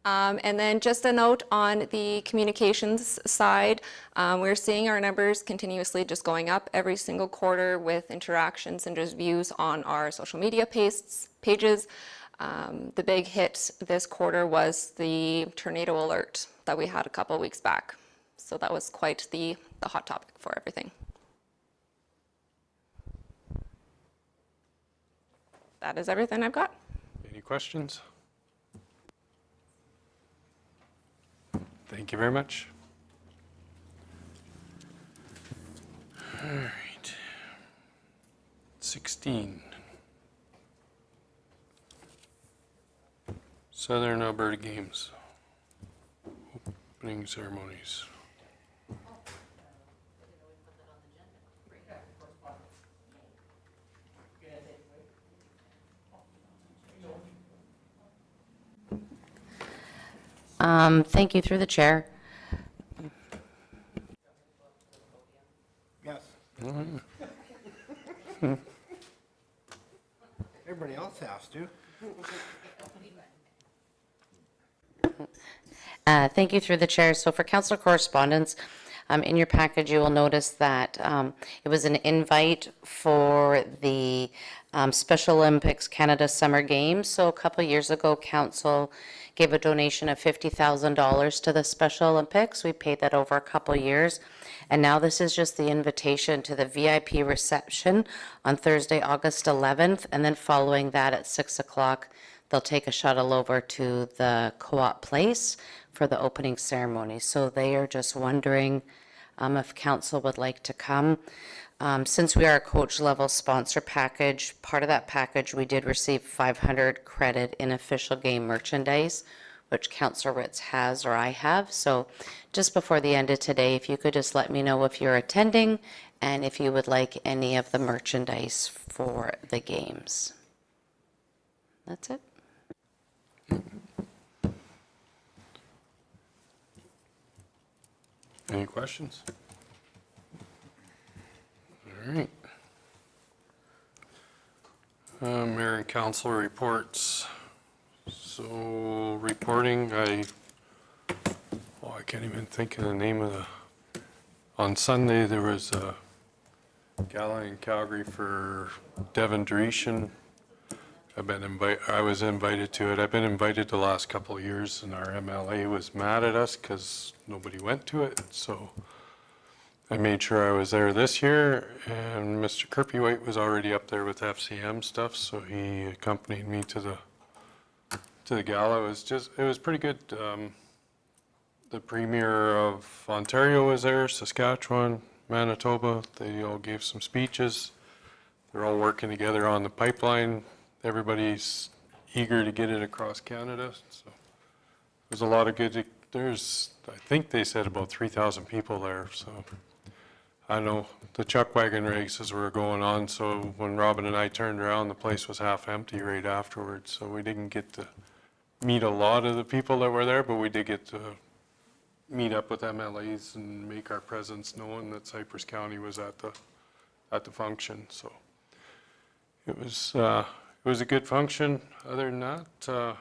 And then just a note on the communications side, we're seeing our numbers continuously just going up every single quarter with interactions and just views on our social media pages. The big hit this quarter was the tornado alert that we had a couple of weeks back. So that was quite the hot topic for everything. That is everything I've got. Any questions? Thank you very much. All right. 16. Southern Alberta Games. Opening ceremonies. Thank you through the chair. Yes. Everybody else has to. Thank you through the chair. So for council correspondence, in your package, you will notice that it was an invite for the Special Olympics Canada Summer Games. So a couple years ago, council gave a donation of $50,000 to the Special Olympics. We paid that over a couple years. And now this is just the invitation to the VIP reception on Thursday, August 11th. And then following that at 6 o'clock, they'll take a shuttle over to the Co-op Place for the opening ceremony. So they are just wondering if council would like to come. Since we are a coach level sponsor package, part of that package, we did receive 500 credit in official game merchandise, which Councillor Ritz has or I have. So just before the end of today, if you could just let me know if you're attending and if you would like any of the merchandise for the games. That's it. Any questions? All right. Mayor and council reports. So reporting, I can't even think of the name of the, on Sunday there was a gala in Calgary for Devin Dreeshen. I was invited to it. I've been invited the last couple of years, and our MLA was mad at us because nobody went to it. So I made sure I was there this year, and Mr. Kirpywhite was already up there with FCM stuff, so he accompanied me to the gala. It was pretty good. The Premier of Ontario was there, Saskatchewan, Manitoba. They all gave some speeches. They're all working together on the pipeline. Everybody's eager to get it across Canada. So there's a lot of good, I think they said about 3,000 people there. So I know the chuck wagon races were going on. So when Robin and I turned around, the place was half empty right afterwards. So we didn't get to meet a lot of the people that were there, but we did get to meet up with MLAs and make our presence known that Cypress County was at the function. So it was a good function. Other than that,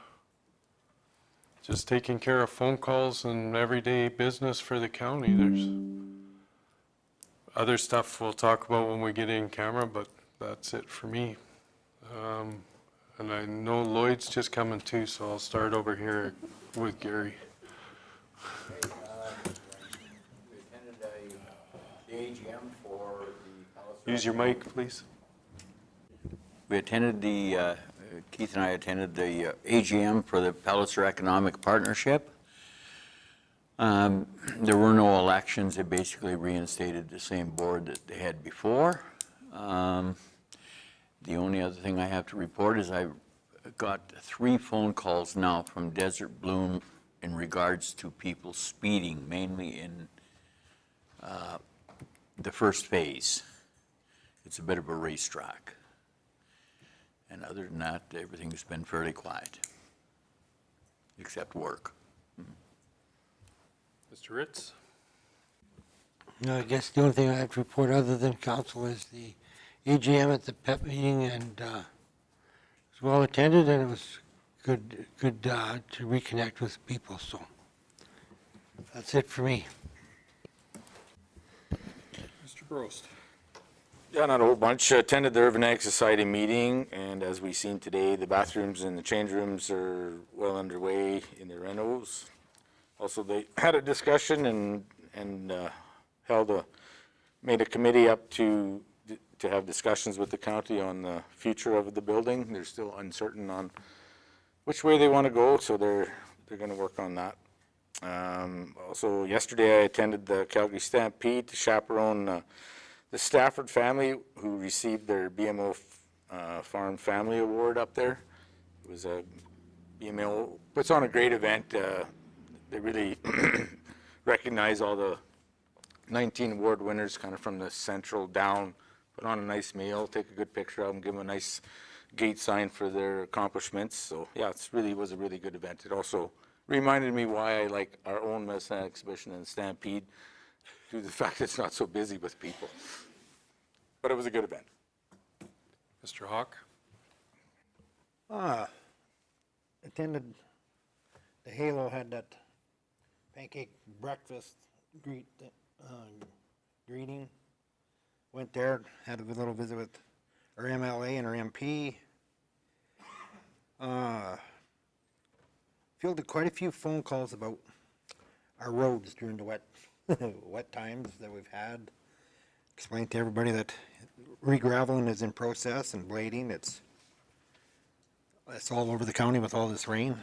just taking care of phone calls and everyday business for the county. There's other stuff we'll talk about when we get in camera, but that's it for me. And I know Lloyd's just coming too, so I'll start over here with Gary. We attended the AGM for the Use your mic, please. We attended Keith and I attended the AGM for the Palliser Economic Partnership. There were no elections. They basically reinstated the same board that they had before. The only other thing I have to report is I got 3 phone calls now from Desert Bloom in regards to people speeding, mainly in the first phase. It's a bit of a racetrack. And other than that, everything's been fairly quiet, except work. Mr. Ritz? No, I guess the only thing I have to report other than council is the AGM at the PEP meeting, and it was well attended, and it was good to reconnect with people. So that's it for me. Mr. Grost? Yeah, not a whole bunch. Attended the Urban Ag Society meeting, and as we've seen today, the bathrooms and the change rooms are well underway in the renos. Also, they had a discussion and made a committee up to have discussions with the county on the future of the building. They're still uncertain on which way they want to go, so they're going to work on that. Also, yesterday I attended the Calgary Stampede to chaperone the Stafford family who received their BMO Farm Family Award up there. It was a BMO puts on a great event. They really recognize all the 19 award winners kind of from the central down, put on a nice meal, take a good picture of them, give them a nice gate sign for their accomplishments. So yeah, it really was a really good event. It also reminded me why I like our own medicine exhibition and Stampede, due to the fact that it's not so busy with people. But it was a good event. Mr. Hawk? Attended, the Halo had that pancake breakfast greeting. Went there, had a little visit with our MLA and our MP. Fielded quite a few phone calls about our roads during the wet times that we've had. Explained to everybody that re-graveling is in process and blading. It's all over the county with all this rain.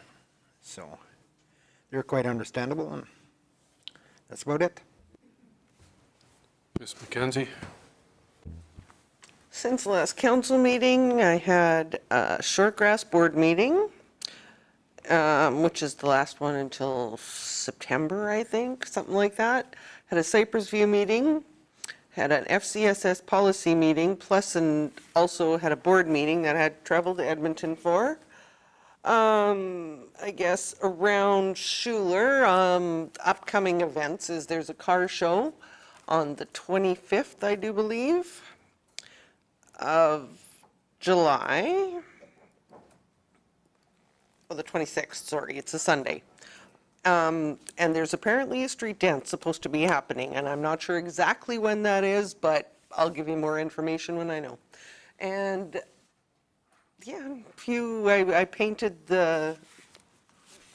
So they're quite understandable, and that's about it. Ms. McKenzie? Since the last council meeting, I had a shortgrass board meeting, which is the last one until September, I think, something like that. Had a Cypress View meeting, had an FCSS policy meeting, plus also had a board meeting that I had traveled to Edmonton for. I guess around Schuler, upcoming events is there's a car show on the 25th, I do believe, of July. Oh, the 26th, sorry, it's a Sunday. And there's apparently a street dance supposed to be happening, and I'm not sure exactly when that is, but I'll give you more information when I know. And yeah, I painted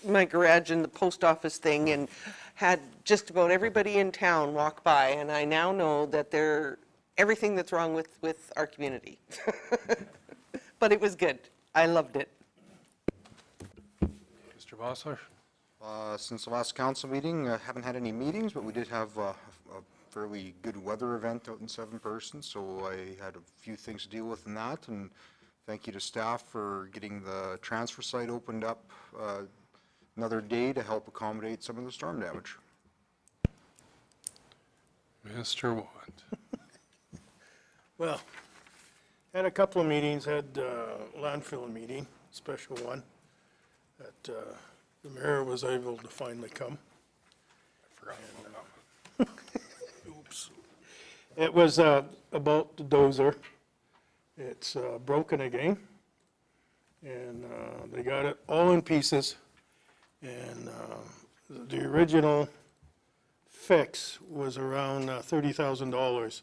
my garage and the post office thing and had just about everybody in town walk by, and I now know that everything that's wrong with our community. But it was good. I loved it. Mr. Vossler? Since the last council meeting, I haven't had any meetings, but we did have a fairly good weather event out in Seven Person, so I had a few things to deal with in that, and thank you to staff for getting the transfer site opened up another day to help accommodate some of the storm damage. Mr. Watt? Well, had a couple of meetings, had a landfill meeting, special one, that the mayor was able to finally come. I forgot about that. Oops. It was about the dozer. It's broken again, and they got it all in pieces, and the original fix was around $30,000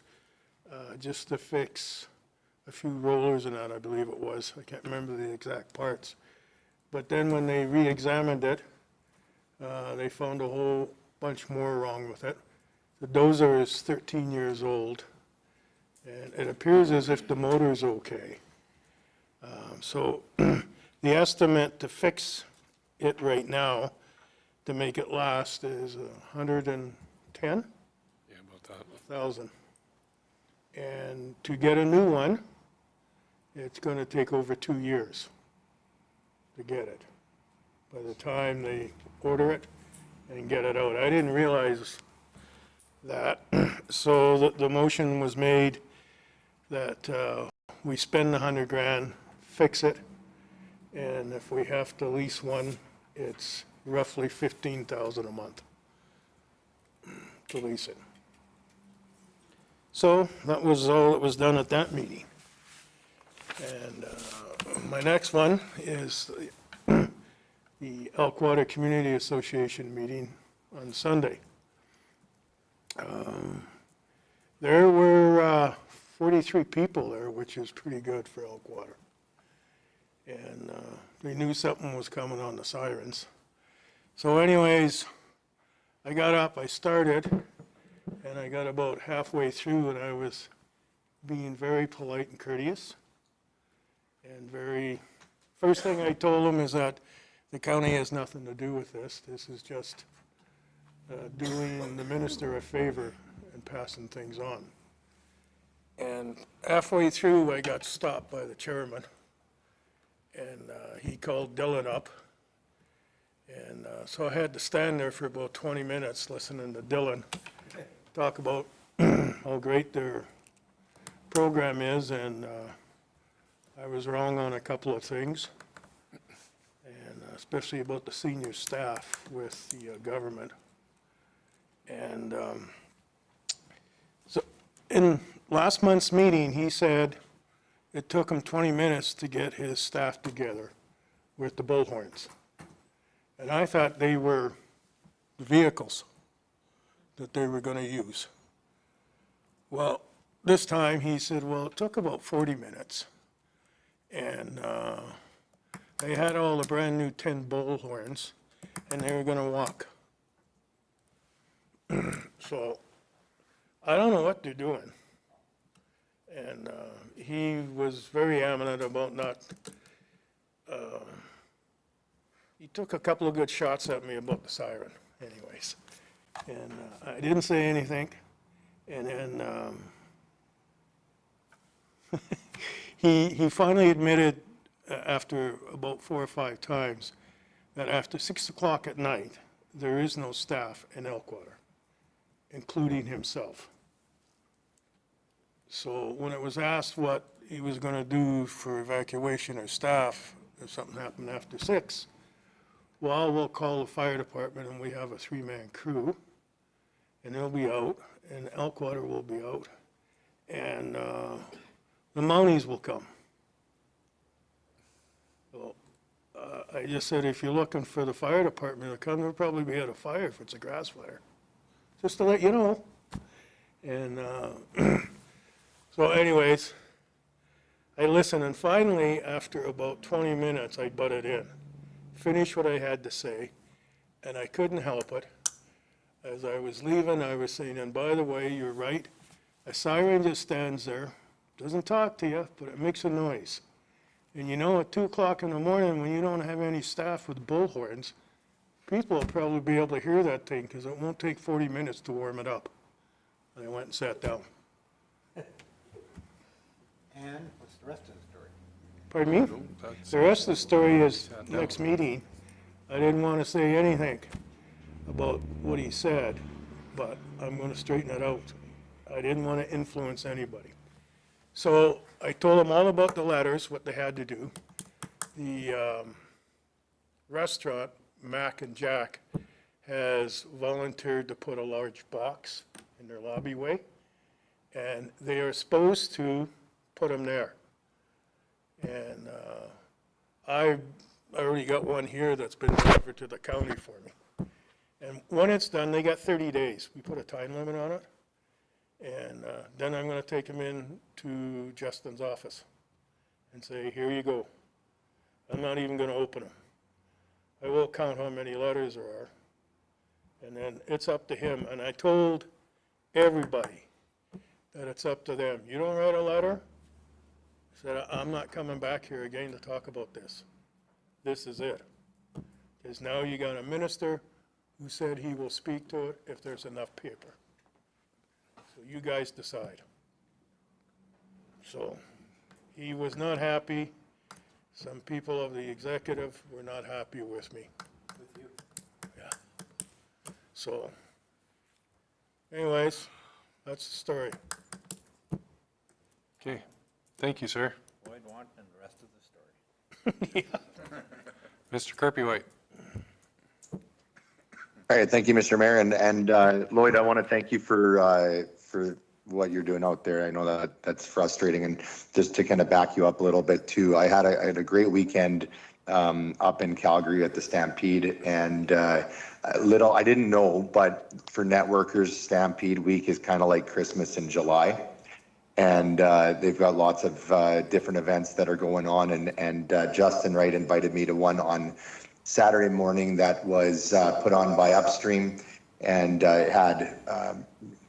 just to fix a few rollers and that, I believe it was. I can't remember the exact parts. But then when they re-examined it, they found a whole bunch more wrong with it. The dozer is 13 years old, and it appears as if the motor's okay. So the estimate to fix it right now, to make it last, is 110? Yeah, about that. Thousand. And to get a new one, it's going to take over 2 years to get it, by the time they order it and get it out. I didn't realize that. So the motion was made that we spend the $100,000, fix it, and if we have to lease one, it's roughly $15,000 a month to lease it. So that was all that was done at that meeting. And my next one is the Elkwater Community Association meeting on Sunday. There were 43 people there, which is pretty good for Elkwater. And they knew something was coming on the sirens. So anyways, I got up, I started, and I got about halfway through, and I was being very polite and courteous. And first thing I told them is that the county has nothing to do with this. This is just doing the minister a favor and passing things on. And halfway through, I got stopped by the chairman, and he called Dylan up. And so I had to stand there for about 20 minutes listening to Dylan talk about how great their program is, and I was wrong on a couple of things. And especially about the senior staff with the government. And so in last month's meeting, he said it took him 20 minutes to get his staff together with the bullhorns. And I thought they were the vehicles that they were going to use. Well, this time he said, well, it took about 40 minutes. And they had all the brand new 10 bullhorns, and they were going to walk. So I don't know what they're doing. And he was very adamant about not, he took a couple of good shots at me about the siren anyways. And I didn't say anything. And then he finally admitted after about 4 or 5 times that after 6 o'clock at night, there is no staff in Elkwater, including himself. So when it was asked what he was going to do for evacuation or staff if something happened after 6, well, we'll call the fire department and we have a 3-man crew and they'll be out and Elkwater will be out and the Mounties will come. So I just said, if you're looking for the fire department to come, they'll probably be at a fire if it's a grass fire. Just to let you know. And so anyways, I listened, and finally, after about 20 minutes, I butted in, finished what I had to say, and I couldn't help it. As I was leaving, I was saying, and by the way, you're right, a siren just stands there, doesn't talk to you, but it makes a noise. And you know, at 2 o'clock in the morning, when you don't have any staff with bullhorns, people will probably be able to hear that thing, because it won't take 40 minutes to warm it up. And I went and sat down. And what's the rest of the story? Pardon me? The rest of the story is next meeting. I didn't want to say anything about what he said, but I'm going to straighten it out. I didn't want to influence anybody. So I told them all about the letters, what they had to do. The restaurant, Mac and Jack, has volunteered to put a large box in their lobby-way, and they are supposed to put them there. And I already got one here that's been delivered to the county for me. And when it's done, they got 30 days. We put a time limit on it. And then I'm going to take them in to Justin's office and say, here you go. I'm not even going to open them. I will count how many letters there are. And then it's up to him. And I told everybody that it's up to them. You don't write a letter? I said, I'm not coming back here again to talk about this. This is it. Because now you got a minister who said he will speak to it if there's enough paper. So you guys decide. So he was not happy. Some people of the executive were not happy with me. With you? Yeah. So anyways, that's the story. Okay, thank you, sir. Lloyd Want and the rest of the story. Mr. Kirby-White. All right, thank you, Mr. Mayor, and Lloyd, I want to thank you for what you're doing out there. I know that that's frustrating, and just to kind of back you up a little bit too, I had a great weekend up in Calgary at the Stampede, and I didn't know, but for networkers, Stampede Week is kind of like Christmas in July. And they've got lots of different events that are going on, and Justin Wright invited me to one on Saturday morning that was put on by Upstream, and it had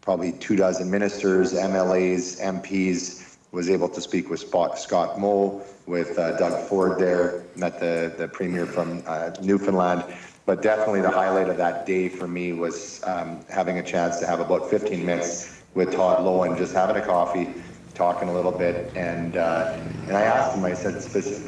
probably 24 ministers, MLAs, MPs, was able to speak with Scott Moe, with Doug Ford there, met the premier from Newfoundland. But definitely the highlight of that day for me was having a chance to have about 15 minutes with Todd Lowen, just having a coffee, talking a little bit, and I asked him, I said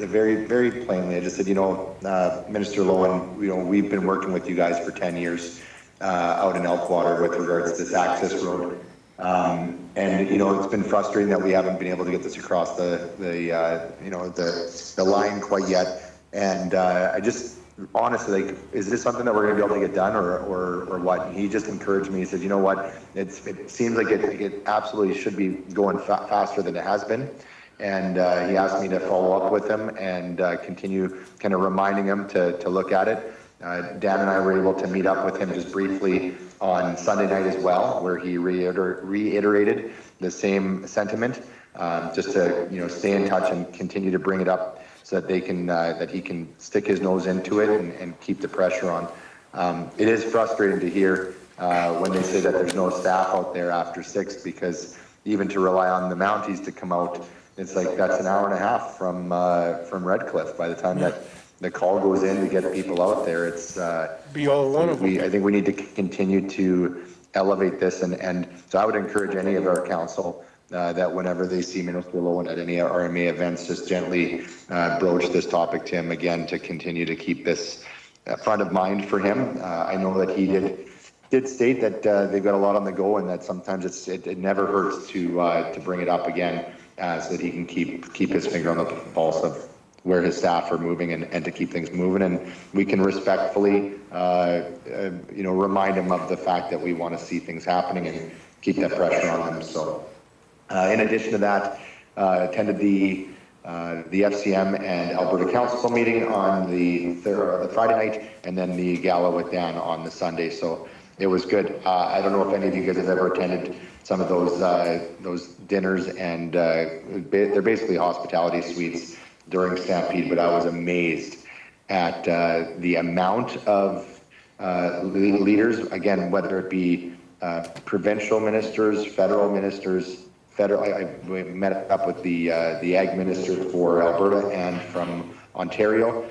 very, very plainly, I just said, Minister Lowen, we've been working with you guys for 10 years out in Elkwater with regards to this access road, and it's been frustrating that we haven't been able to get this across the line quite yet, and I just honestly, like, is this something that we're gonna be able to get done or what? And he just encouraged me. He said, you know what? It seems like it absolutely should be going faster than it has been. And he asked me to follow up with him and continue kind of reminding him to look at it. Dan and I were able to meet up with him just briefly on Sunday night as well, where he reiterated the same sentiment, just to, you know, stay in touch and continue to bring it up so that they can, that he can stick his nose into it and keep the pressure on. It is frustrating to hear when they say that there's no staff out there after 6, because even to rely on the Mounties to come out, it's like that's an hour and a half from Red Cliff. By the time that the call goes in to get people out there, it's Be all one of them. I think we need to continue to elevate this, and so I would encourage any of our council that whenever they see Minister Lowen at any RMA events, just gently broach this topic to him again, to continue to keep this front of mind for him. I know that he did state that they've got a lot on the go, and that sometimes it never hurts to bring it up again, so that he can keep his finger on the pulse of where his staff are moving and to keep things moving. And we can respectfully, you know, remind him of the fact that we want to see things happening and keep that pressure on him. So in addition to that, attended the FCM and Alberta Council meeting on the Friday night, and then the gala with Dan on the Sunday. So it was good. I don't know if any of you guys have ever attended some of those dinners, and they're basically hospitality suites during Stampede, but I was amazed at the amount of leaders, again, whether it be provincial ministers, federal ministers. I met up with the ag minister for Alberta and from Ontario.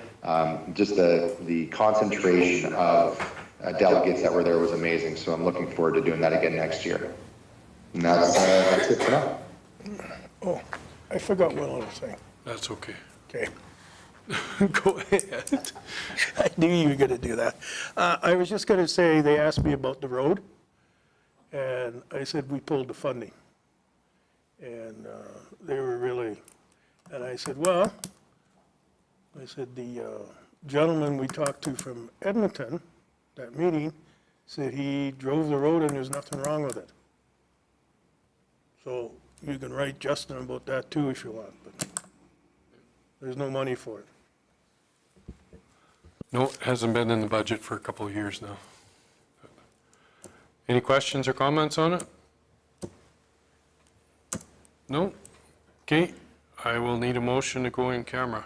Just the concentration of delegates that were there was amazing. So I'm looking forward to doing that again next year. And that's it for now. Oh, I forgot what I was saying. That's okay. Okay. Go ahead. I knew you were going to do that. I was just going to say, they asked me about the road, and I said we pulled the funding. And they were really, and I said, well, I said, the gentleman we talked to from Edmonton, that meeting, said he drove the road and there's nothing wrong with it. So you can write Justin about that too if you want, but there's no money for it. No, it hasn't been in the budget for a couple of years now. Any questions or comments on it? No? Okay, I will need a motion to go in camera.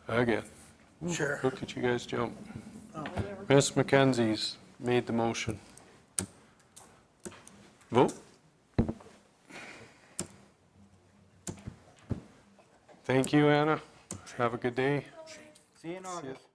Again. Sure. Look at you guys jump. Ms. McKenzie's made the motion. Vote. Thank you, Anna. Have a good day. See you in August.